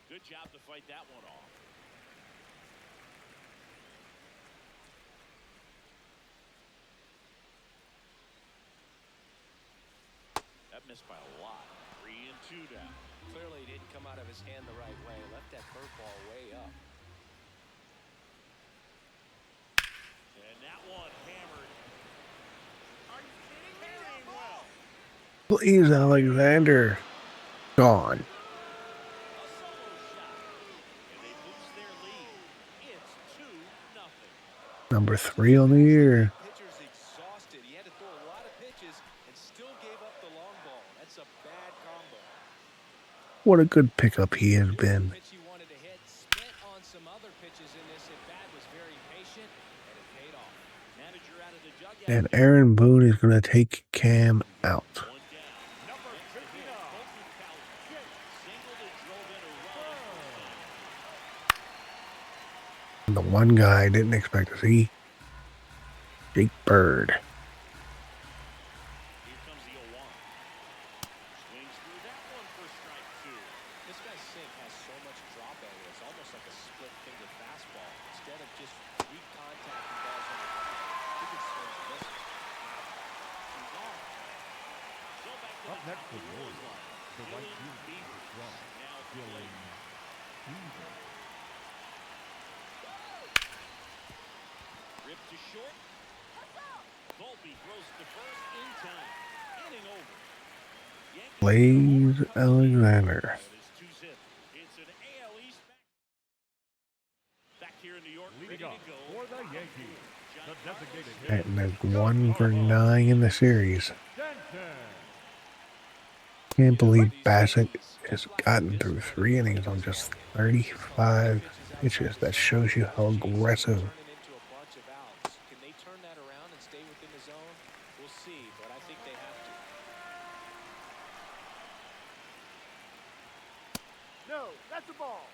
Good job to fight that one off. That missed by a lot. 3 and 2 down. Clearly didn't come out of his hand the right way. Left that curveball way up. And that one hammered. Are you kidding me? Hitting well. Please, Alexander. Gone. A solo shot. And they boost their lead. It's 2-0. Number 3 on the year. Pitcher's exhausted. He had to throw a lot of pitches and still gave up the long ball. That's a bad combo. What a good pickup he has been. Pitch he wanted to hit, spent on some other pitches in this at bat, was very patient, and it paid off. Manager out of the dugout. And Aaron Boone is going to take Cam out. One down. Number Next to hit, 59, Colton Cowser. Singled and drove in a run. And the one guy I didn't expect to see, Jake Bird. Here comes the 0-1. Swings through that one for strike 2. This guy's sink has so much drop area. It's almost like a split finger fastball. Instead of just weak contact and balls on the ground, he can swing and miss it. He's on. So back to up the next top for of the the Orioles Orioles, line. the right Dylan fielder, Beaver strong, now at the Dylan plate. Beaver. Ripped to short. Volpe throws to first in time. Inning over. Yankees Blaze get a home run. Alexander. It is 2-zip. It's an AL Designated Stanton hitter. is 1 for 9 in the series. Stanton. Can't believe Bassett has gotten through 3 innings on just 35 pitches. That shows you how aggressive. Turn it into a bunch of outs. Can they turn that around and stay within the zone? We'll see, but I think they have to. No, that's a ball.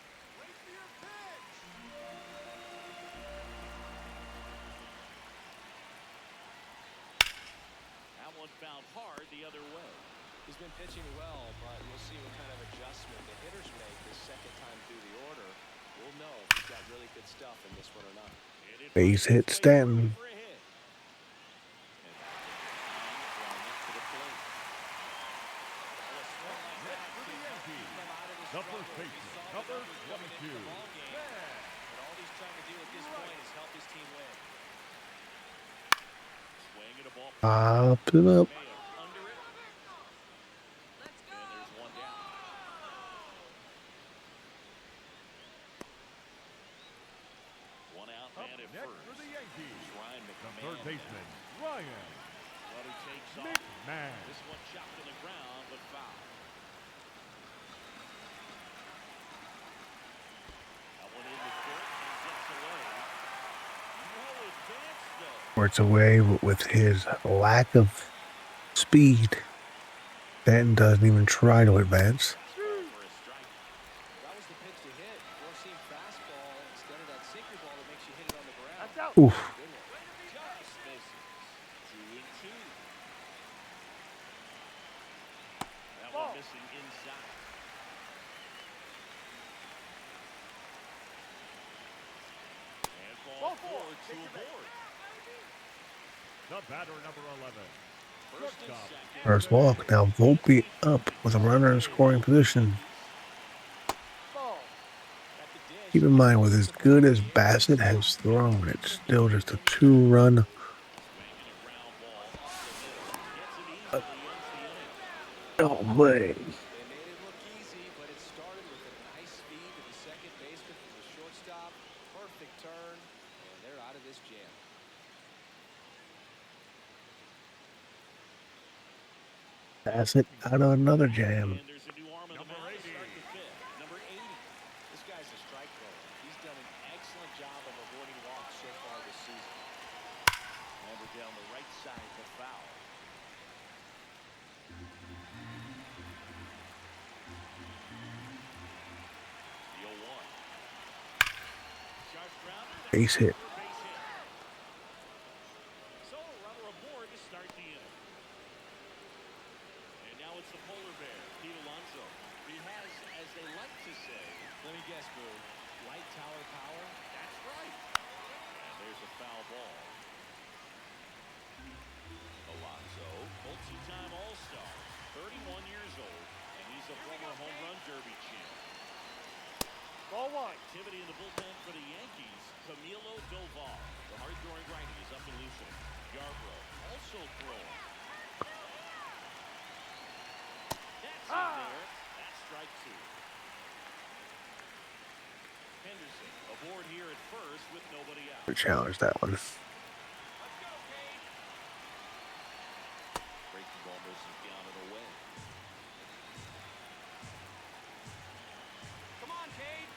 That one found hard the other way. He's been pitching well, but we'll see what kind of adjustment the hitters make this second time through the order. We'll know if he's got really good stuff in this one or not. Base hit Stanton. For a hit. And ground up to the plate. Next for the Yankees, the first baseman, number 22. But all he's trying to do at this point is help his team win. Swing at a ball. Popped him up. Under it. And there's one down. One out, Up man at next first. for the Yankees, Ryan the McMahon. third baseman, Ryan Well, he takes off. McMahon. This one chopped to the ground, but foul. That one in the dirt and gets away. No advance, though. Works away with his lack of speed. Stanton doesn't even try to advance. For a strike. That was the pitch to hit. Four-seam fastball instead of that sinker ball that makes you hit it on the ground. That's out. Oof. Good one. Just misses. 2-2. That Ball. one missing inside. And ball Ball four. 4 to aboard. The batter, number 11. First and Shortstop. second. First walk. Now Volpe up with a runner in scoring position. Ball. At the dish, Keep in mind, with as good as Bassett has thrown, it's still just a 2-run. Swinging a ground ball off the middle. Gets it easily, ends the inning. Oh, way. they made it look easy, but it started with a nice feed to the second baseman from the shortstop. Perfect turn, and they're out of this jam. Bassett out of another jam. And there's a new arm in the Number mound to 80. start the fifth. Number 80. This guy's a strike thrower. He's done an excellent job of avoiding walks so far this season. Over down the right side, the foul. The 0-1. Sharp grounder. Base hit. Base hit. So a runner aboard to start the inning. And now it's the polar bear, Pete Alonso. He has, as they like to say, Let me guess, Boo. Light tower power? that's right. And there's a foul ball. Alonso, multi-time All-Star, 31 years old, and he's a former home run derby champ. Ball one. Activity in the bullpen for the Yankees. Camilo Doval, the hard-throwing righty, is up and loosening. Yarbrough also throwing. That's in there. That's strike 2. Henderson aboard here at first with nobody out. Challenge that one. Breaking ball misses down and away. Come on, Cade.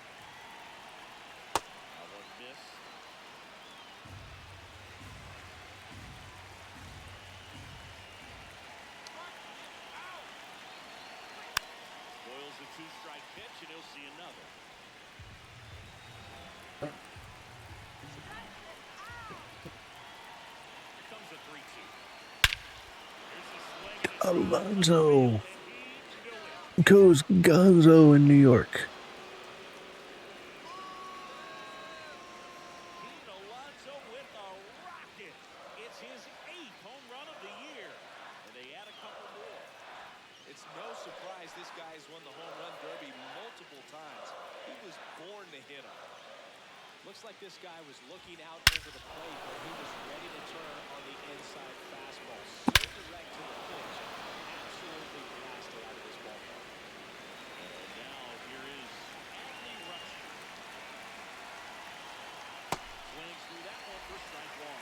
That one missed. Boyle's a 2-strike pitch, and he'll see another. Here comes a 3-2. Here's a swing and a Alonso and he's doing. goes gonzo in New York. Pete Alonso with a rocket. It's his 8th home run of the year, and they add a couple more. It's no surprise this guy's won the home run derby multiple times. He was born to hit them. Looks like this guy was looking out over the plate where he was ready to turn on the inside fastball. So direct to the pitch. Absolutely blasted out of this ballpark. And now here is Adley Rutschman. Swings through that one for strike 1.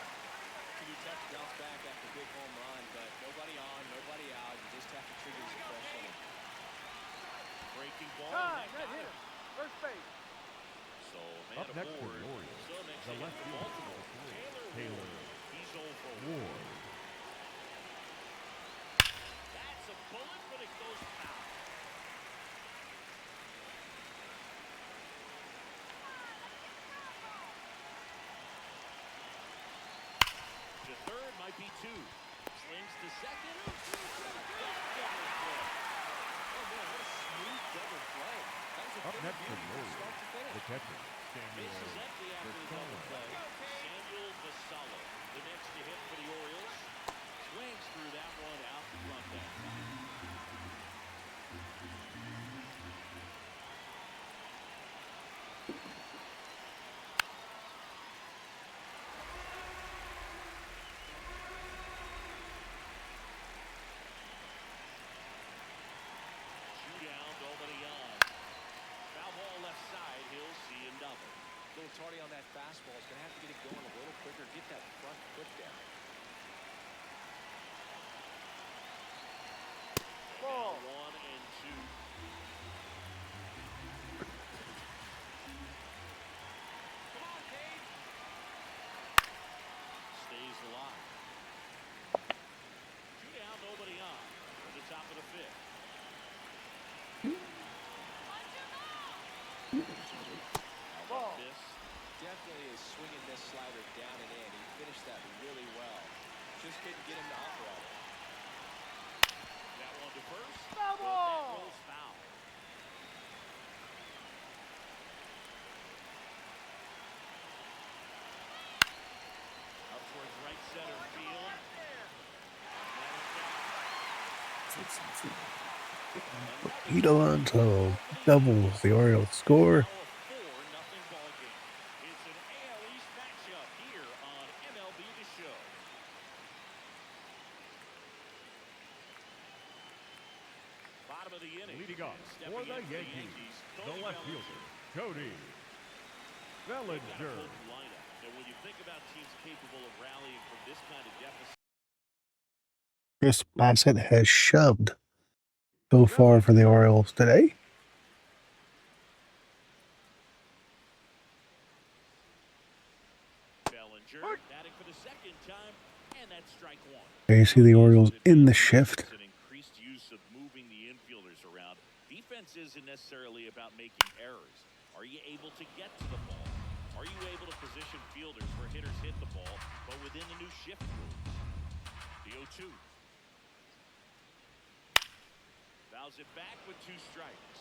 First base. So, man Up next for aboard. the Orioles, So next the to hit left for fielder, Baltimore. Taylor He's 0 for 1. Ward. That's a bullet, but it goes foul. To third might be 2. Slings to second. Oh, man, what a smooth double play. That was a Up next for beauty the from Orioles, start to finish. the catcher, Base is Samuel empty after the double Vertone. play. Samuel Vassallo, the next to hit for the Orioles. Swings through that one out the front end. Shootout, nobody on. Foul ball left side, he'll see and double. A little tardy on that fastball. He's going to have to get it going a little quicker. Get that front foot down. Ball. 1 and 2. Come on, Cade. Stays alive. Shootout, nobody on. At the top of the 5th. Ball. This. Definitely is swinging this slider down and in. He finished that really well. Just couldn't get him to operate it. That one to first. Foul But ball. that rolls foul. Up towards right center field. Pete Alonso doubles the Orioles score. Now a 4-0 ball game. It's an AL East matchup here on MLB The Show. Bottom of the inning. Leading off Stepping for the in Yankees, the Cody left Bellinger. fielder, Cody Got a Bellinger. potent lineup. And when you think about teams capable of rallying from this kind of deficit, Chris Bassett has shoved so far for the Orioles today. Bellinger batting for the second time, and that's strike 1. You see the Orioles in the shift. An increased use of moving the infielders around. Defense isn't necessarily about making errors. Are you able to get to the ball? Are you able to position fielders where hitters hit the ball, but within the new shift rule? The 0-2. Fouls it back with 2 strikes.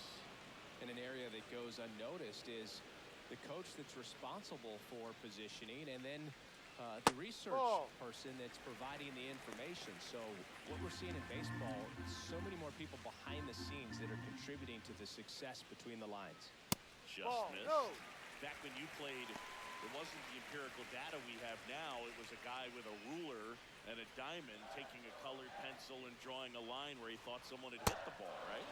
And an area that goes unnoticed is the coach that's responsible for positioning, and then the research person that's providing the information. So what we're seeing in baseball is so many more people behind the scenes that are contributing to the success between the lines. Just missed. No. Back when you played, it wasn't the empirical data we have now. It was a guy with a ruler and a diamond taking a colored pencil and drawing a line where he thought someone had hit the ball, right?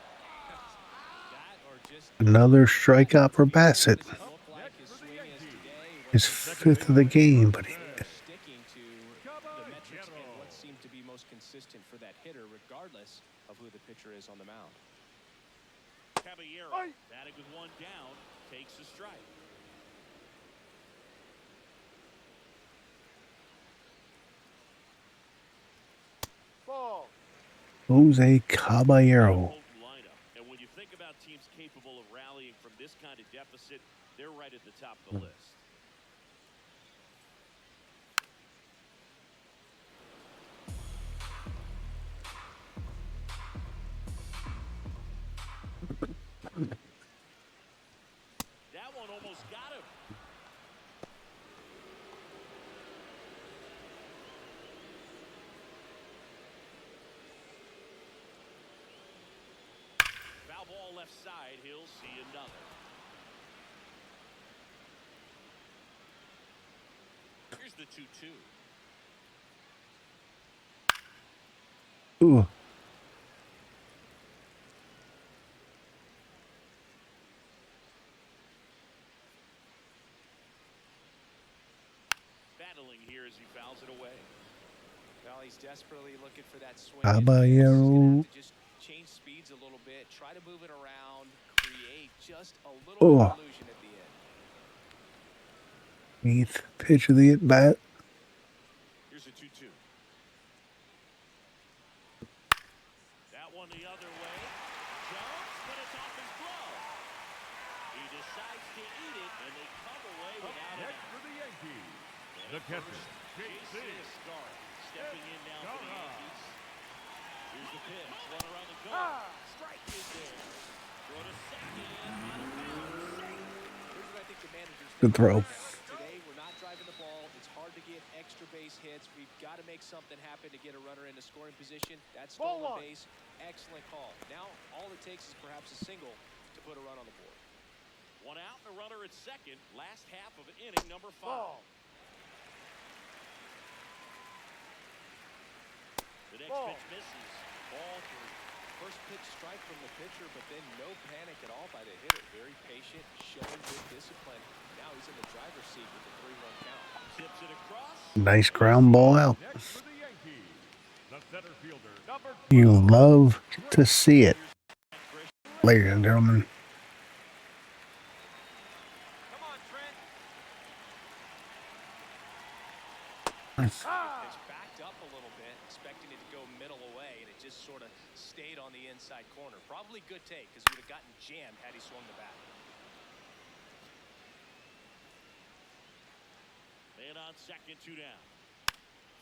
That or just Another strikeout for Bassett. what does it look like his swing is today? His 5th of the game, but Sticking to the metrics and what seemed to be most consistent for that hitter, regardless of who the pitcher is on the mound. Caballero, batting with 1 down, takes a strike. Ball. Jose Caballero. Potent lineup. And when you think about teams capable of rallying from this kind of deficit, they're right at the top of the list. That one almost got him. Foul ball left side, he'll see another. Here's the 2-2. Ooh, Battling here as he fouls it away. Well, he's desperately looking for that swing. Caballero. He's gonna have to just change speeds a little bit, try to move it around, create just a little Oh. bit of illusion at the end. 8th pitch of the at bat. Here's a 2-2. That one the other way. Jones, but it's off his glove. He decides to eat it, and they come away without it. Next for the Yankees, the catcher, Jason Stark stepping in now for the Yankees. Here's the pitch. One around the goal. Strike is there. Throw to second. Out of bounds. Safe. Here's what I think the managers Good throw. Today, we're not driving the ball. It's hard to get extra base hits. We've got to make something happen to get a runner into scoring position. That's stolen base. Excellent call. Now, all it takes is perhaps a single to put a run on the board. One out and a runner at second. Last half of inning number 5. The next pitch misses. Ball 3. First pitch strike from the pitcher, but then no panic at all by the hitter. Very patient, showing good discipline. Now he's in the driver's seat with the 3-1 count. Tips it across. Nice ground ball out. next for the Yankees, the center fielder, number 12. You love to see it, ladies and gentlemen. Come on, Trent. Nice. It's backed up a little bit, expecting it to go middle away, and it just sort of stayed on the inside corner. Probably good take, because he would have gotten jammed had he swung the bat. Man on second, 2 down.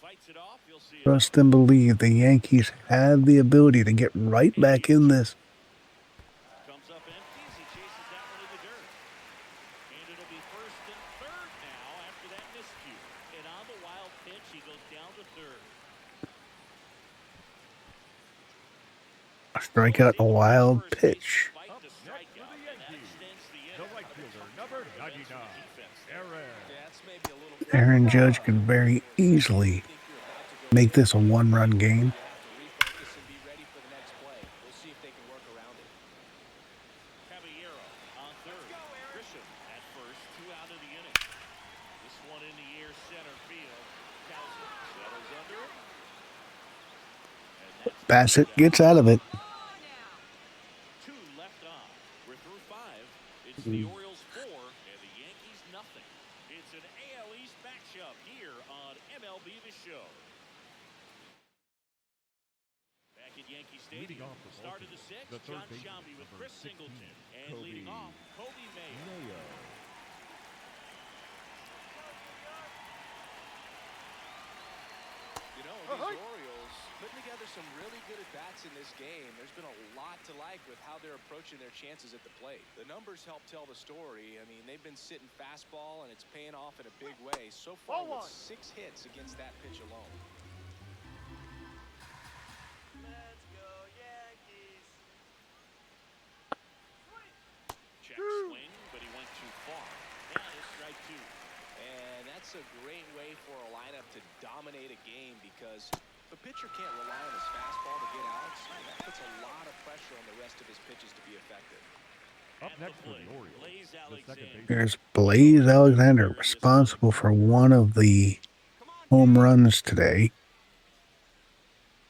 Fights it off. You'll see it. Trust and believe the Yankees have the ability to get right back in this. Comes up empty as he chases that one in the dirt. And it'll be first and third now after that miscue. And on the wild pitch, he goes down to third. A strikeout and a wild pitch. Fight to strike Next for out, the and that Yankees, extends the the inning. right fielder, number 99, Aaron. Yeah, that's maybe a little bit. Aaron Judge could very easily make this a one-run game. You have to refocus and be ready for the next play. We'll see if they can work around it. Caballero on third. Grisham at first, 2 out of the inning. This one in the air center field. Kowser settles under it. And that's Bassett gets out of it. 2 left on. We're through 5. It's the Orioles 4 and the Yankees nothing. It's an AL East matchup here on MLB The Show. Back at Yankee Leading Stadium, off the start of Baltimore, the 6th, the third John baseman, Sciambi with number Chris 16, Singleton. And leading off, Kobe Mayo. Mayo. You know, these Orioles putting together some really good at-bats in this game. There's been a lot to like with how they're approaching their chances at the plate. The numbers help tell the story. I mean, they've been sitting fastball, and it's paying off in a big way. So far, with 6 hits against that pitch alone. Let's go, Yankees. Check swing, but he went too far. That is strike 2. And that's a great way for a lineup to dominate a game, because if a pitcher can't rely on his fastball to get outs, that puts a lot of pressure on the rest of his pitches to be effective. Up At the next for the plate, Orioles, Blaze the second Alexander. baseman, There's Blaze Alexander, responsible for one of the home runs today.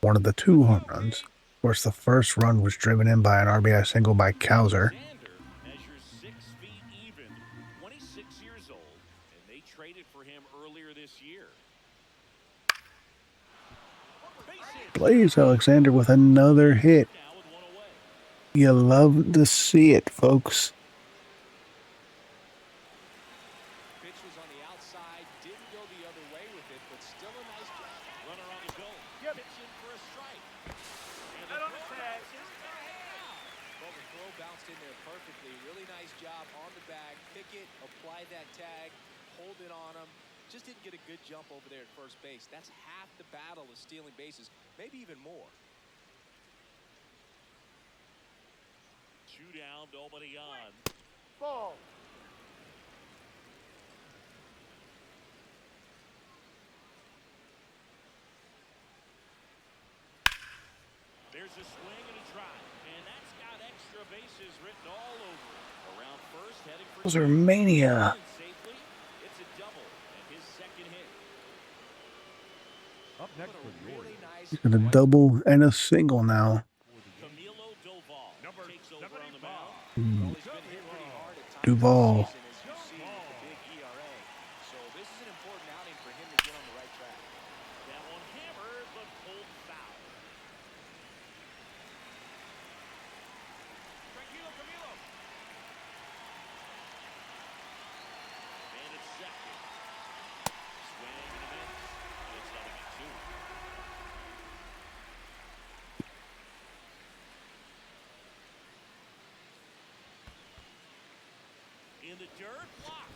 One of the 2 home runs. Of course, the first run was driven in by an RBI single by Kowser. Alexander measures 6 feet even, 26 years old, and they traded for him earlier this year. Base hit. Blaze Alexander with another hit. Now with 1 away. You love to see it, folks. Pitch was on the outside, didn't go the other way with it, but still a nice job. Runner on the go. Pitch in for a strike. And the throw bounces back out. Well, the throw bounced in there perfectly. Really nice job on the bag. Pick it, apply that tag, hold it on him. Just didn't get a good jump over there at first base. That's half the battle of stealing bases, maybe even more. 2 down, nobody on. Ball. There's a swing and a drive, and that's got extra bases written all over it. Around first, heading for Those are mania. safely. It's a double and his second hit. up next for the Really Orioles, nice He's got a double and a single now. Camilo Number takes over on the 75. mound. Well, he's been hit pretty hard at times Duvall. this season, as you see with the big ERA. So this is an important outing for him to get on the right track. That one hammered, but pulled foul. Tranquilo, Camilo. And it's second. Swing and a miss. It's nothing at 2. In the dirt, blocked.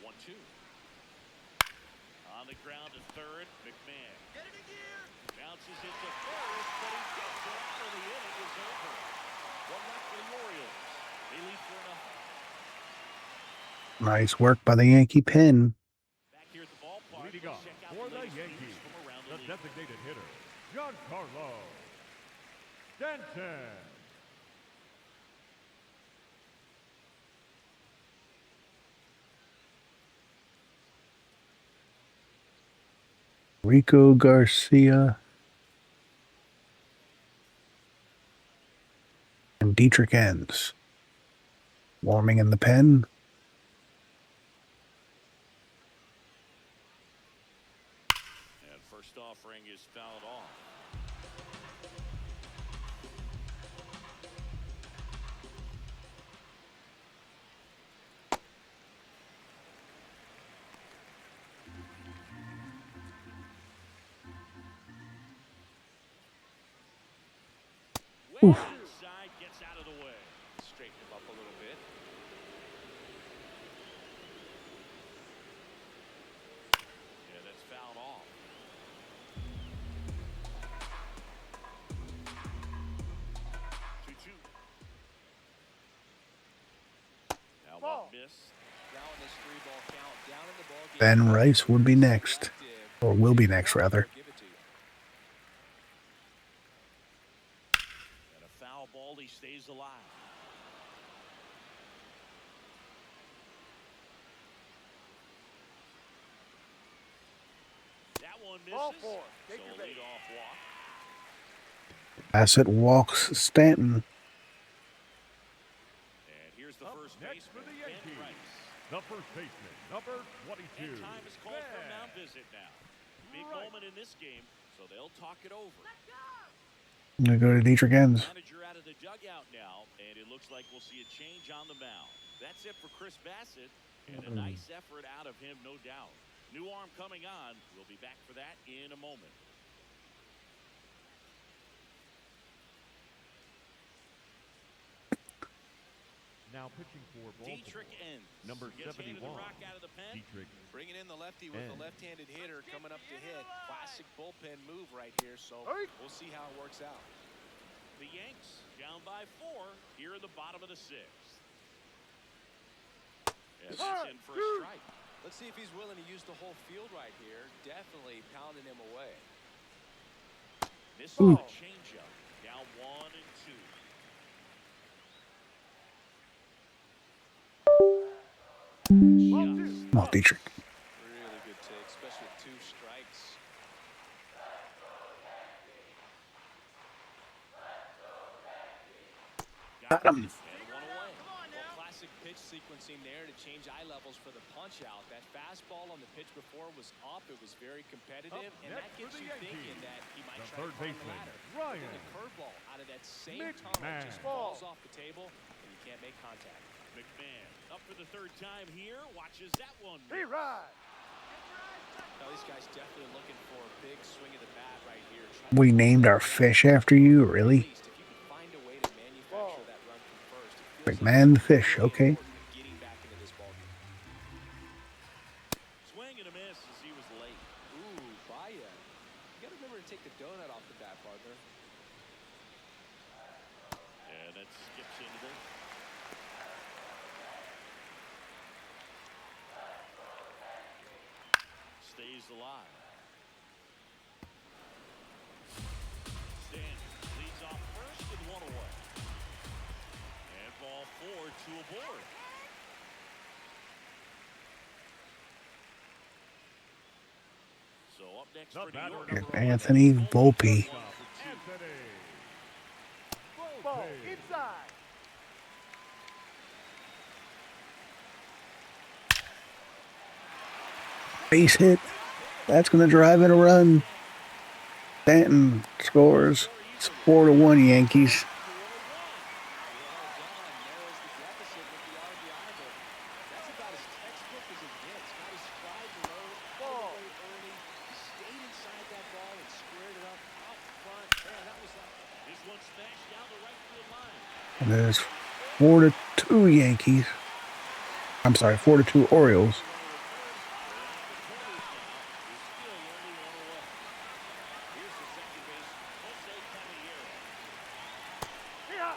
1-2. On the ground to third, McMahon. Get it again. Bounces it to first, but he gets it out of the inning. It's over. 1 left for the Orioles. They lead 4-0. Nice work by the Yankee pen. Back here at the ballpark, Leading let's off check out for the latest news Yankees, from around the the league. designated hitter, Giancarlo Stanton. Rico Garcia. And Dietrich Enns. Warming in the pen. And first offering is fouled off. Well inside, gets out of the way. Straighten him up a little bit. Yeah, that's fouled off. Now Ball. one miss. Now in this 3-ball count, down in the ball game. Ben Rice would be next. Or will be next, rather. Give it to you. And a foul ball, he stays alive. That one misses. Ball 4. Take So your a base. leadoff walk. Bassett walks Stanton. And here's the Up first next for baseman, the Ben Yankees, Rice. the first baseman, number 22. And time is called for a Ben mound visit now. Big Rice. moment in this game, so they'll talk it over. I'm going to go to Dietrich Enns. Manager out of the dugout now, and it looks like we'll see a change on the mound. That's it for Chris Bassett, and a nice effort out of him, no doubt. New arm coming on. We'll be back for that in a moment. Now pitching for Baltimore, Dietrich Enns. number Gets handed the 71. rock out of the pen. Dietrich Bringing in the lefty with the Enns. left-handed hitter coming up to hit. Classic bullpen move right here, so Hey. we'll see how it works out. The Yanks down by 4 here in the bottom of the 6th. And that's in for a strike. Let's see if he's willing to use the whole field right here. Definitely pounding him away. Misses Ooh. the changeup. Down 1-2. Just Come on, Dietrich. Really good take, especially with 2 strikes. got Got him. it. And 1 away. Well, classic pitch sequencing there to change eye levels for the punch out. That fastball on the pitch before was up. It was very competitive, Up and that next gets for the you thinking Yankees, that he might the try to third climb the baseman, ladder. Ryan Then the curveball out of that same tunnel McMahon. just falls off the table, and you can't make contact. McMahon up for the 3rd time here. Watches that one. He ride. Now, these guys definitely looking for a big swing of the bat right here. We named our fish after you, really? At least if you can find a way to manufacture that run from first, it feels McMahon the fish, really okay. important getting back into this ballgame. Swing and a miss as he was late. Ooh, Baez. You got to remember to take the donut off the bat, partner. And that skips into there. Stays alive. Stanton leads off first with 1 away. And ball 4, 2 aboard. So Up next The for New batter, York. Here's number Anthony Volpe. Anthony Ball. Volpe. Inside. Base hit. That's going to drive in a run. Stanton scores. It's 4-1 Yankees. Narrows the deficit with the RBI, but that's about as textbook as it gets. Got his stride below, all the way early. He stayed inside that ball and squared it up out front. Man, that was like This one smashed down the right field line. And there's 4-2 Yankees. I'm sorry, 4-2 Orioles. Yeah.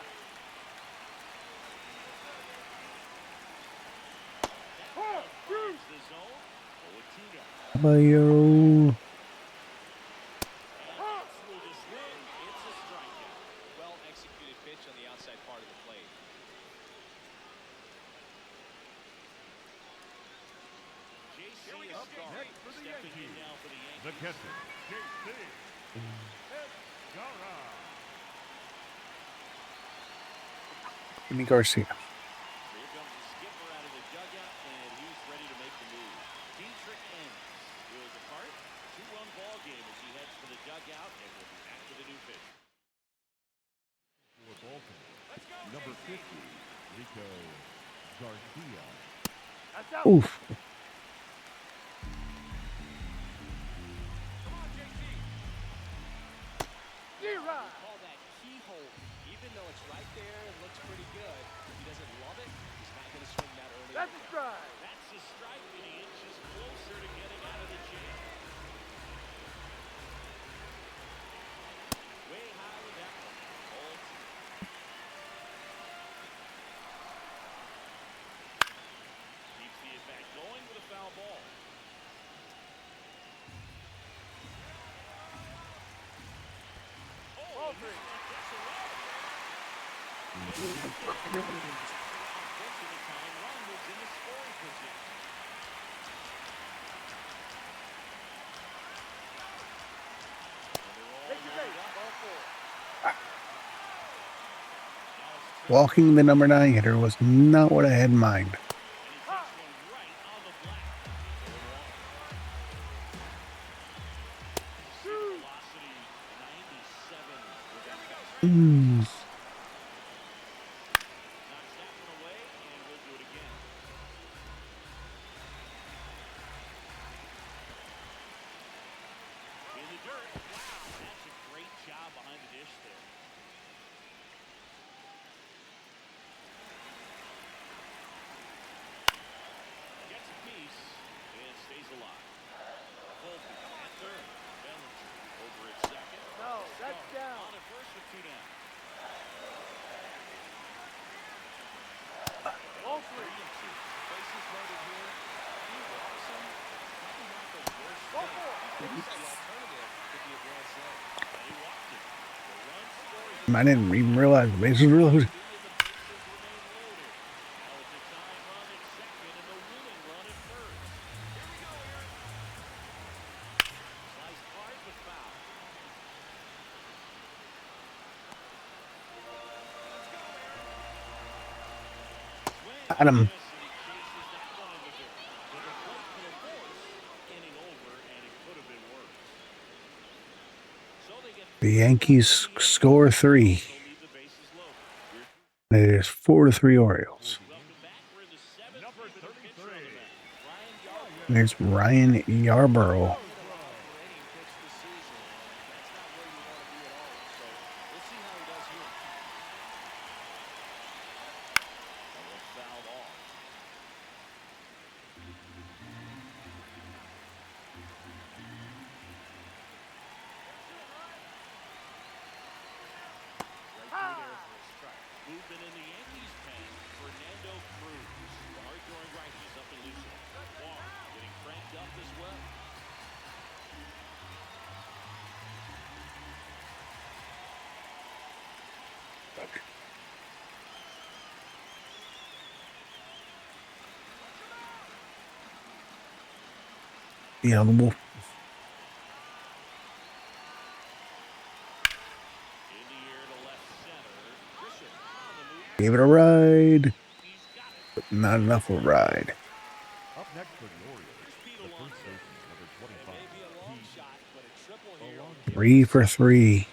Caballero. well-executed pitch on the outside part of the plate. Up next for the Yankees, the catcher, J.C. Esgara. Jimmy Garcia. Here comes the skipper out of the dugout, and he's ready to make the move. Pinstripes goes apart. 2-run ball game as he heads for the dugout, and we'll be back with a new pitch. For Baltimore, number 50, Rico Garcia. That's out. Oof. D-Rod. Call that keyhole. Even though it's right there and looks pretty good, if he doesn't love it, he's not going to swing that early. That's a strike. That's the strike, and he inches closer to getting out of the jam. Way high with that one. Ball two. Keeps the at-bat going with a foul ball. Ball three. Take your base. Ball four. Walking the number 9 hitter was not what I had in mind. Mm. No, that's down. On at first with 2 down. Ball three. Bases loaded here. He walks him. Probably not the worst Ball thing. four. The alternative could be a grand slam. He walked it. The run scores. I didn't even realize the bases were loaded. Got him. The Yankees score 3. It is 4-3 Orioles. Number 33, There's Ryan Yarborough. Movement in the Yankees pen. Fernando Cruz. The hard-throwing righties up and loose. Wall getting cranked up as well. The other wolf. Gave it a ride, He's got it. but not enough of a ride. Up next for the Orioles, Here's Pete the first Alonso. baseman, number It 25, may be a long Pete shot, but a triple here will Alonso. give him 3 a for second. 3.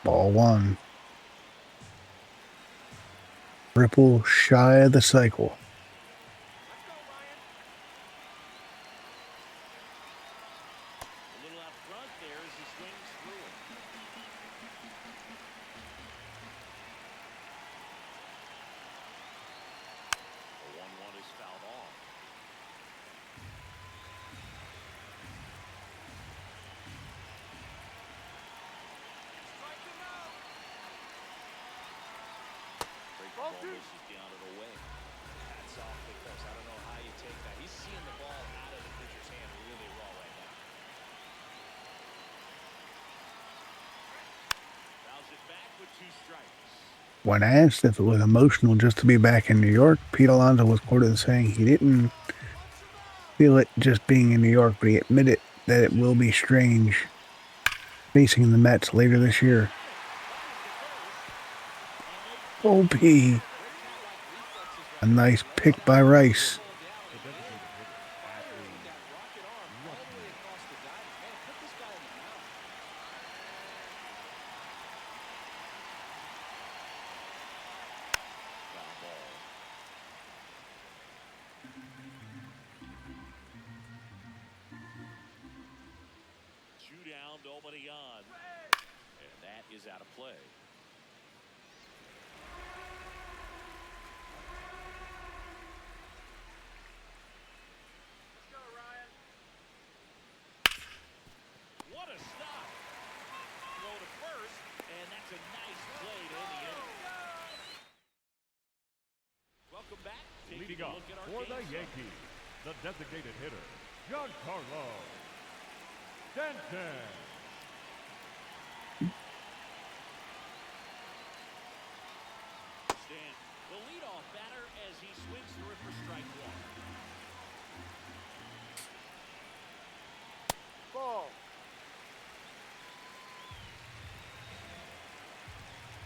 Ball 1. Triple shy of the cycle. A little out front there as he swings through it. The 1-1 is fouled off. Breaking ball misses down and away. That's awfully close. I don't know how you take that. He's seeing the ball out of the pitcher's hand really well right now. Fouls it back with 2 strikes. When asked if it was emotional just to be back in New York, Pete Alonso was quoted as saying he didn't feel it just being in New York, but he admitted that it will be strange facing the Mets later this year. OP. A nice pick by Rice. The designated hitter, Adley, That rocket arm all the way Rutschman. across the diamond. Man, put this guy on the mound. Foul ball. Two down, nobody on. And that is out of play. What a stop. Throw to first, and that's a nice play to end the inning. Welcome back. Taking Leading a up look at our for the game sum. Yankees, the designated hitter, Giancarlo Stanton. Stan, the leadoff batter as he swings through it for strike 1. Ball.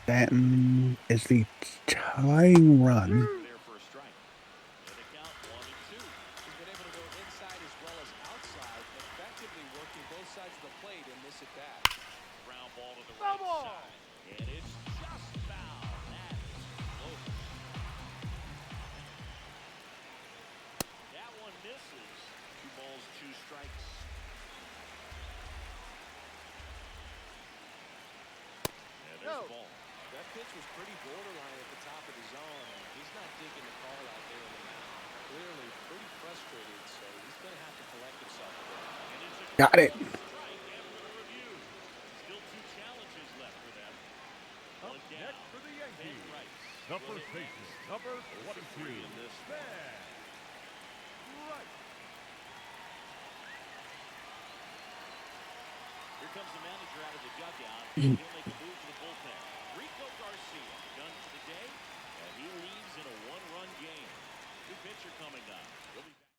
Stanton is the tying run. There for a strike. And the count 1-2. He's been able to go inside as well as outside, effectively working both sides of the plate in this at bat. Ground ball to the right Double. side. And it's just foul. That is close. That one misses. 2 balls, 2 strikes. And there's No. the ball. That pitch was pretty borderline at the top of the zone, and he's not digging the call out there in the mound. Clearly pretty frustrated, so he's going to have to collect himself a bit. And it's a Got it. strike after the review. Still 2 challenges left for them. Up One down. next for the Yankees, Pinstripes the will first hit baseman, next. number 0 for 3 in 22, this one. Baz. Right. Here comes the manager out of the dugout. He'll make a move to the bullpen. Rico Garcia done for the day, and he leaves in a 1-run game. New pitcher coming up. He'll be back.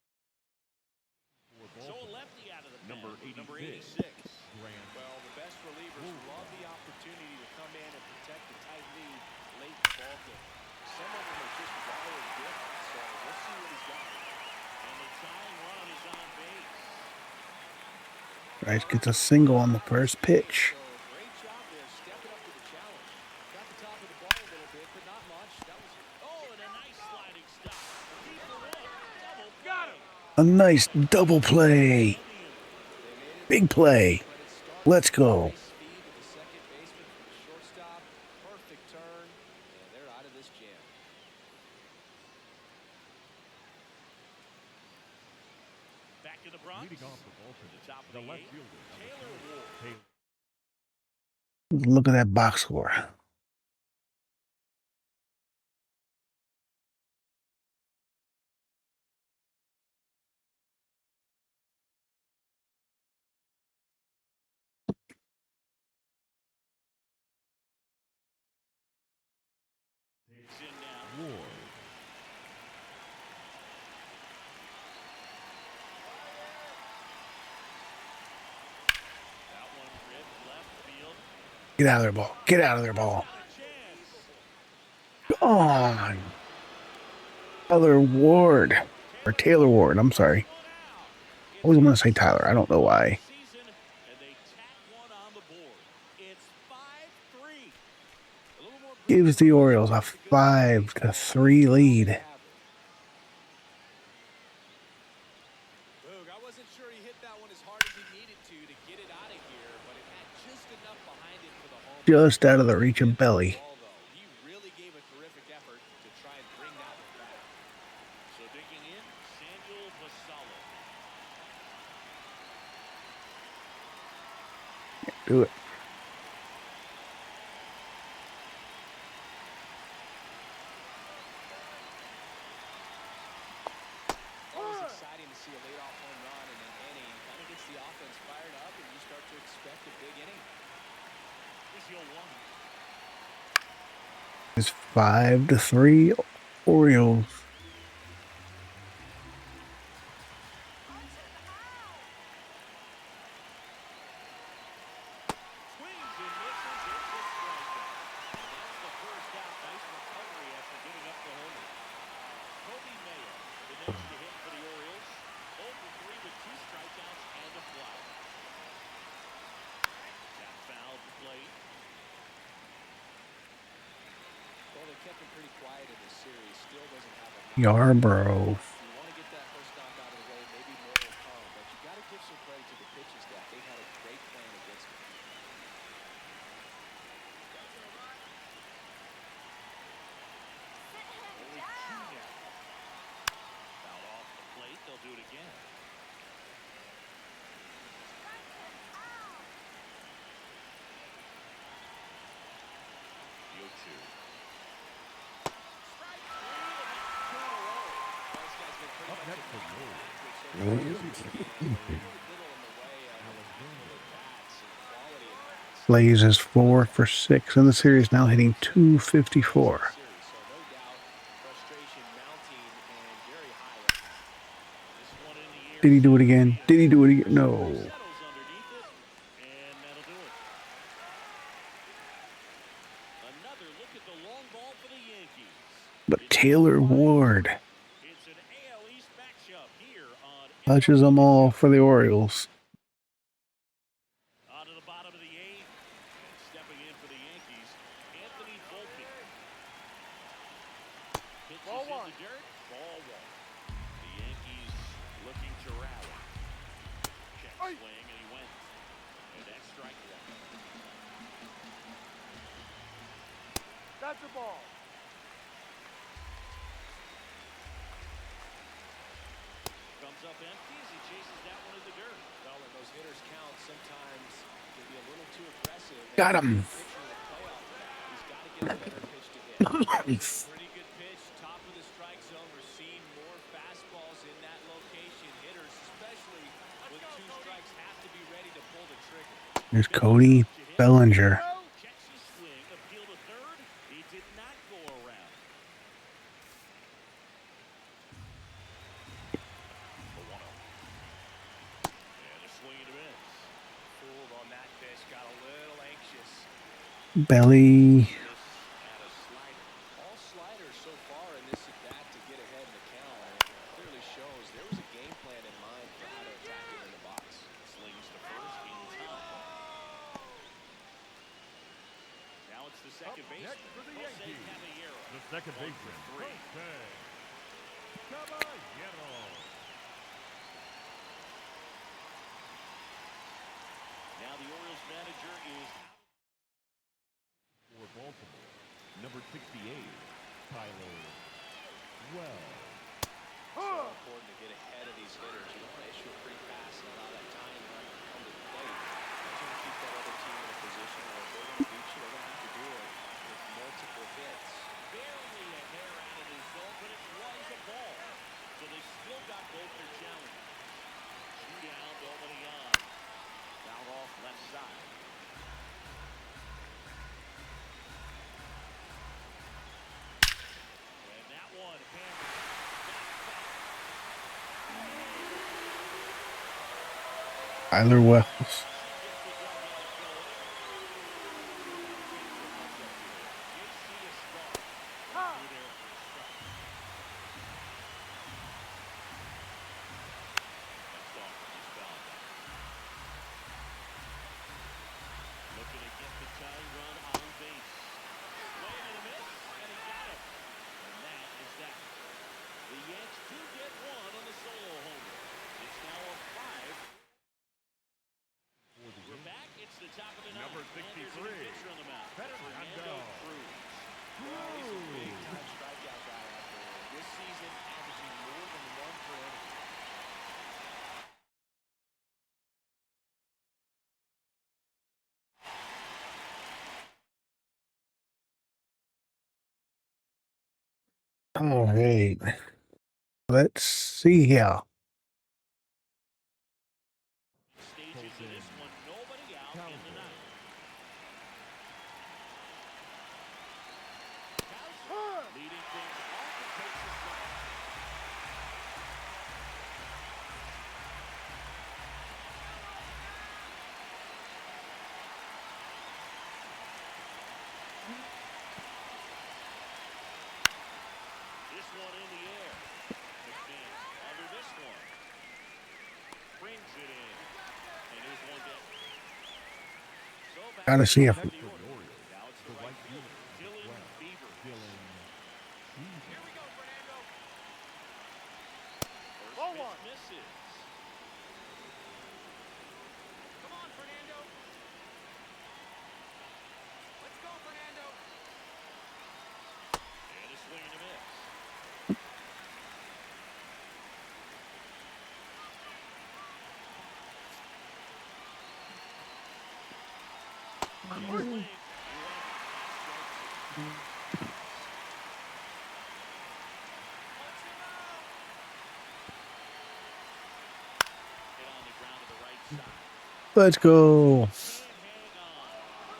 For So a Baltimore, lefty out of the pen. number Number 86. 86. Grant. Well, the best relievers Ooh. love the opportunity to come in and protect the tight lead late in the ball game. Some of them are just wired different, so we'll see what he's got. And the tying run is on base. Rice gets a single on the first pitch. So great job there, stepping up to the challenge. Got the top of the ball a little bit, but not much. That was Oh, and a nice sliding stop. Deep for 1. Double Got play. him. A nice double play. Big play. Let's go. nice speed to the second baseman from the shortstop. Perfect turn, and they're out of this jam. Back in the Bronx. Leading off the bullpen, The top of the the left 8th, fielder, Taylor number Ward. 2, Taylor. Look at that box score. It's in now. Ward. Get out of there, ball. Get out of there, ball. On. Tyler Ward. Or Taylor Ward. I'm sorry. I always want to say Tyler. I don't know why. Gives the Orioles a 5-3 lead. I wasn't sure he hit that one as hard as he needed to get it out of here, but it had just enough behind it for the home. Just out of the reach of belly. He really gave a terrific effort to try and bring that one back. So digging in, Samuel Vassallo. Do it. Exciting to see a leadoff home run in an inning. Kind of gets the offense fired up, and you start to expect a big inning. It's 5-3 Orioles. Swings and misses. It's a strikeout. That's the first out. Nice recovery after giving up the homer. Kobe Mayo, the next to hit for the Orioles. 0 for 3 with 2 strikeouts and a fly. That fouled the plate. Well, they kept him pretty quiet in this series. Still doesn't have a Yarborough. You want to get that first knock out of the way, maybe more will come, but you got to give some credit to the pitching staff. They had a great plan against him. Foul off the plate. They'll do it again. The 0-2. Up next for the Orioles. Blaze is 4 for 6 in the series, now hitting .254. Did he do it again? Did he do it again? No. But Taylor Ward touches them all for the Orioles. On to the bottom of the 8th. And stepping in for the Yankees, Anthony Volpe. Pitches Ball in one. the dirt. Ball 1. The Yankees looking to rally. Check swing, and he went. And that's strike 1. That's a ball. Comes up empty as he chases that one in the dirt. Well, when those hitters count, sometimes can be a little too aggressive. Got him. He's got to get a better pitch to hit. Pretty good pitch, top of the strike zone. We're seeing more fastballs in that location. Hitters, especially with 2 strikes, have to be ready to pull the trigger. There's Cody Bellinger. Checks his swing, appeal to third. He did not go around. And a swing and a miss. Fooled on that pitch, got a little anxious. Belly. Had a slider. All sliders so far in this at-bat to get ahead in the count. It clearly shows there was a game plan in mind for how to attack him in the box. Slings to first in time. Now it's the second baseman. Next for the Jose Yankees, Caballero. the second 1 baseman, for 3. Jose Caballero. Now the Orioles manager is out. For Baltimore, number 68, Tyler Wells. So important to get ahead of these hitters. You don't want to issue a free pass and allow that tying run to come to the plate. That's going to keep that other team in a position where if they're going to beat you, they're going to have to do it with multiple hits. Barely a hair out of his zone, but it was a ball. So they still got both their challenges. Shootout, nobody on. Foul off left side. And that one hammered. Tyler Wells. get one on the solo homer. It's now a 5. We're back. It's the top of the ninth. Number And there's a new 63, pitcher on the mound. Fernando. Cruz. Well, he's a big-time strikeout guy out there. This season, averaging more than 1 per inning. All right. Let's see here. Stages of this one, nobody out in the ninth. Leading things off and takes a strike. This one in the air. McMahon under this one. Brings it in. And here's one down. So back Gotta see if to the Orioles. Now it's the right fielder, Dylan Beaver. Here we go, Fernando. First Ball pitch one. misses. Come on, Fernando. Let's go, Fernando. And a swing and a miss. Swing. Hit on the ground to the right side. Let's go. Can't hang on.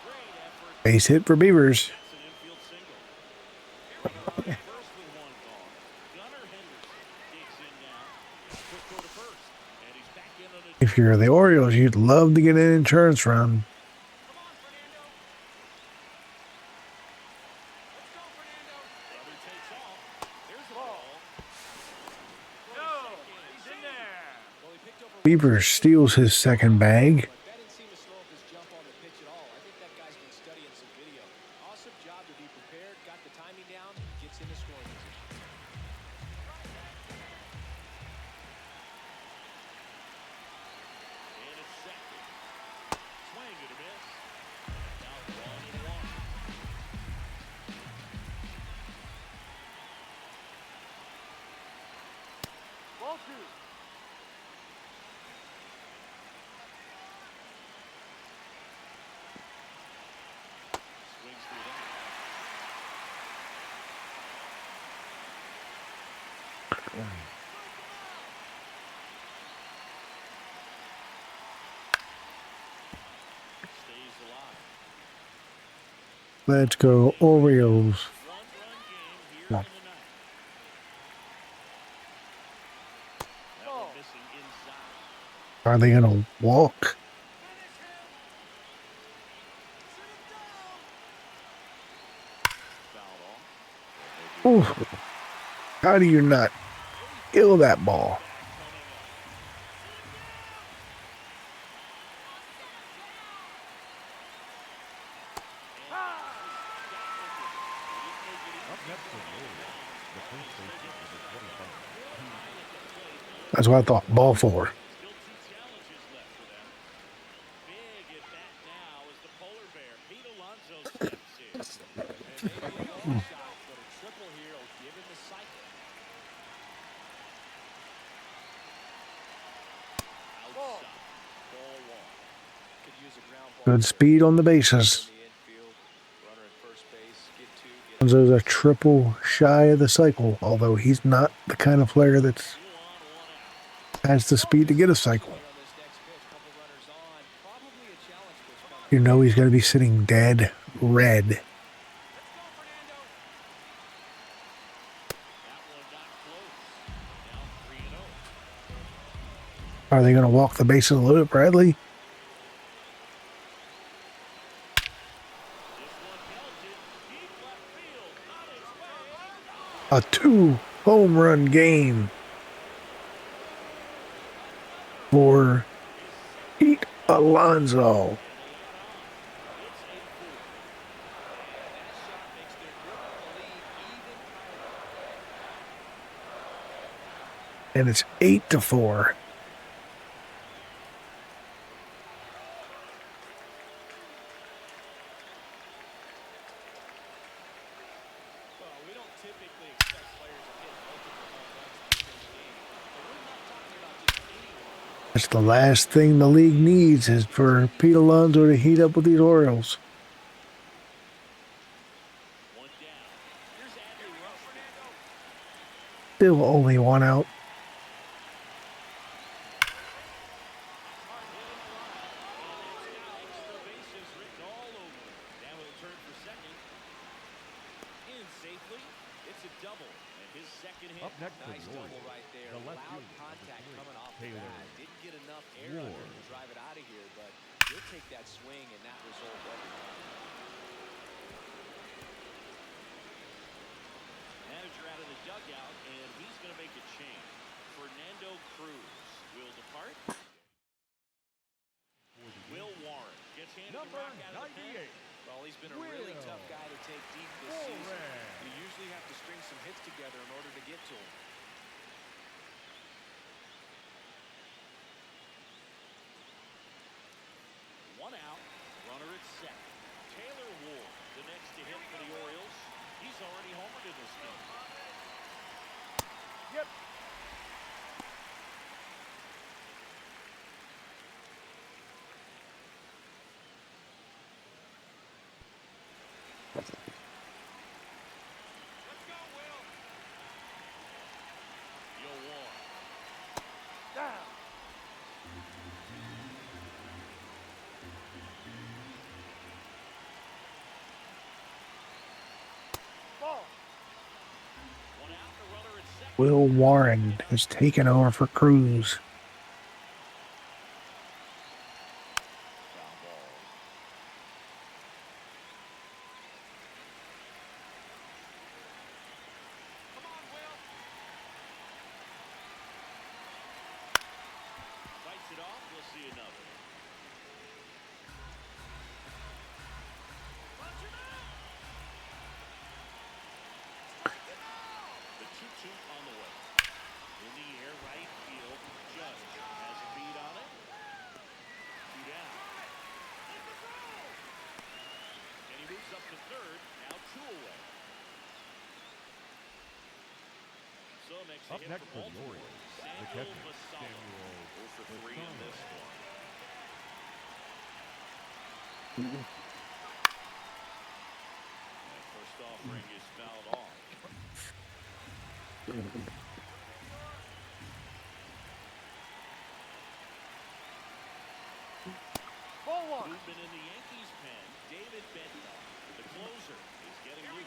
Great effort. Base hit for Beavers. That's an infield single. Here we go. First with one gone. Gunnar Henderson digs in now. Quick throw to first. And he's back in on a If you're the Orioles, you'd love to get an insurance run. Come on, Fernando. Let's go, Fernando. Brother takes off. There's a ball. No, he's in there. Well, he picked over Beavers steals his second bag. but that didn't seem to slow up his jump on the pitch at all. I think that guy's been studying some video. Awesome job to be prepared, got the timing down, gets into scoring position. And a second. Swing and a miss. Now 1-1. Ball two. Swings through that. Stays alive. Let's go Orioles. 1-run game here in the ninth. That one missing inside. Are they gonna walk? Fouled off. Ooh. How do you not kill that ball? That's what I thought. Ball 4. Still 2 challenges left for them. Big at bat now is the polar bear. Pete Alonso steps in. And maybe a long shot, but a triple here will give him the cycle. Outside. Ball 1. Could use a ground ball. Good speed on the bases. In the infield, runner at first base, get 2, get Alonso's a triple shy of the cycle, although he's not the kind of player that 2 on, 1 out. has the speed to get a cycle. on this next pitch. Couple runners on. Probably a challenge pitch coming. You know he's going to be sitting dead red. Let's go, Fernando. That one got close. Now 3-0. Are they going to walk the bases a little bit, Bradley? This one belted. Deep left field. On its way. A 2-home run game for Pete Alonso. It's 8-4. That shot makes their group of the lead even tighter. And it's 8-4. Well, we don't typically expect players to hit multiple home runs in the same game, but we're not talking about just anyone. That's the last thing the league needs is for Pete Alonso to heat up with these Orioles. One down. Here's Adley Rutschman. Still only one out. Extra bases written all over. Now he'll turn for second. In safely. It's a double. And his second hit. Up next for Nice the double Orioles, right there. the left Loud fielder, contact number 3, coming off the Taylor bat. Didn't get enough air under it to drive it out of here, but he'll take that swing and that result every time. Manager out of the dugout, and he's going to make a change. Fernando Cruz will depart. Will Warren gets handed the number rock out of the pen. 98. Well, he's been a really tough guy to take deep this season. You usually have to string some hits together in order to get to him. One out, runner at second. Taylor Ward, the next to hit for the Orioles. He's already homered in this game. Yep. Yo, Warren. One out, the runner at second. Will Warren has taken over for Cruz. Foul ball. Come on, Will. Fights it off. We'll see another. Punch him out. The 2-2 on the way. In the air, right field. Judge has a beat on it. Two down. And he moves up to third. Now 2 away. So makes a Up hit next for for the Baltimore. Orioles, the Samuel catcher, Vassallo. Samuel 0 for 3 in this one. That first offering is fouled off. Movement in the Yankees pen. David Bednar, the closer, is getting loose.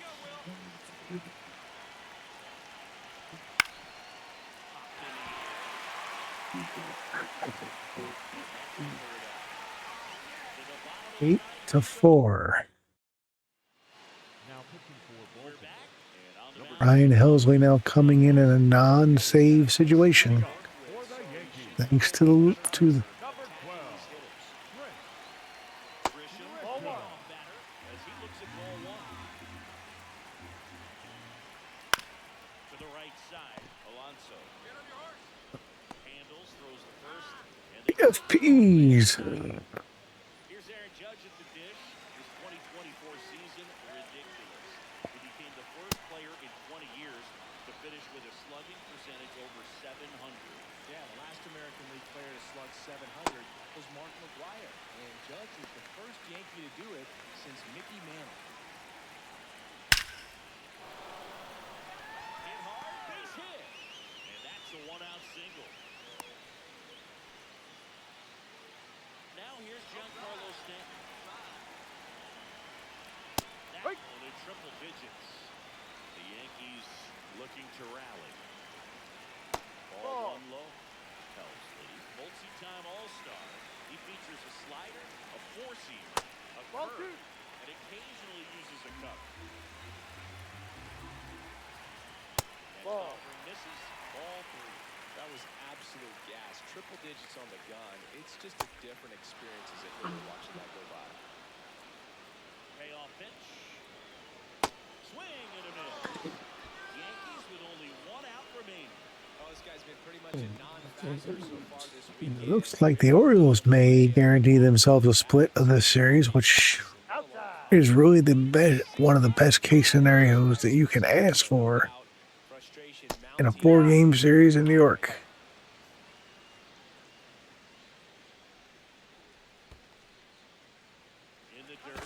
To the bottom of the 8-4. Now pitching for We're Baltimore. back. And on the mound, Ryan Helsley now coming in a non-save situation. For the Yankees, Thanks to the number 12, Grisham, leadoff batter, as he looks at ball one. To the right side, Alonso. Handles, throws the first, and they FPs. Here's Aaron Judge at the dish. His 2024 season, ridiculous. He became the first player in 20 years to finish with a slugging percentage over 700. Yeah, the last American League player to slug 700 was Mark McGwire, and Judge is the first Yankee to do it since Mickey Mantle. Hit hard, base hit. And that's a one-out single. Now here's Giancarlo Stanton. That one in triple digits. The Yankees looking to rally. Ball one low. Helsley, multi-time All-Star. He features a slider, a four-seamer, a curve, and occasionally uses a cutter. Next offering misses. Ball 3. That was absolute gas. Triple digits on the gun. It's just a different experience as a hitter watching that go by. Payoff pitch. Swing and a miss. Yankees with only one out remaining. Oh, this guy's been pretty much a non-factor so far this It weekend. looks like the Orioles may guarantee themselves a split of this series, which is really the best, one of the best case scenarios that you can ask for Frustration in a mounting. 4-game series in New York. In the dirt.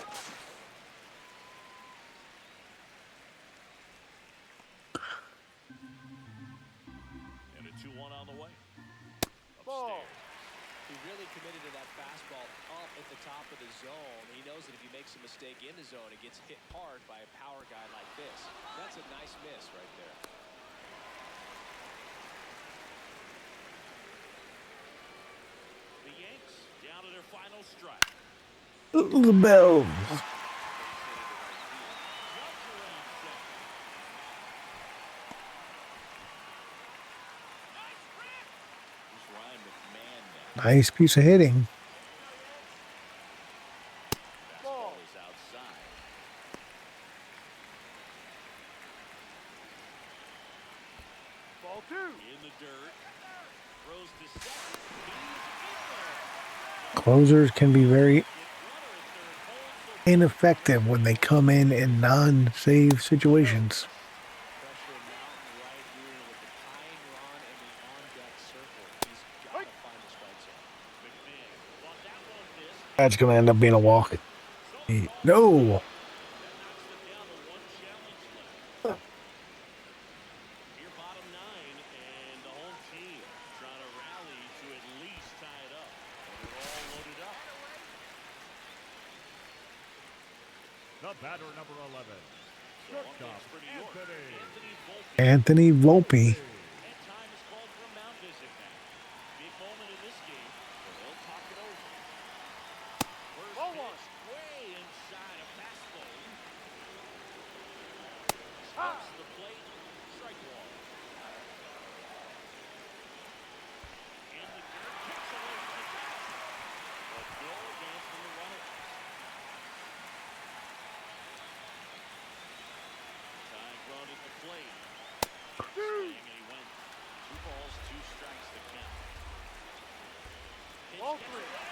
And a 2-1 on the way. Ball. Upstairs. He really committed to that fastball up at the top of the zone. He knows that if he makes a mistake in the zone, it gets hit hard by a power guy like this. That's a nice miss right there. The Yanks down to their final strike. The Bells. Nice piece of hitting. Ball is outside. Ball 2. In the dirt. Throws to second. He's in there. Closers can be very Get runner at third. Holds the ineffective when they come in non-save situations. Pressure mountain right here with the tying run and the on-deck circle. He's got to find the strike zone. McMahon. Thought that one missed. That's going to end up being a walk. No. That knocks them down to one challenge left. Here, bottom 9, and the home team trying to rally to at least tie it up. And they're all loaded up. The batter, number 11. So up Shortstop, next for New York, Anthony. Anthony Volpe. And time is called for a mound visit now. Big moment in this game, so they'll talk it over. First Ball pitch, one. way inside a fastball. Ah. Steps the plate, strike one. In the dirt, kicks away from the top. But no advance from the runner. Tying run at the plate. Swing, and he went 2 balls, 2 strikes to count. Pitch Ball gets 3. away.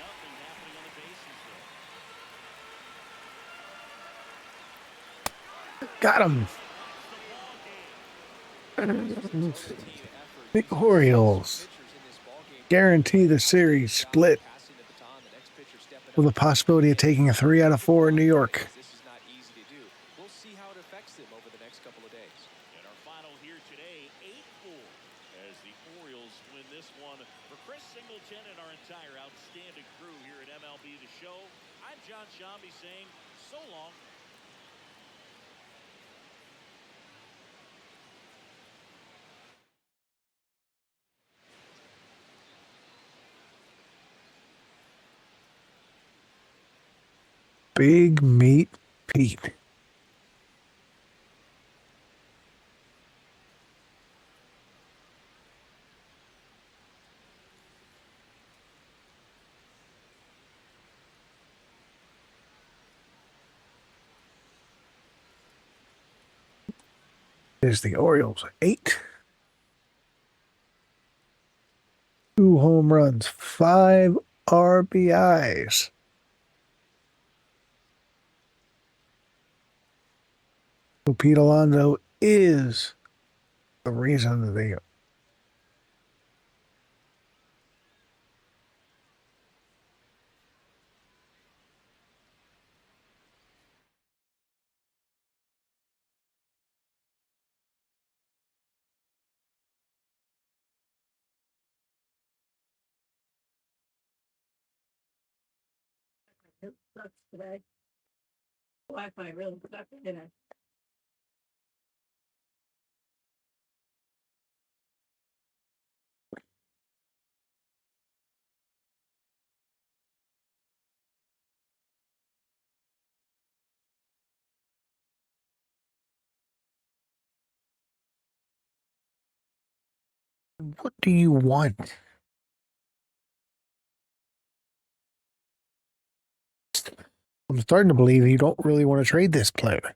Nothing happening on the bases there. Got him. That's the ball game. Team effort. The Orioles Pitchers in this ballgame. guarantee the series split Passing the baton, the next pitcher stepping with a up. possibility of taking a 3 out of 4 in New York. This is not easy to do. We'll see how it affects them over the next couple of days. And our final here today, 8-4, as the Orioles win this one. For Chris Singleton and our entire outstanding crew here at MLB The Show, I'm John Shambi saying so long. Big Meat Pete. Is the Orioles 8. 2 home runs, 5 RBIs. So Pete Alonso is the reason that they It sucks today. Wi-Fi really sucks today. what do you want? I'm starting to believe you don't really want to trade this player.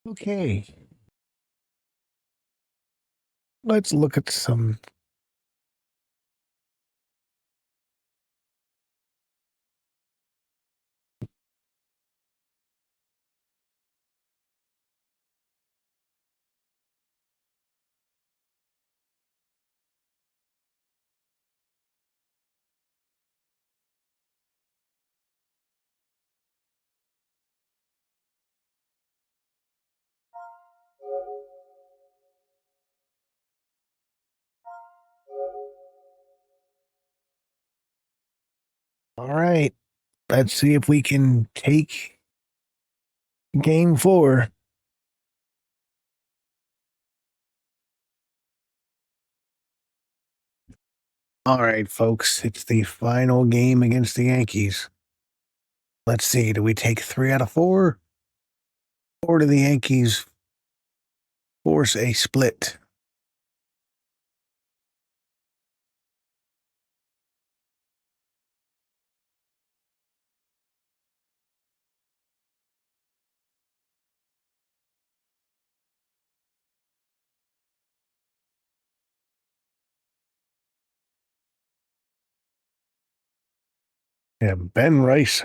Okay. Let's look at some. All right. Let's see if we can take game 4. All right, folks. It's the final game against the Yankees. Let's see. Do we take 3 out of 4? Or do the Yankees force a split? Yeah, Ben Rice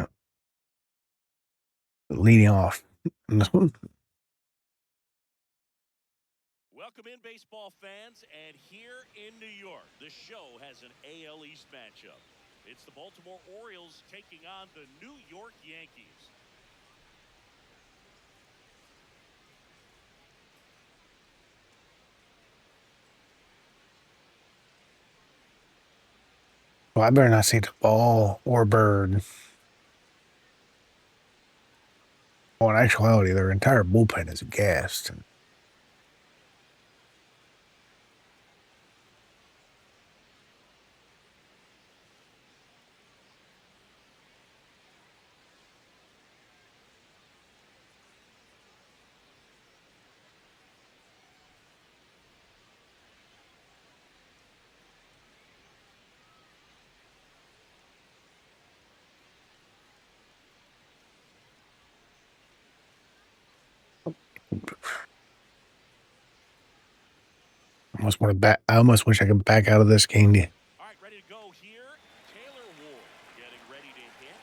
leading off. Welcome in, baseball fans, and here in New York, the show has an AL East matchup. It's the Baltimore Orioles taking on the New York Yankees. Well, I better not see the ball or bird. Well, in actuality, their entire bullpen is gassed. I almost wish I could back out of this game. All right, ready to go here. Taylor Ward getting ready to hit.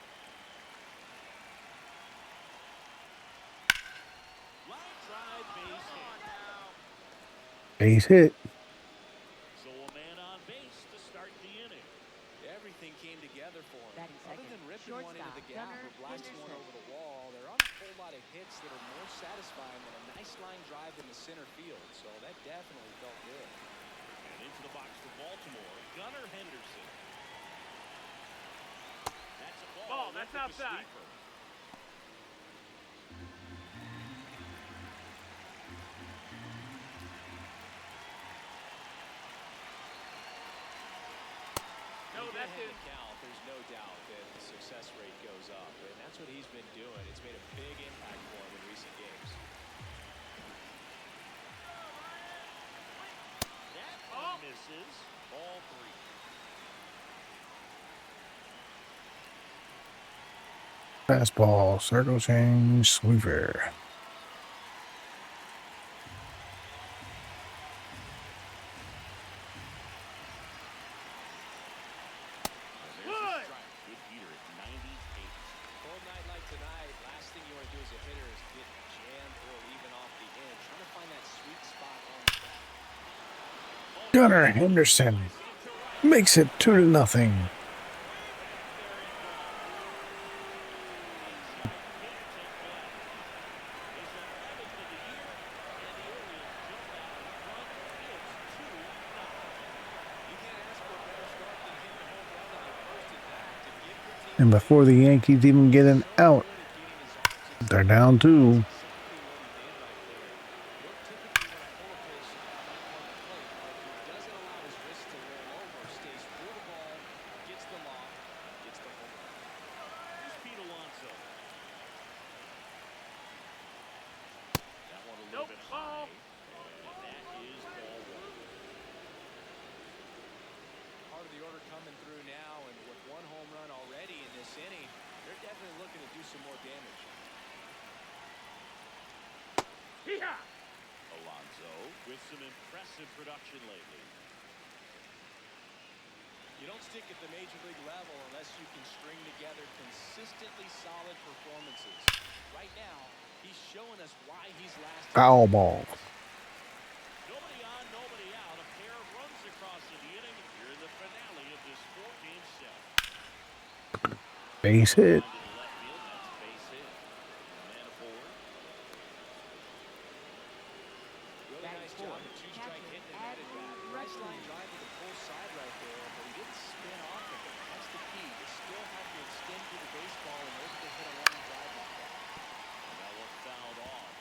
Line drive, base hit. Base hit. So a man on base to start the inning. Everything came together for him. Batting Other second, than ripping one into the gap Gunnar or blasting one Henderson. over the wall, there aren't a whole lot of hits that are more satisfying than a nice line drive in the center field. So that definitely felt good. And into the box for Baltimore, Gunnar Henderson. That's a ball. That's outside. No, that's it. There's no doubt that the success rate goes up, and that's what he's been doing. It's made a big impact for him in recent games. That one misses. Ball 3. Fastball, circle change, sweeper. Good heater at 98. Cold night like tonight, last thing you want to do as a hitter is get jammed or even off the end. Trying to find that sweet spot on the track. Gunnar Henderson makes it 2-0. And before the Yankees even get an out, they're down 2. Alonso with some impressive production lately. You don't stick at the major league level unless you can string together consistently solid performances. Right now, he's showing us why he's lasted. Foul ball. Nobody on, nobody out. A pair of runs across the inning. Here in the finale of this 4-game set. Base hit. Line to the left field. That's a base hit. Man aboard. Really nice job of two-strike hitting and that at bat. Nice line drive to the full side right there, but he didn't spin off of it. That's the key. You still have to extend through the baseball in order to hit a long drive like that. And that one fouled off.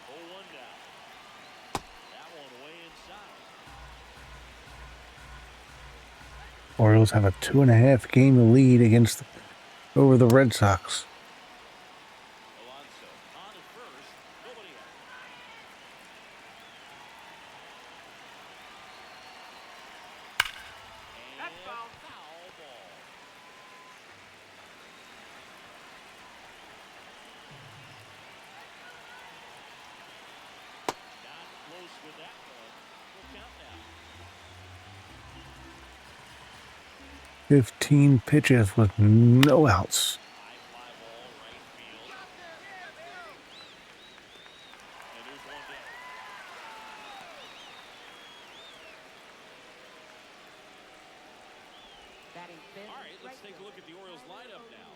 0-1 now. That one way inside. Orioles have a 2.5 game lead over the Red Sox. Alonso on at first. Nobody out. And foul ball. Not close with that one. We'll count now. 15 pitches with no outs. High fly ball right field. And there's one down. Batting fifth, All right, let's right take a look fielder. at the Orioles lineup now.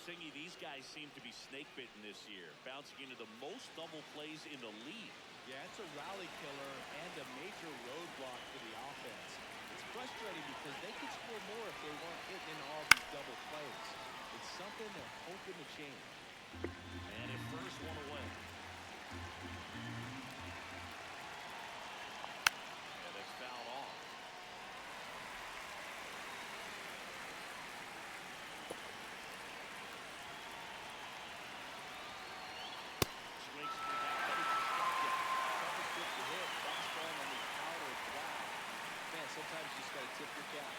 Singy, these guys seem to be snake bitten this year, bouncing into the most double plays in the league. Yeah, it's a rally killer and a major roadblock for the offense. It's frustrating because they could score more if they weren't hitting in all these double plays. It's something they're hoping to change. And at first, one away. And it's fouled off. Swings through that. Toughest pitch to hit, fastball on the outer flat. Man, sometimes you just got to tip your cap.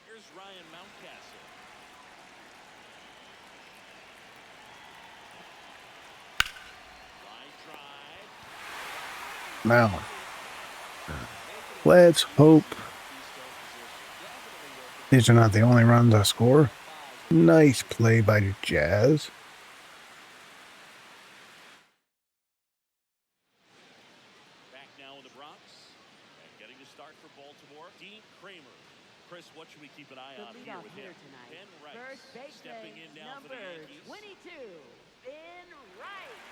Here's Ryan Mountcastle. Line drive. Now, let's hope these are not the only runs I score. Nice play by Jazz. Back now in the Bronx. And getting to start for Baltimore, Dean Kramer. Chris, what should we keep an eye The on here leadoff with hitter him? tonight. Ben Rice First baseman, stepping in now for the number Yankees. 22, Ben Rice.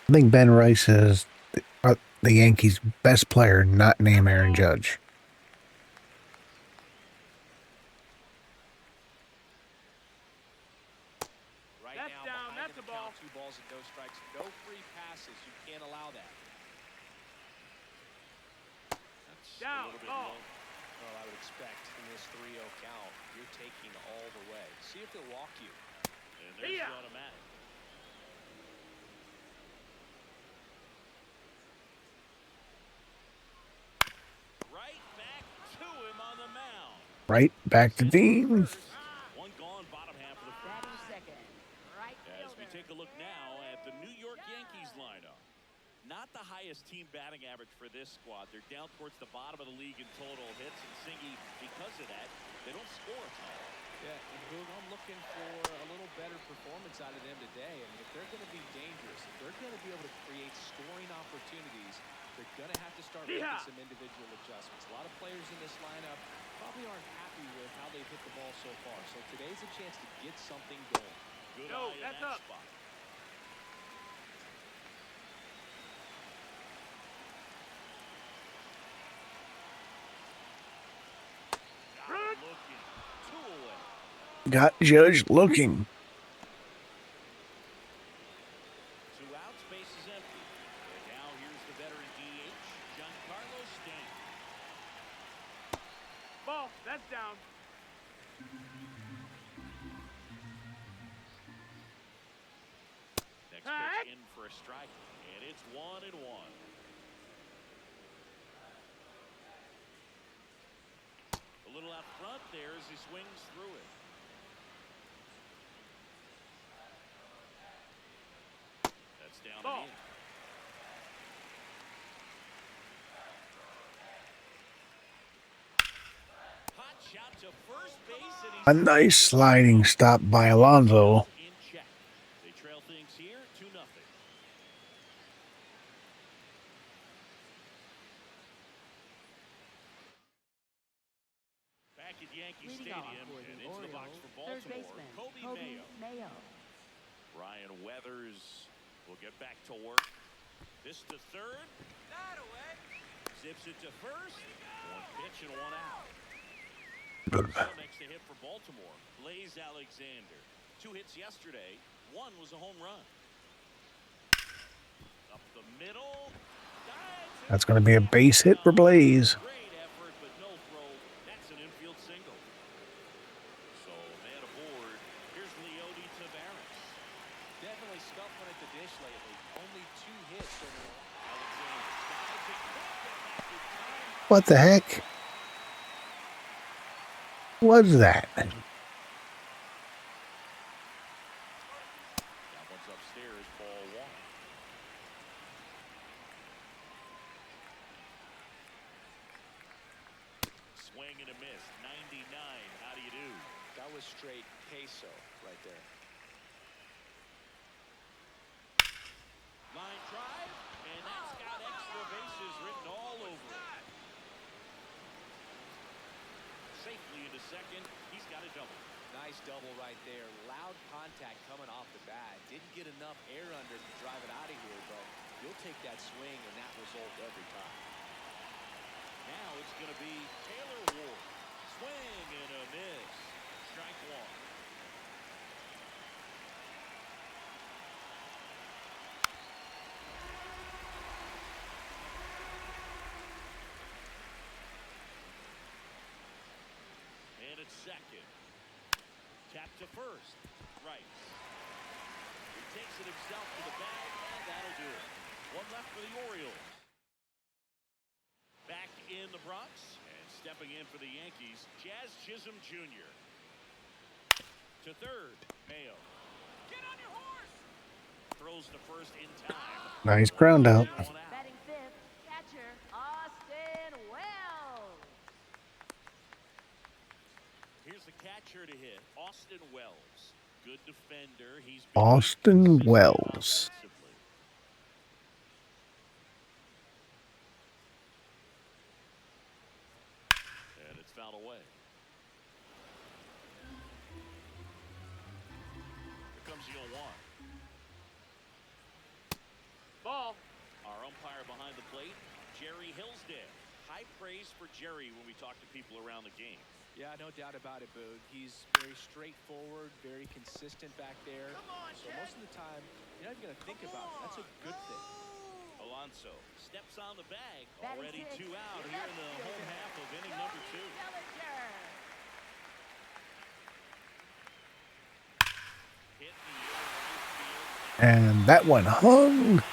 I think Ben Rice is the Yankees' best player, not named Aaron Judge. Right That's now, down, behind that's in a the count, ball. 2 balls and no strikes, no free passes. You can't allow that. That's Down, a little bit ball. low. Well, I would expect in this 3-0 count, you're taking all the way. See if they'll walk you. And there's Yeah. the automatic. Right back to him on the mound. Right back to Dean. First, one gone, bottom half of the Batting first. second, right As we fielder, take a look now Aaron at the New York Yankees Judge. lineup. Not the highest team batting average for this squad. They're down towards the bottom of the league in total hits, and Singy, because of that, they don't score a ton. Yeah, and Boog, I'm looking for a little better performance out of them today. I mean, if they're going to be dangerous, if they're going to be able to create scoring opportunities, they're going to have to start making some individual adjustments. A lot of players in this lineup probably aren't happy with how they've hit the ball so far. So today's a chance to get something going. Good No, eye in that's that up. spot. Got him looking. 2 away. Got Judge looking. 2 outs, base is empty. And now here's the veteran DH, Giancarlo Stanton. Ball, that's down. In for a strike, and it's 1-1. A little out front there as he swings through it. That's down and in. Hot shot to first base, and A nice sliding stop by Alonso. in check. They trail things here 2-0. Back at Yankee Leading off Stadium for and the into the box Orioles, for third Baltimore, baseman Kobe Mayo. Ryan Weathers will get back to work. This to third. That away. Zips it to first. One pitch and one out. Makes the hit for Baltimore. Blaze Alexander. 2 hits yesterday. One was a home run. Up the middle. That's going to be a base hit for Blaze. Great effort, but no throw. That's an infield single. So man aboard. Here's Leody Taveras. Definitely scuffling at the dish lately. Only 2 hits overall. What the heck was that? That one's upstairs, ball 1. Swing and a miss, 99. How do you do? That was straight queso right there. Line drive, and that's got extra bases written all over it. Safely into second. He's got a double. Nice double right there. Loud contact coming off the bat. Didn't get enough air under to drive it out of here, but you'll take that swing and that result every time. Now it's going to be Taylor Ward. Swing and a miss. Strike 1. And it's second. Tap to first. Right. He takes it himself to the bag, and that'll do it. One left for the Orioles. Back in the Bronx, and stepping in for the Yankees, Jazz Chisholm Jr. To third, Mayo. Get on your horse! Throws to first in time. Nice ground out. Batting fifth, catcher Austin Wells. Here's the catcher to hit, Austin Wells. Good defender. He's been Austin consistent Wells. offensively. And it's fouled away. Here comes the 0-1. Ball. Our umpire behind the plate, Jerry Hillsdale. High praise for Jerry when we talk to people around the game. Yeah, no doubt about it, Boog. He's very straightforward, very consistent back there. So most of the time, you're not even going to think about it. That's a good thing. Alonso steps on the bag. Batting Already sixth, 2 out here in the home half of inning number 2. Hit in the right field. And that one hung.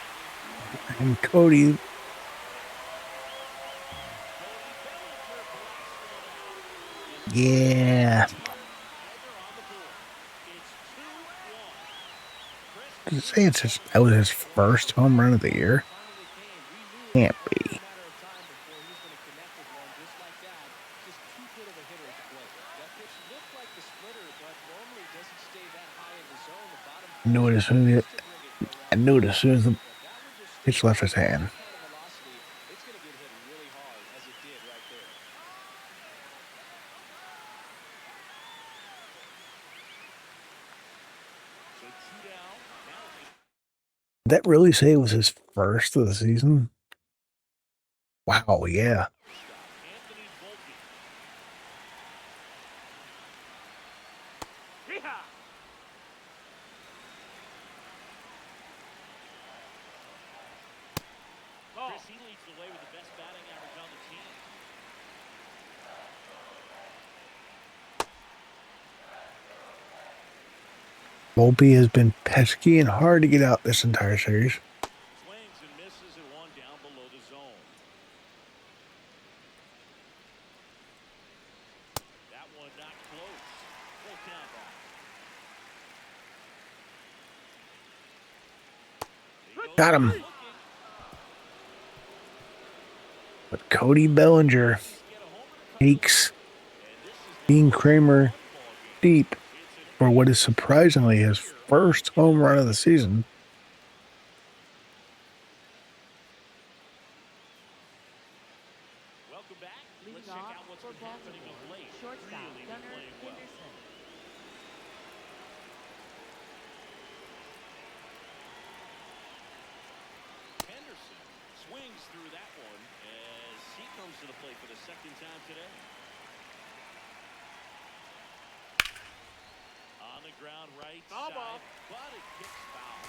And Cody. Yeah. Did it say that was his first home run of the year? Can't be. Knew it as soon as I knew it as soon as the pitch left his hand. Did that really say it was his first of the season? Wow, yeah. He leads the way with the best batting average on the team. Volpe has been pesky and hard to get out this entire series. Swings and misses at one down below the zone. That one not close. Full count back. Got him. But Cody Bellinger takes Dean Kramer deep for what is surprisingly his first home run of the season. Welcome back. Let's Leading check off out what's for been happening of Baltimore, late. shortstop Really been Gunnar playing well. Henderson. Henderson swings through that one as he comes to the plate for the second time today. On the ground right Foul side, ball. but it kicks foul.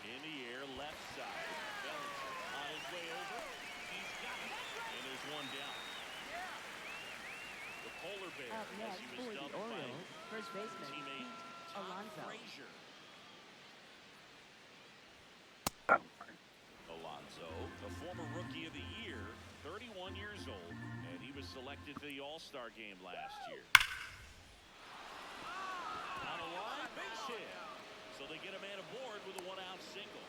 In the air, left side. Bellinger on his way over. He's got it. And there's one down. The polar bear, Up as next he was for the dubbed by Orioles, first baseman teammate Pete Tom Alonso. Frazier. Alonso, the former Rookie of the Year, 31 years old, and he was selected for the All-Star game last year. On a line, base hit. So they get a man aboard with a one-out single.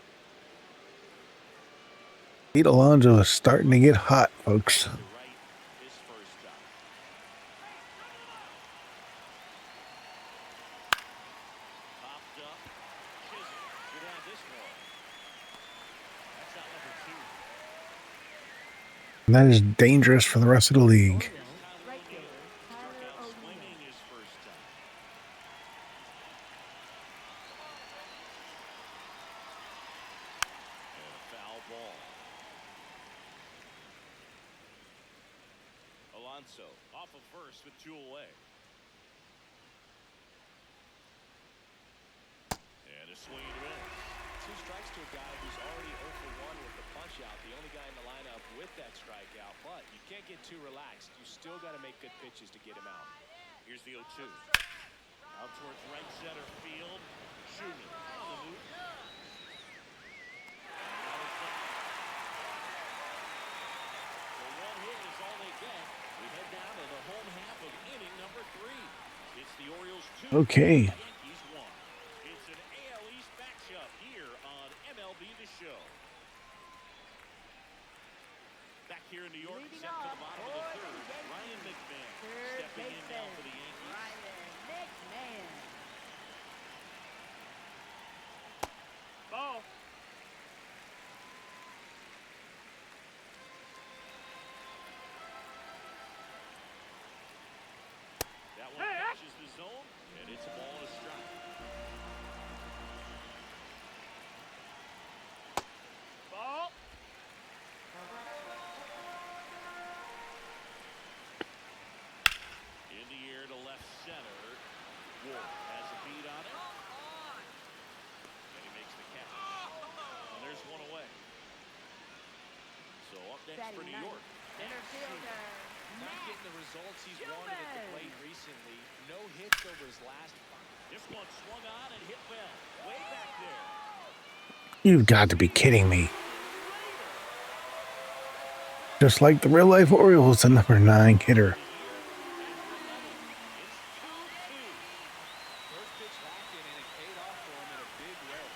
Pete Alonso is starting to get hot, folks. To right his first time. Popped up. Chisholm would have this one. That's out number 2. And that is dangerous for the rest of the league. Orioles, right fielder Tyler Struck out O'Neill. swinging his first time. And a foul ball. Alonso off of first with 2 away. And a swing and a miss. 2 strikes to a guy who's already 0 for 1 with the punch out. The only guy in the lineup with that strikeout. But you can't get too relaxed. You still got to make good pitches to get him out. Here's the 0-2. Out towards right center field. Schumann on the move. So 1 hit is all they get. We head down to the home half of inning number 3. It's the Orioles 2. Okay. The Yankees 1. It's an AL East matchup here on MLB The Show. Back here in New York, Leading set to the off bottom of for the the 3rd. Yankees. Ryan McMahon Third stepping in now baseman for the Yankees. Ryan McMahon. Ball. That one catches the zone, and it's a ball and a strike. Ball. In the air to left center. Ward has a beat on it. And he makes the catch. And there's 1 away. So up next for New York. Center fielder Not Matt getting the results he's wanted at the Schumann. plate recently. No hits over his last 5. This one swung on and hit well. Way back there. You've got to be kidding me. Just like the real life Orioles, the number 9 hitter. It's 2-2. First pitch locked in, and it paid off for him in a big way.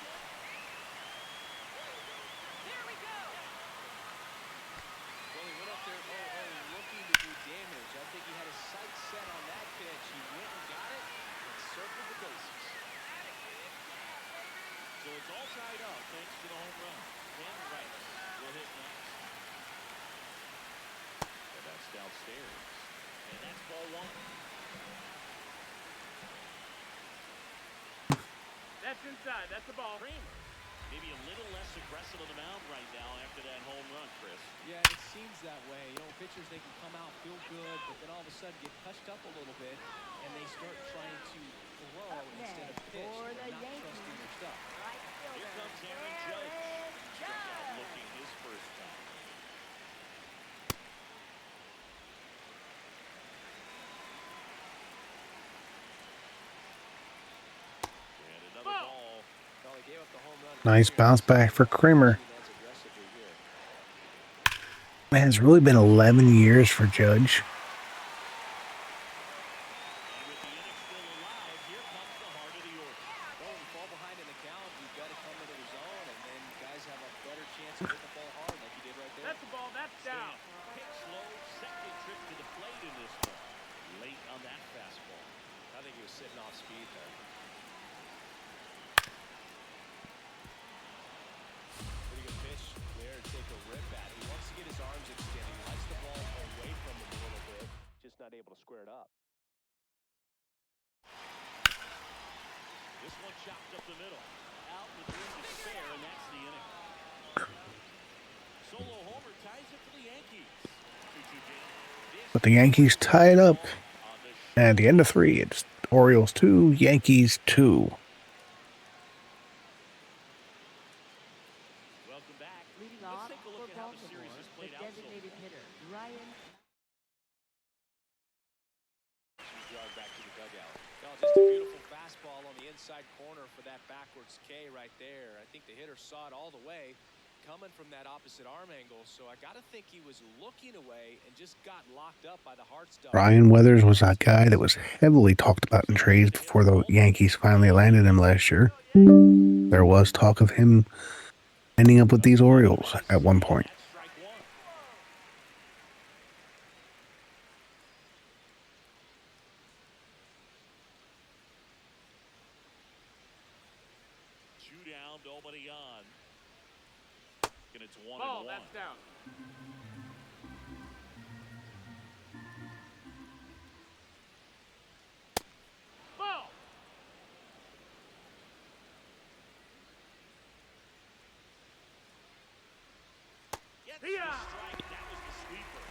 Well, he went up there 0-0 looking to do damage. I think he had his sights set on that pitch. He went and got it and circled the bases. So it's all tied up thanks to the home run. Ken Wright will hit next. And that's downstairs. And that's ball 1. That's inside. That's the ball. Kramer, maybe a little less aggressive on the mound right now after that home run, Chris. Yeah, it seems that way. You know, pitchers, they can come out, feel good, but then all of a sudden get hushed up a little bit, and they start trying to throw Up instead of next pitch. for They're the not Yankees. trusting their stuff. Right fielder Here comes Aaron Judge. Struck out looking his first time. Nice bounce back for Kramer. Man, it's really been 11 years for Judge. And with the inning still alive, here comes the heart of the Orioles. Well, when you fall behind in the count, you've got to come into the zone, and then guys have a better chance of hitting the ball hard like you did right there. That's the ball. That's down. Pick slow, second trip to the plate in this one. Late on that fastball. I think he was sitting off speed there. Pretty good pitch there to take a rip at. He wants to get his arms extended. He likes the ball away from him a little bit. Just not able to square it up. This one chopped up the middle. Out with room to spare, and that's the inning. Solo homer ties it for the Yankees. 2-2 game. But the Yankees tie it up. And at the end of 3, it's Orioles 2, Yankees 2. Welcome back. Leading Let's off take a for look at how the Baltimore, series has the played out so designated far. hitter, Ryan. Yard back to the dugout. No, just a beautiful fastball on the inside corner for that backwards K right there. I think the hitter saw it all the way coming from that opposite arm angle, so I got to think he was looking away and just got locked up by the hard stuff. Ryan Weathers was a guy that was heavily talked about in trades before the Yankees finally landed him last year. There was talk of him ending up with these Orioles at one point. That's strike one. Two down, nobody on. And it's 1-1. That's down. Ball. Gets the strike. That was the sweeper.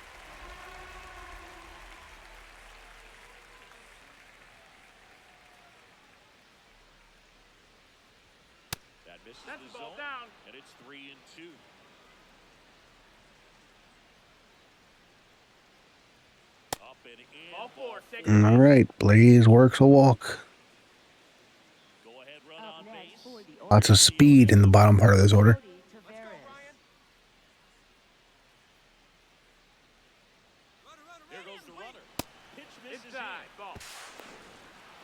That misses the zone, down. and it's 3-2. Up and in. Ball four, take All right, Blaze works a walk. Go ahead, run Up on next base. for the Lots of Orioles, speed in the bottom part of this order. Cody Taveras. There goes the runner. Pitch misses Inside. in. Ball. Oh,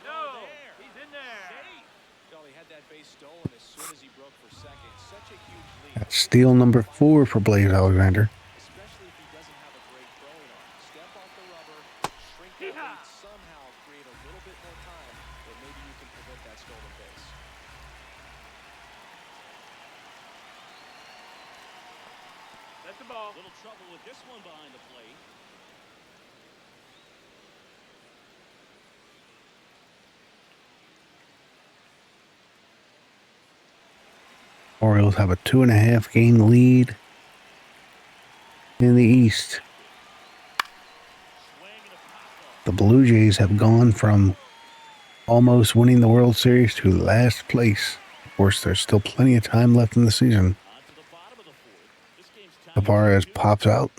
No. there. He's in there. Safe. Well, he had that base stolen as soon as he broke for second. Such a huge lead. That's steal number 4 for Blaze Alexander. Especially if he doesn't have a great throwing arm. Step off the rubber, shrink that Yeehaw. lead, somehow create a little bit more time, and maybe you can prevent that stolen base. That's the ball. Little trouble with this one behind the plate. Orioles have a 2.5 game lead in the East. Swing and a pop-up. The Blue Jays have gone from almost winning the World Series to last place. Of course, there's still plenty of time left in the season. On to the bottom of the fourth. This game's tied Tavares 2-2. pops out.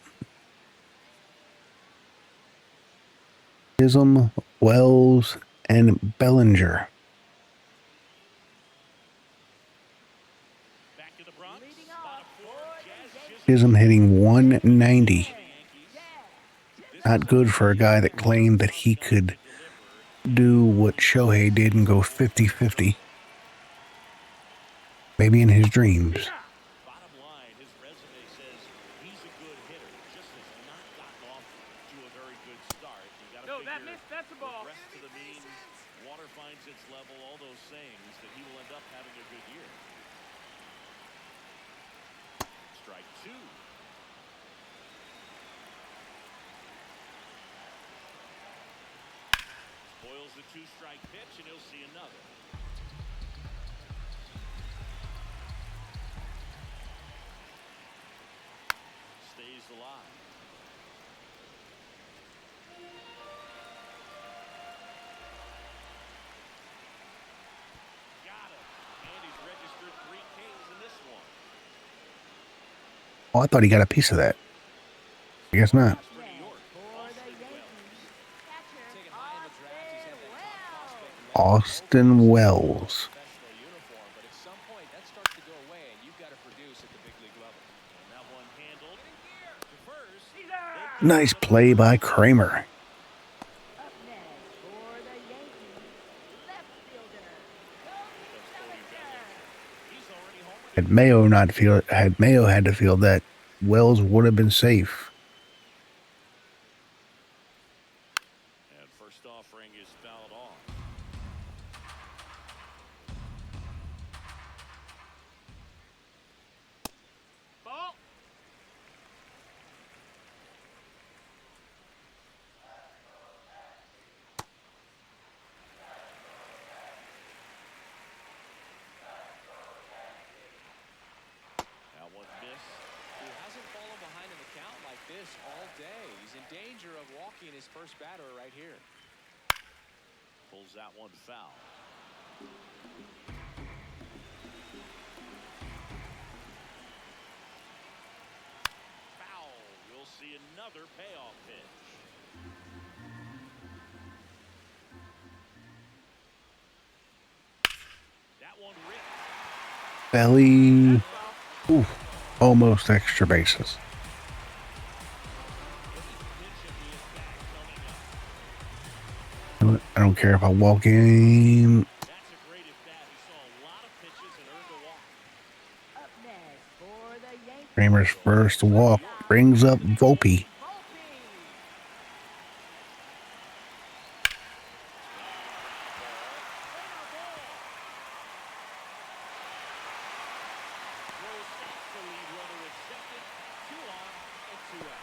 Chisholm, Wells, and Bellinger. Back to the Bronx. Leading Bottom off four. for Jazz the just Chisholm hitting 190. the Yankees. Not good for a guy that claimed that he could do what Shohei did and go 50-50. Maybe in his dreams. Bottom line, his resume says he's a good hitter. Just has not gotten off to a very good start. You got to No, that figure missed. That's the ball. progress to the mean, water finds its level, all those sayings, that he will end up having a good year. Strike two. Spoils the two-strike pitch, and he'll see another. Stays alive. Got him. And he's registered 3 Ks in this one. Oh, I thought he got a piece of that. I guess not. For New York. for the Yankees, catcher Taken high in the draft, he's had that top prospect. Austin Wells. Professional uniform, but at some point right, that starts to go away, and you've got to produce at the big league level. And that one handled to first. Nice play by Kramer. Up next for the Yankees, left fielder, Cody Bellinger. He's already homered. Had Mayo had to field that, Wells would have been safe. And first offering is fouled off. Ball. That one missed. He hasn't fallen behind in the count like this all day. He's in danger of walking his first batter right here. Pulls that one foul. Foul. We'll see another payoff pitch. That one ripped. Belly. Ooh, almost extra bases. I don't care if I walk in. That's a great at bat. He saw a lot of pitches and earned a walk. Up next for the Yankees, Kramer's first walk brings up Volpe. Volpe. Throws off the lead runner at second. 2 on and 2 out.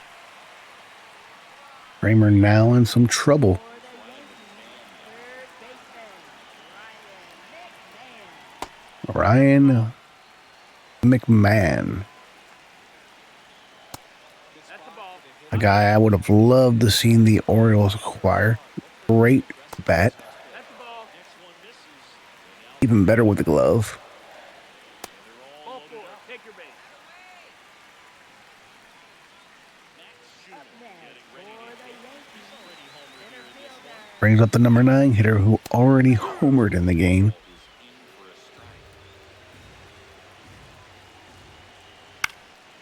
Kramer now in some trouble. For the Yankees, third baseman, Ryan McMahon. A guy I would have loved to seen the Orioles acquire. Great bat. Next one misses. Even better with the glove. They're all loaded up. Take your base. Max Schumann Up next getting for ready the to hit. Yankees, He's already homered here in this center one. fielder, Brings up the number 9 hitter who already homered in the game. Is in for a strike.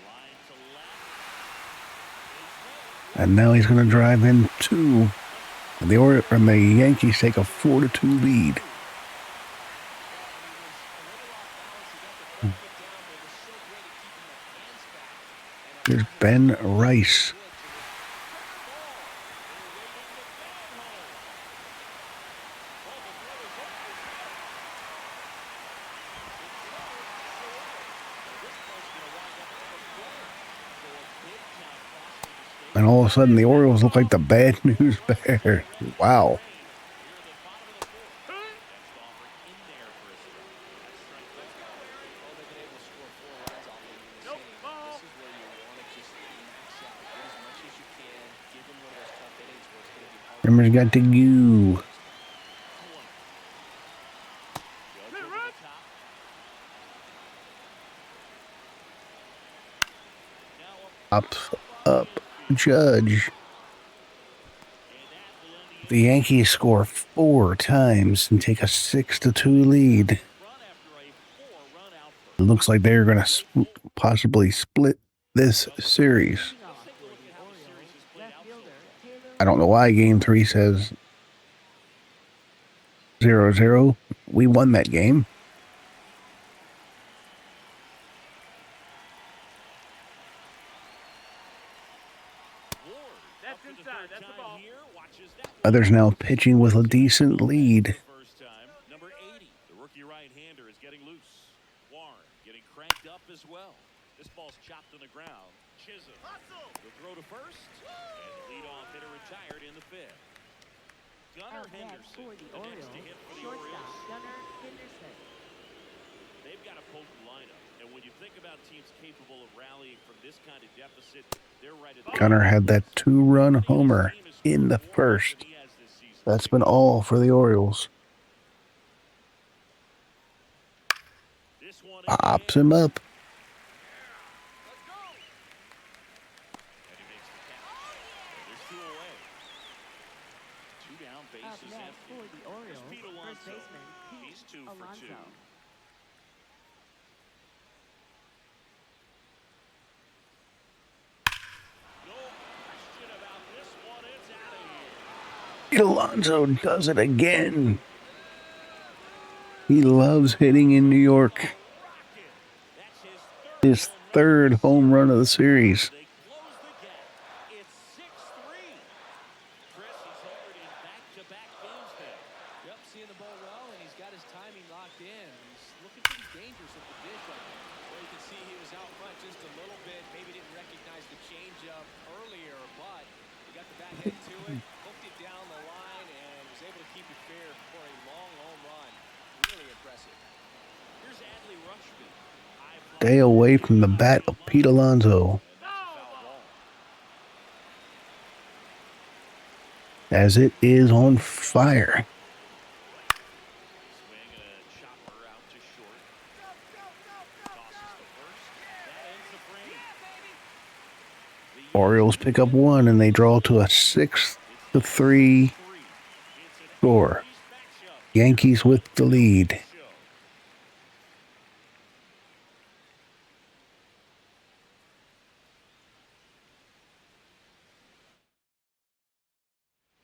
Line to left. And now he's going to drive in 2. And the Yankees take a 4-2 lead. Here's Ben Rice. And all of a sudden, the Orioles look like the bad news bears. Wow. Kramer's got to go. Up, Judge. The Yankees score 4 times and take a 6-2 lead. It looks like they're going to possibly split this series. I don't know why Game 3 says 0-0. We won that game. Others now pitching with a decent lead. First time, number 80, the rookie right-hander is getting loose. Warren getting cranked up as well. This ball's chopped on the ground. Chisholm will throw to first, and the leadoff hitter retired in the 5th. Gunnar Out next Henderson, for the the next Orioles, to hit for the shortstop Orioles. Gunnar Henderson. They've got a potent lineup, and when you think about teams capable of rallying from this kind of deficit, they're right at the Gunnar had that 2-run homer in the first. That's been all for the Orioles. Pops him up. Up next for the Orioles, Pete first Alonso. baseman He's Pete 2 for 2. Alonso. Alonso does it again. He loves hitting in New York. His third home run of the series. They close the gap. It's 6-3. Chris, he's homered in back-to-back games now. Yep, seeing the ball well, and he's got his timing locked in. He's looking pretty dangerous at the dish right now. Well, you can see he was out front just a little bit. Maybe didn't recognize the changeup earlier, but he got the back end to it, hooked it down the line, and was able to keep it fair for a long home run. Really impressive. Here's Adley Rutschman. Stay away from the bat of Pete Alonso, as it is on fire. Swing and a chopper out to short. Tosses to first. That ends the frame. Orioles pick up one and they draw to a 6-3 score. Yankees with the lead.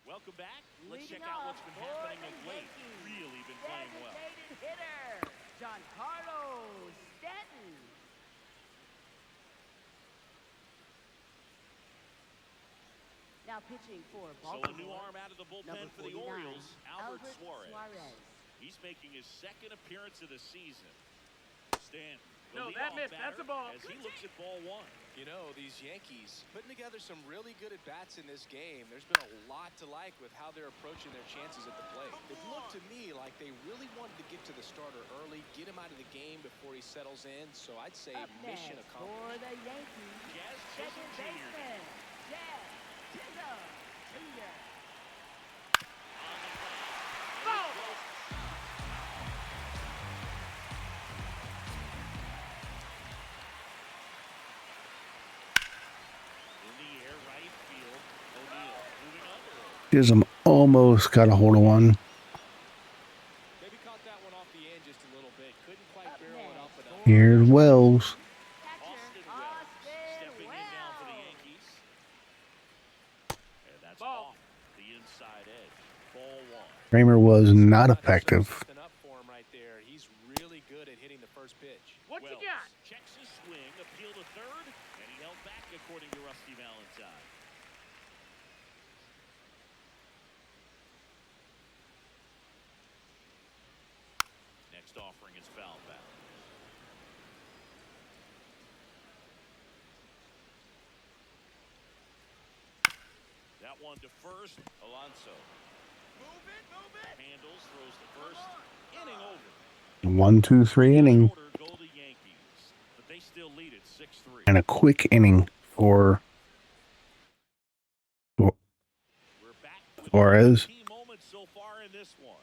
Welcome back. Let's check out what's been happening of late. Really been playing well. Hitter, Giancarlo Stanton. Now pitching for So Baltimore. a new arm out of the bullpen Number for the 49, Orioles, Albert Suarez. He's making his second appearance of the season. Stanton. No, that missed. That's a ball. As he looks at ball one. You know, these Yankees putting together some really good at-bats in this game. There's been a lot to like with how they're approaching their chances at the plate. It looked to me like they really wanted to get to the starter early, get him out of the game before he settles in. So I'd say Up mission next accomplished. for the Yankees, Jazz second Chisholm Jr. baseman, Jazz Chisholm Jr. In the air, right field. O'Neal moving under. Chisholm almost got a hold of one. Maybe caught that one off the end just a little bit. Couldn't quite Up barrel it up next enough. for Here's Wells. Austin Wells stepping in now for the Yankees. And that's Ball. off the inside edge. Ball one. Kramer was not effective. Something up for him right there. He's really good at hitting the first pitch. What you Wells got? checks his swing, appeal to third, and he held back according to Rusty Valentine. Next offering is foul back. That one to first. Alonso. Handles, throws to first. Inning over. 1-2-3 inning Order go the Yankees, but they still lead it 6-3. and a quick inning for We're back with Suarez. key moments so far in this one.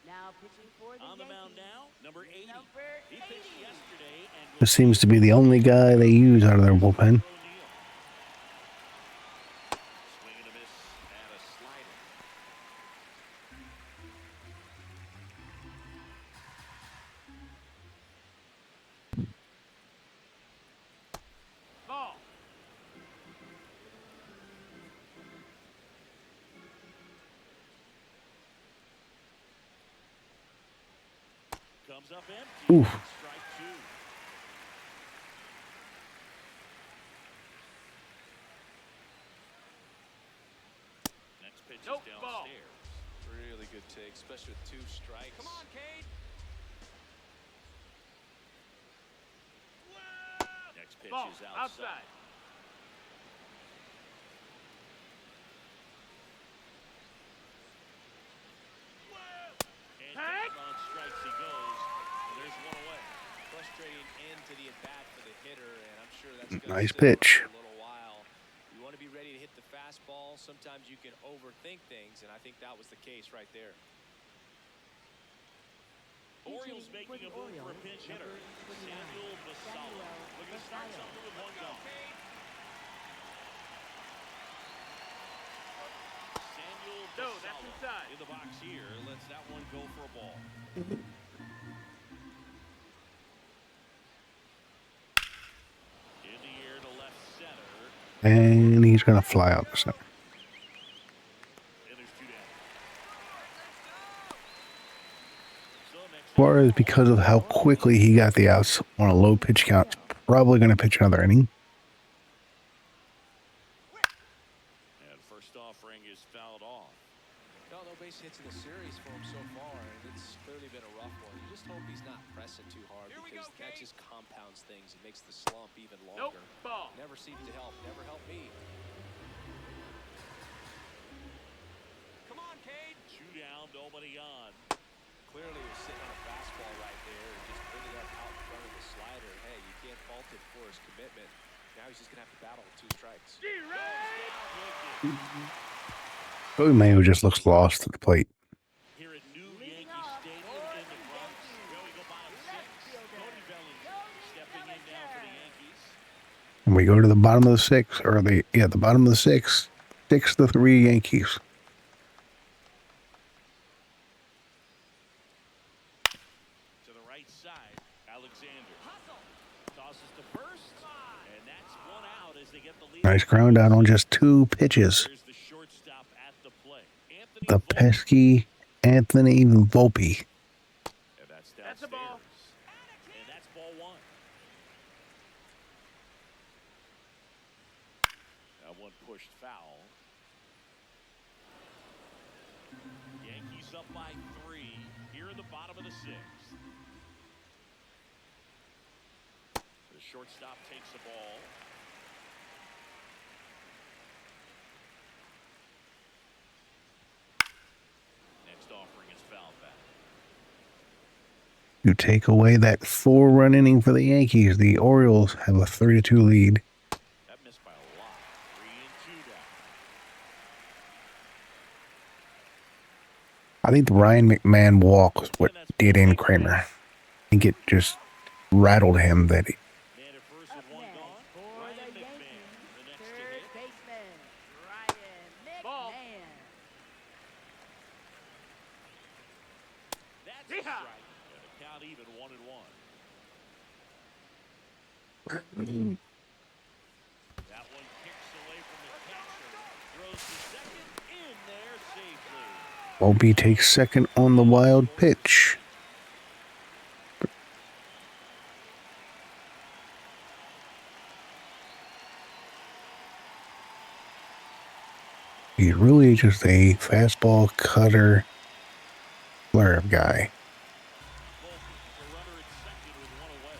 Now pitching for the On the mound Yankees, now, number 80. number He pitched 80. yesterday and This seems to be the only guy they use out of their bullpen. Swing and a miss and a slider. Ball. Comes up empty. Oof. Strike two. Next pitch Nope, is ball. downstairs. Really good take, especially with two strikes. Come on, Cade. Next pitch Ball. is outside. And Tag. down on strikes he goes. And there's one away. Frustrating end to the at-bat for the hitter, and I'm sure that's going to Nice sit on pitch. for a little while. You want to be ready to hit the fastball. Sometimes you can overthink things, and I think that was the case right there. Orioles making a move for a pinch hitter. Samuel Basallo. Looking to start something with one gone. Samuel No, that's inside. In the box here, lets that one go for a ball. In the air to left center. And he's going to fly out the center. And there's 2 down. So next Suarez, because of how quickly he got the outs on a low pitch count, is probably going to pitch another inning. and first offering is fouled off. No base hits in the series for him so far, and it's clearly been a rough one. You just hope he's not pressing too hard because that just compounds things. It makes the slump even longer. Ball. Never seems to help. Never helped me. Come on, Cade. 2 down, nobody on. Clearly he was sitting on a fastball right there and just put it up out in front of the slider. Hey, you can't fault him for his commitment. Now he's just going to have to battle with 2 strikes. Joey Mayo just looks lost at the plate. Here at New Yankee Stadium in the Bronx. Here we go, bottom 6. Cody Bellinger stepping in now for the Yankees. And we go to the bottom of the 6, or the bottom of the 6. 6-3 Yankees. To the right side, Alexander tosses to first, and that's 1 out as they get the lead. Nice ground out on just 2 pitches. Here's the shortstop at the plate. Anthony The Volpe. pesky Anthony Volpe. And that's downstairs. a ball. And that's ball 1. That one pushed foul. Yankees up by 3 here in the bottom of the 6th. The shortstop takes the ball. Next offering is fouled back. You take away that 4-run inning for the Yankees, the Orioles have a 3-2 lead. That missed by a lot. 3 and 2 down. I think the Ryan McMahon walk was what did in Kramer. I think it just rattled him that he, Man at first Up with 1 next gone. for Ryan the McMahon, Yankees, the next to third hit. baseman, Ryan Ball. McMahon. That's a strike. And the count even 1-1. That one kicks away from the catcher. Throws to second. In there safely. Volpe takes second on the wild pitch. He's really just a fastball cutter blurb guy. Volpe, the runner at second with 1 away.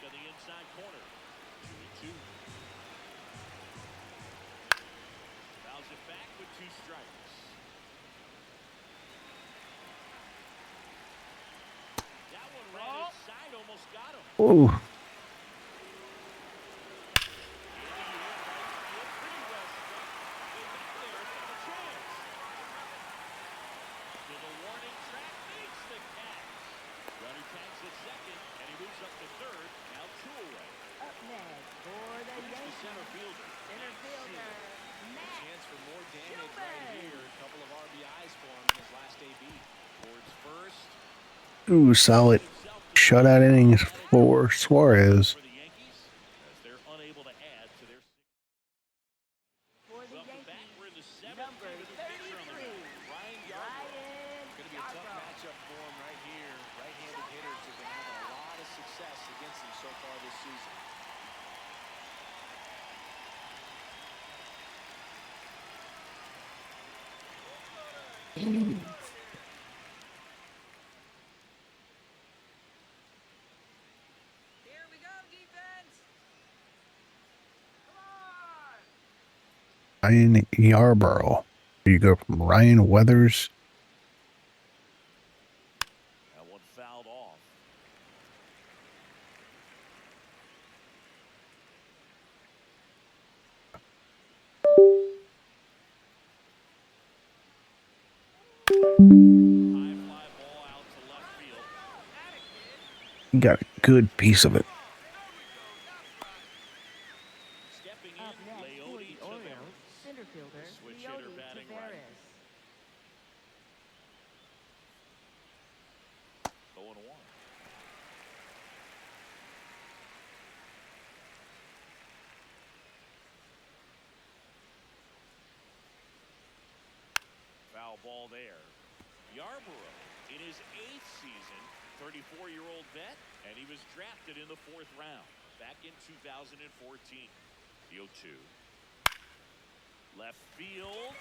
To the inside corner. 3-2. Fouls it back with 2 strikes. That one ran inside, almost got him. Oh, Up next for the Yankees, center fielder, Matt Chance for more damage right Shane. here. A couple of RBIs for him in his last AB. Towards first. ooh, solid shutout innings for Suarez. For the Yankees, as they're unable to add to their. for the Welcome back. Yankees, We're in the 7th. number With a pitcher on the 33, mound. Ryan Yarbrough. Ryan Going to be a tough Yarbrough. matchup for him right here. Right-handed hitters have been having a lot of success against him so far this season. Here we go, defense. Come on. Ryan Yarbrough. You go from Ryan Weathers. That one fouled off. High fly ball out to left field. He got a good piece of it. Stepping Up in, next for Leone the Taveras. Orioles, center fielder, Switch Leone foul ball there. Yarborough in his 8th season, 34-year-old vet, and he was drafted in the 4th round back in 2014. The 0-2. Left field.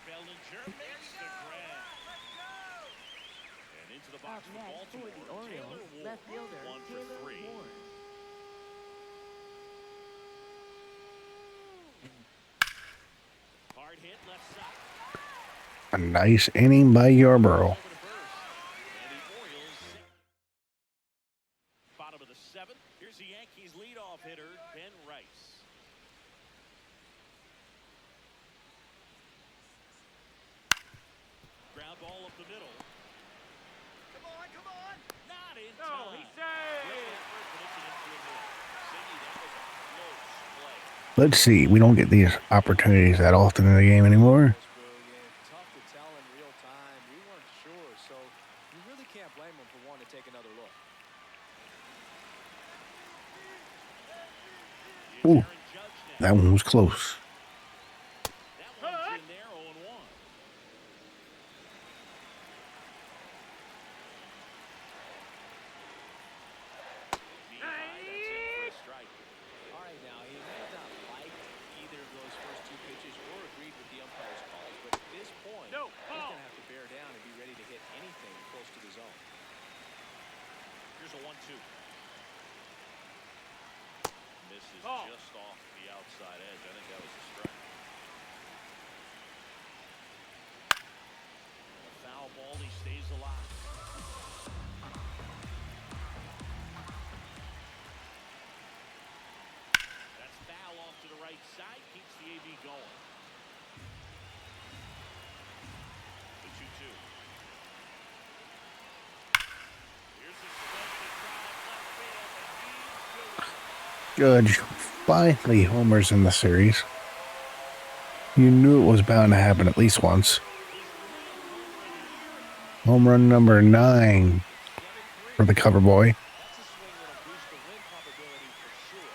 Bellinger makes the grab. And into the box Up for next for Baltimore. the Orioles, Taylor Ward, left fielder 1 for Taylor 3. Ward. Hard hit left side. A nice inning by Yarborough. Over to first. And the Orioles bottom of the 7th. Here's the Yankees leadoff hitter, Ben Rice. Ground ball up the middle. Come on, come on. Not in No, time. he saved. Great effort, but it's an infield hit. Cindy, that was a close play. Let's see. We don't get these opportunities that often in the game anymore. That's brilliant. Tough to tell in real time. We weren't sure, so you really can't blame them for wanting to take another look. Ooh, Aaron Judge now. that one was close. That one's in there, 0-1. That's in for a strike. All right, now, he may have not liked either of those first 2 pitches or agreed with the umpire's calls, but at this point, No, he's ball. going to have to bear down and be ready to hit anything close to the zone. Here's a 1-2. Misses Ball. just off the outside edge. I think that was a strike. And a foul ball. He stays alive. That's foul off to the right side. Keeps the AB going. The 2-2. Here's a splendid drive left field, and he's good. Judge finally homers in the series. You knew it was bound to happen at least once. Home run number 9 for the cover boy. That's a swing that'll boost the win probability for sure.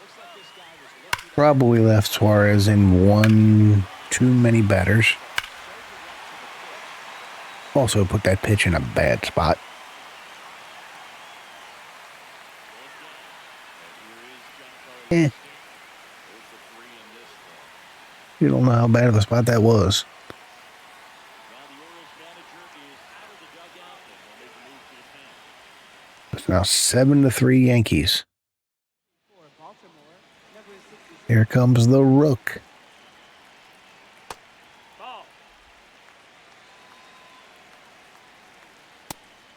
Looks like this guy was looking Probably left Suarez in one too many batters. Also put that pitch in a bad spot. Eh. You don't know how bad of a spot that was. Now the Orioles manager is out of the dugout, and they'll make a move to the pen. It's now 7-3 Yankees. For Baltimore, number 66. Here comes the Rook. Ball.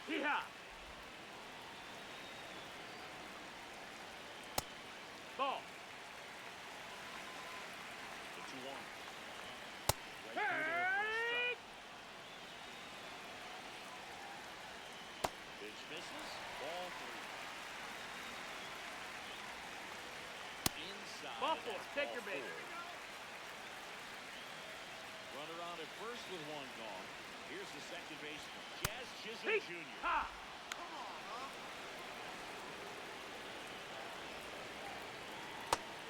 Hee-haw. Ball. The 2-1. Right through there for a Hey! strike. Pitch misses. Ball 3. Inside. Ball and 4. that's Take ball your base. 4. Runner on at first with 1 gone. Here's the second baseman, Jazz Chisholm Hey! Jr. Ha!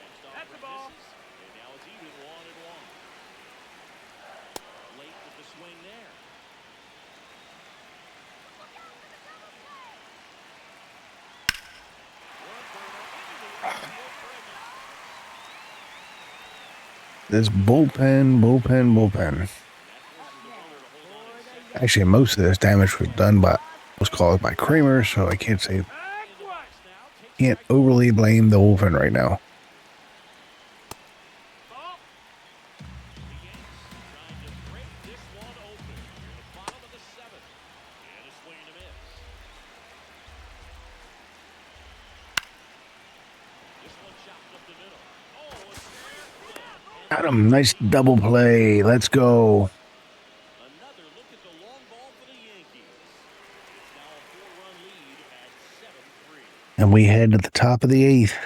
Next That's offer the ball. misses, and now it's even 1-1. Late with the swing there. One burner into the outfield for a knock. This bullpen. Actually, most of this damage was done by was caused by Kramer, so I can't say Back one. can't overly blame the bullpen right now. Ball. The Yanks trying to break this one open. Near the bottom of the 7th. And a swing and a miss. This one chopped up the middle. Oh, it's there. Got him. Nice double play. Let's go. Another look at the long ball for the Yankees. It's now a 4-run lead at 7-3. And we head to the top of the 8th. For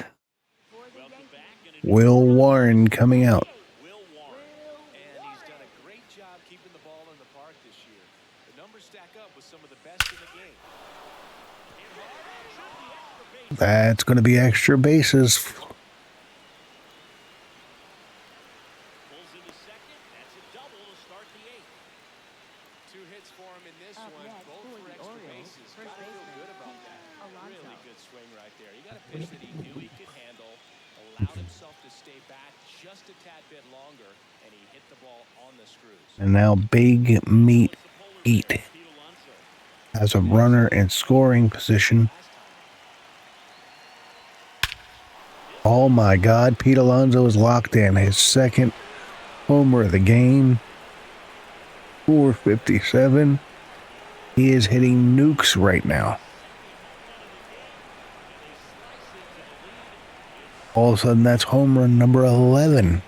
the Welcome Yankees, back. And Will Warren coming out. Will Warren. And he's done a great job keeping the ball in the park this year. The numbers stack up with some of the best in the game. That's going to be extra bases. Pulls into first Gotta feel good baseman about Pete that. Alonso. Really good swing right there. He got a pitch that he knew he could handle, allowed himself to stay back just a tad bit longer, and he hit the ball on the screws. And now Big Meat Eat Pete Alonso. has a runner in scoring position. Last time. Oh my God, Pete Alonso is locked in. His second homer of the game. 457. He is hitting nukes right now. All of a sudden, that's home run number 11. Well,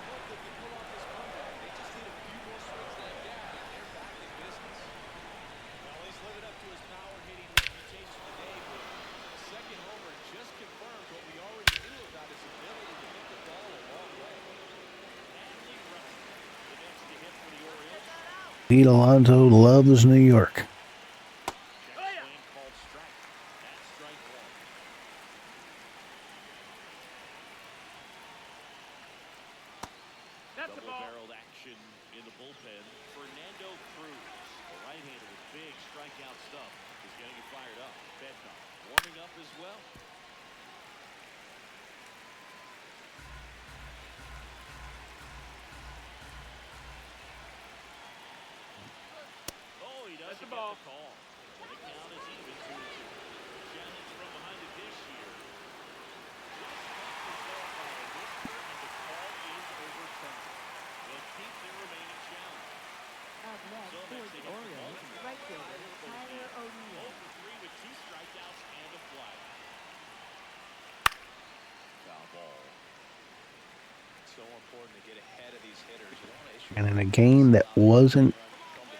he's living up to his power-hitting reputation today, but the second homer just confirmed what we already knew about his ability to hit the ball a long way. Adley Rutschman, the next to hit for the Orioles. Pete Alonso loves New York. Check swing called strike. That's strike one. Double-barreled action in the bullpen. Fernando Cruz, a right-hander with big strikeout stuff, is getting it fired up. Bednar warming up as well. Oh, he doesn't get the call. So the count is even 2-2. Challenge from behind the dish here. Just off the ball by a whisper, and the call is overturned. They'll keep their remaining challenge. Up next for the Orioles, right fielder Tyler O'Neill. 0 for 3 with 2 strikeouts and a fly. Foul ball. It's so important to get ahead of these hitters. You want to issue And in a game that wasn't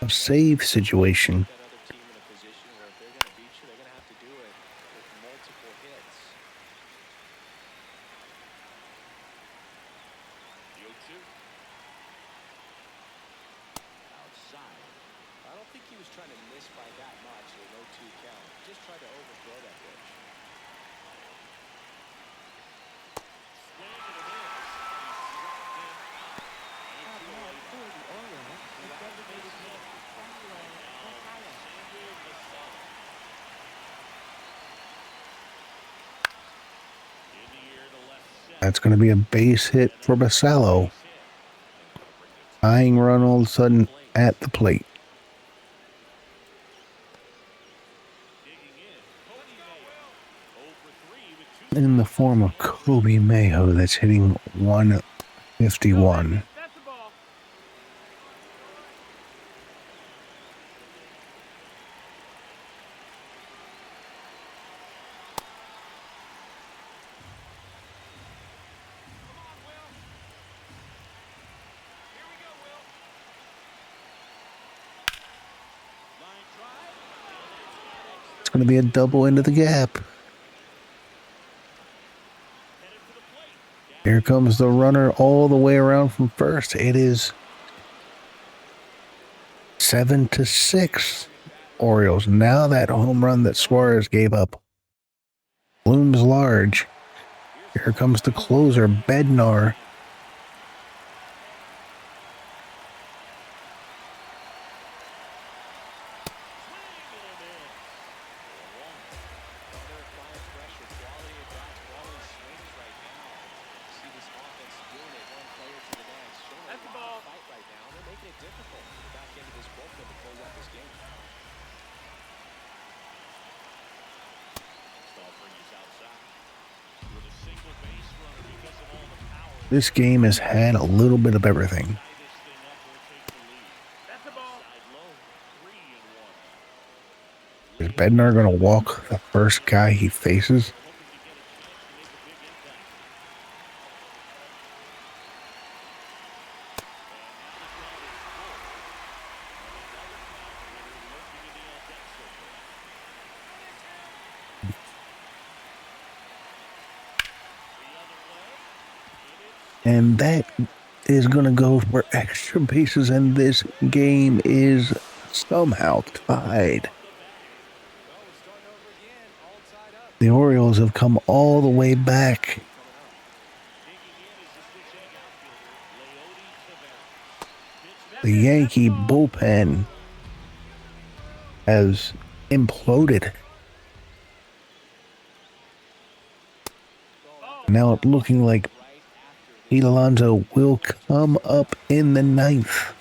a save situation, that other team in a position where if they're going to beat you, they're going to have to do it with multiple hits. The 0-2. Outside. I don't think he was trying to miss by that much, or 0-2 count. Just tried to overthrow that pitch. Swing and a miss. He's Up next for the Orioles, the designated hitter Samuel Masaya. Samuel Masaya. In the air to left center. that's going to be a base hit for Basallo. Base hit. Tying run all of a sudden at the plate. Digging in. Cody Mayo. 0 for 3 with 2 In the form of Kobe Mayo that's hitting 151. That's the ball. line drive. It's going to be a double into the gap. Headed for the plate. Here comes the runner all the way around from first. It is 7-6 Orioles. Now that home run that Suarez gave up looms large. Here comes the closer, Bednar. They're applying pressure, quality at bats, quality swings right now. See this offense doing it one player to the next. Showing That's the a lot ball. of fight right now. They're making it difficult for the back end of this bullpen to close out this game. Ball brings outside. With a single base runner because of all the power. This game has had a little bit of everything. Tie this thing up or take the lead. That's the ball. Side low. 3-1. Is Bednar going to walk the first guy he faces? Hoping to get a chance to make a big impact. And that is going to go for extra bases, and this game is somehow tied. Well, we're starting over again, all tied up. The Orioles have come all the way back. Digging in is the switch egg outfielder, Leody Taveras. The Yankee bullpen has imploded. Now it's looking like Pete Alonso will come up in the ninth,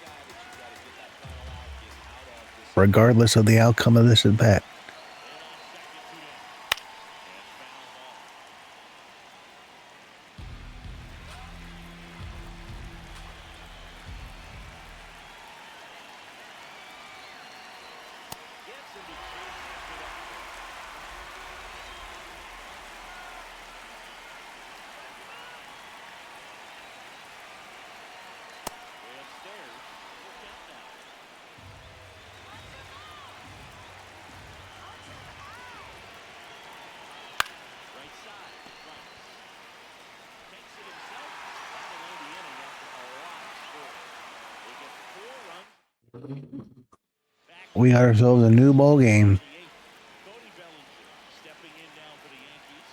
regardless of the outcome of this at bat. We got ourselves a new ball game. Stepping in now for the Yankees.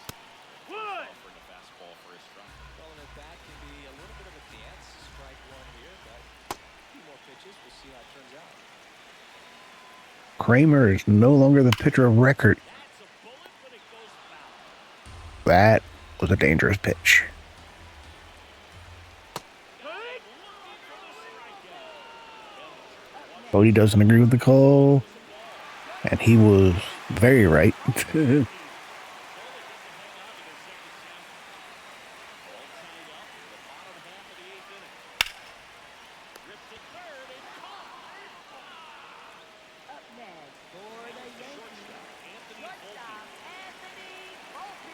Offering a fastball for a strike. Calling it back can be a little bit of a dance. Strike one here, but a few more pitches. We'll see how it turns out. Kramer is no longer the pitcher of record. That's a bullet, but it goes foul. That was a dangerous pitch. Bodie doesn't agree with the call, and he was very right. Up next for the Yankees, shortstop Anthony Volpe.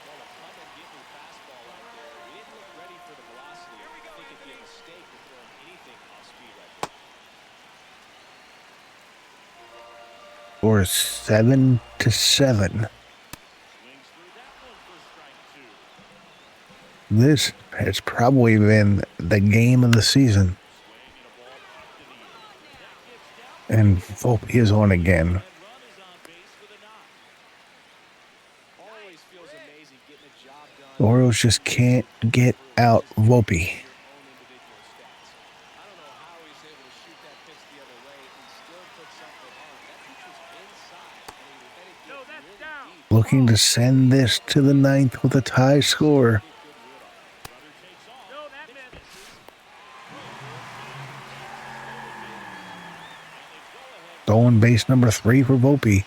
Well, a come and get me fastball out there. We didn't look ready for the velocity. I think it'd be a mistake to throw anything off speed right there. Or 7-7. This has probably been the game of the season. And Volpe is on again. Always feels amazing getting a job done. The Orioles just can't get out Volpe. Own individual stats. I don't know how he's able to shoot that pitch the other way and still put something on. That pitch was inside, and he let it get really deep. Looking to send this to the ninth with a tie score. Stolen base number 3 for Volpe.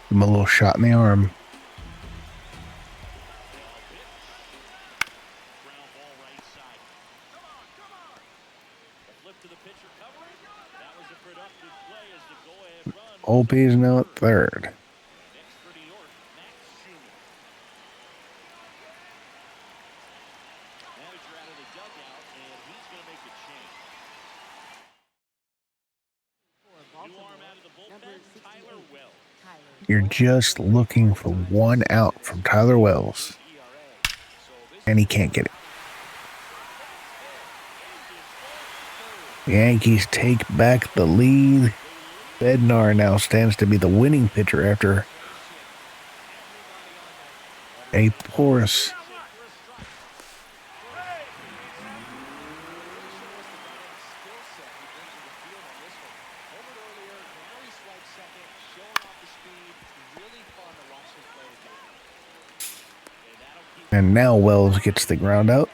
Give him a little shot in the arm. Volpe is now at third. You're just looking for one out from Tyler Wells. And he can't get it. The Yankees take back the lead. Bednar now stands to be the winning pitcher after a porous and now Wells gets the ground out.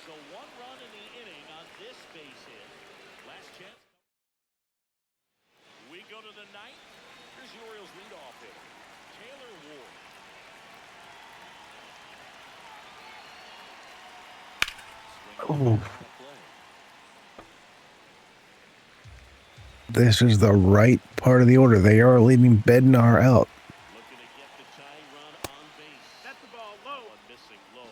So one run in the inning on this base hit. Last chance. We go to the ninth. Here's the Orioles leadoff hitter, Taylor Ward. Oh. This is the right part of the order. They are leaving Bednar out. Looking to get the tie run on base. That's the ball low. One missing low.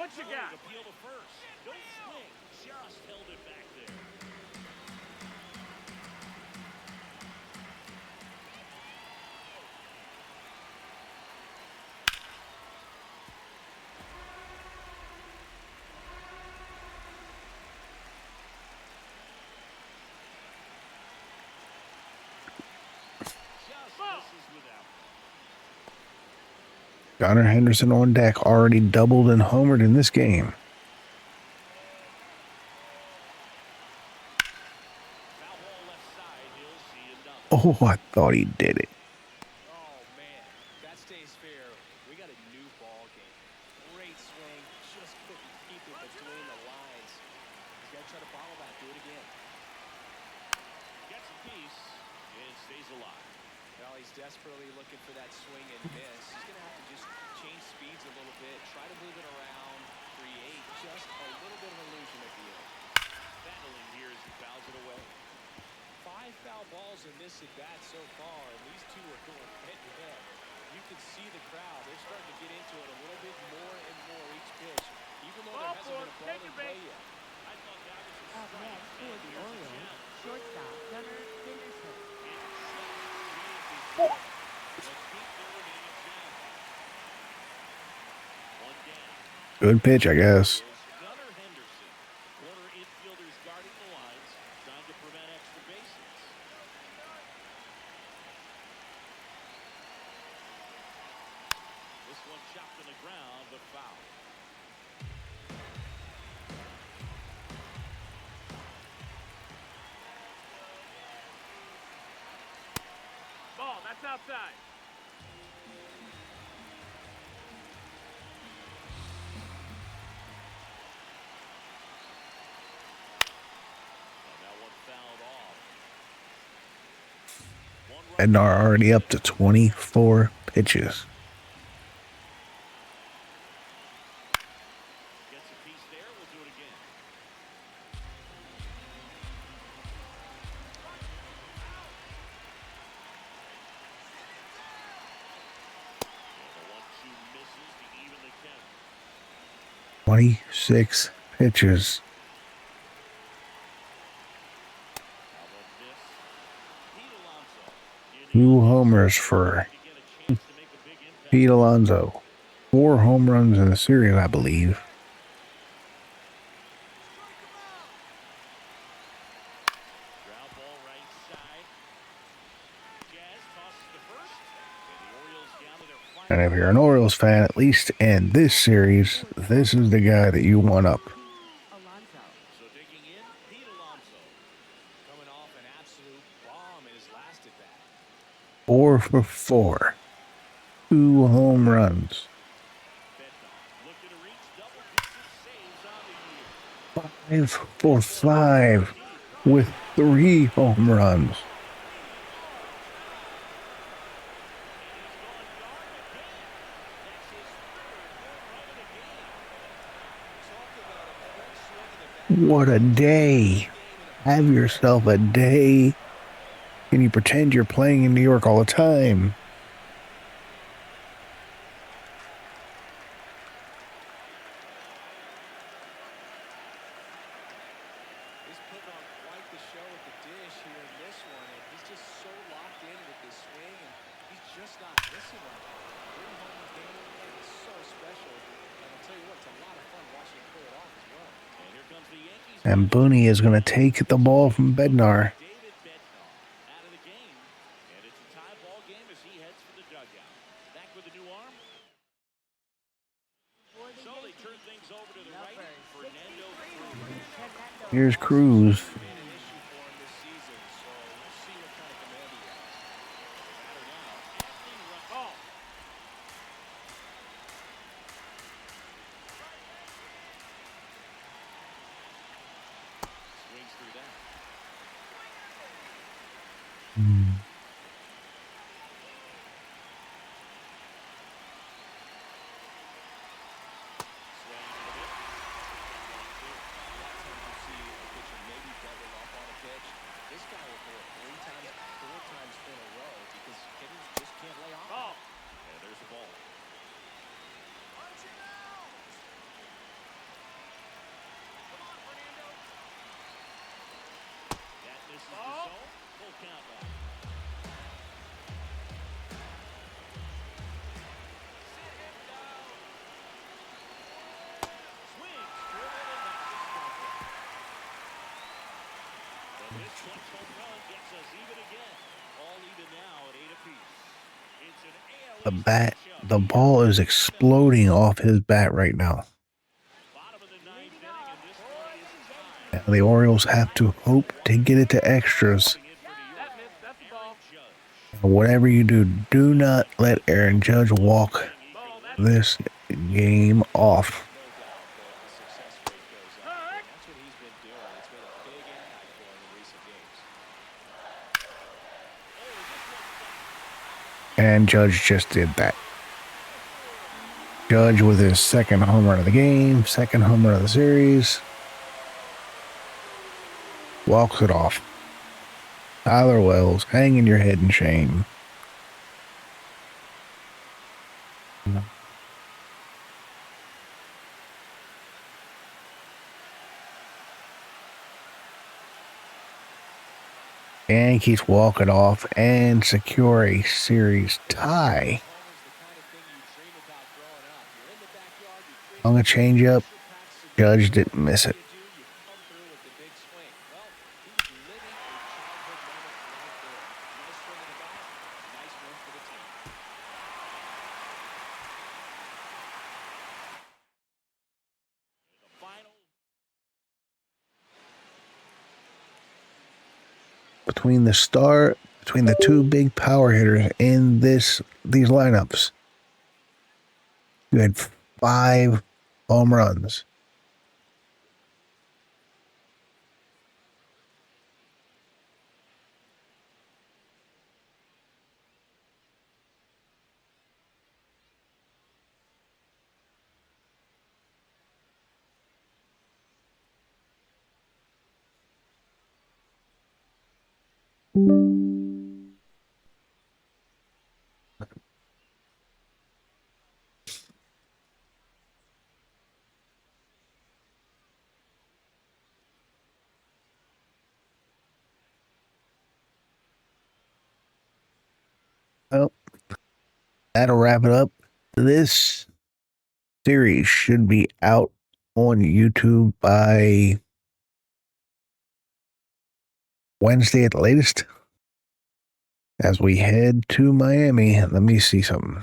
What you got? Appeal to first. No swing. Just held it back there. Just misses without. Gunnar Henderson on deck, already doubled and homered in this game. Foul ball left side. He'll see another. Oh, I thought he did it. Oh, man. That stays fair. We got a new ball game. Great swing. Just couldn't keep it between the lines. He's got to try to follow that. Do it again. Gets a piece and stays alive. Well, he's desperately looking for that swing and miss. He's going to have to just change speeds a little bit, try to move it around, create just a little bit of illusion at the end. Battling here as he fouls it away. 5 foul balls in this at-bat so far, and these two are going head-to-head. You can see the crowd. They're starting to get into it a little bit more and more each pitch, even though there hasn't been a ball in play yet. I thought that was a Up strike. next for And the here's a Orioles, challenge. shortstop Gunnar Henderson. Good pitch, I guess. Gunnar Henderson, corner infielders guarding the lines, trying to prevent extra bases. This one chopped to the ground, but foul. Ball, that's outside. And that one fouled off. One run. And are already up to 24 pitches. Gets a piece there. We'll do it again. And the 1-2 misses to even the count. 26 pitches. That one missed. Pete Alonso. Two homers for To get a chance to make a big impact. Pete Alonso. 4 home runs in the series, I believe. Ground ball right side. Jazz tosses to first. And the Orioles down to their final. And if you're an Orioles fan, at least in this series, this is the guy that you want up. Pete Alonso. So digging in, Pete Alonso. Coming off an absolute bomb in his last at-bat. 4 for 4. 2 home runs. Bednar looking to reach double digit saves on the year. 5 for 5 with 3 home runs. What a day. Have yourself a day. Can you pretend you're playing in New York all the time? He's putting on quite the show at the dish here in this one, and he's just so locked in with this swing, and he's just not missing right now. 3 home game, man, it's so special. And I'll tell you what, it's a lot of fun watching him pull it off as well. And here comes the Yankees. And Booney is going to take the ball from Bednar. David Bednar out of the game. And it's a tie ball game as he heads for the dugout. Back with a new arm. For the So they Yankees, turn things over to the right. number Fernando 63, Cruz. Fernando. Here's Cruz. Been an issue for him this season, so we'll see what kind of command he has. The batter now, Adley Rutschman. Swings through that. Swing to the hip. You see a pitcher maybe double up on a pitch. This guy will throw it 3 times, 4 times in a row because hitters just can't lay off. And there's a ball. misses the zone. Full count now. Swings through it, and that's a strikeout. And this clutch home run gets us even again. All even now at 8 apiece. It's an AL The East bat, matchup. the ball is exploding off his bat right now. Bottom of the ninth inning, and this one is tied. And the Orioles have to hope to get it to extras. Coming in for New York, Aaron Judge. And whatever you do, do not let Aaron Judge walk this game off. No doubt the success rate goes up. And that's what he's been doing. It's been a big impact for him in recent games. And Judge just did that. Judge with his second home run of the game, second home run of the series. Walks it off. Tyler Wells, hanging your head in shame. Yankees walk it off and secure a series tie. On a changeup, Judge didn't miss it. Between the two big power hitters in these lineups, you had 5 home runs. Well, that'll wrap it up. This series should be out on YouTube by Wednesday at the latest. As we head to Miami, let me see something.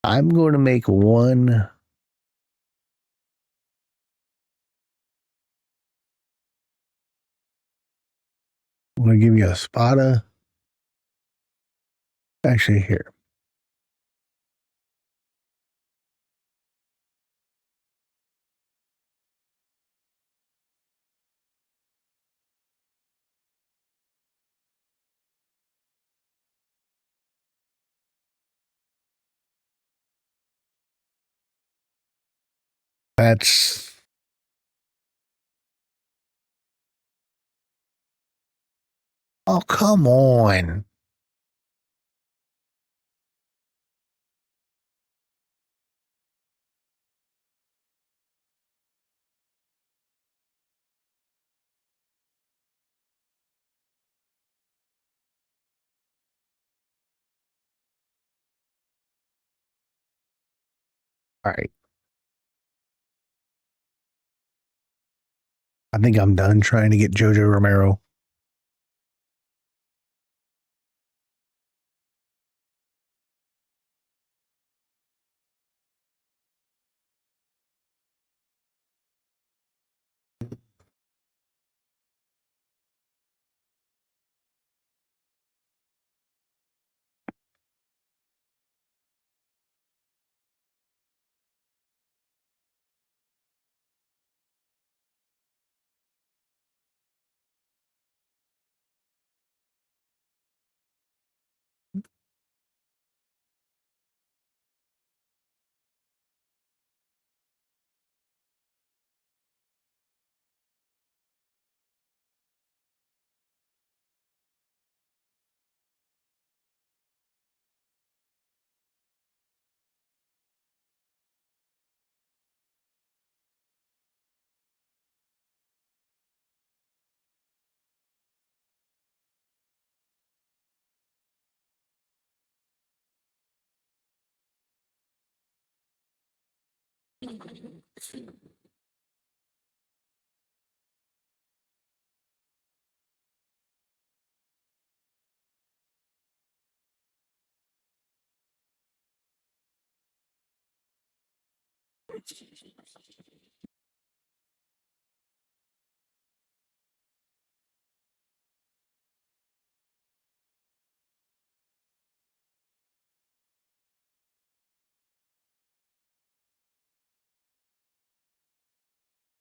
I'm going to make one. I'm going to give you a Spada. Actually, here. That's. Oh, come on. All right. I think I'm done trying to get Jojo Romero.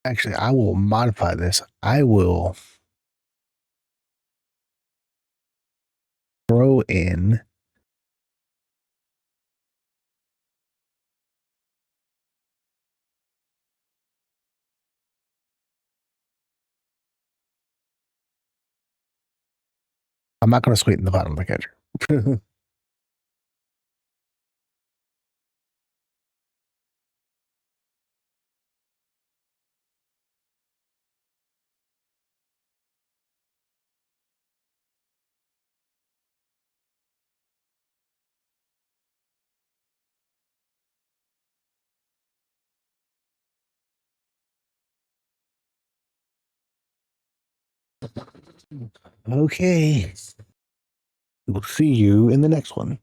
Actually, I will modify this. I will throw in I'm not going to sweeten the bottom of the catcher. Okay. We'll see you in the next one.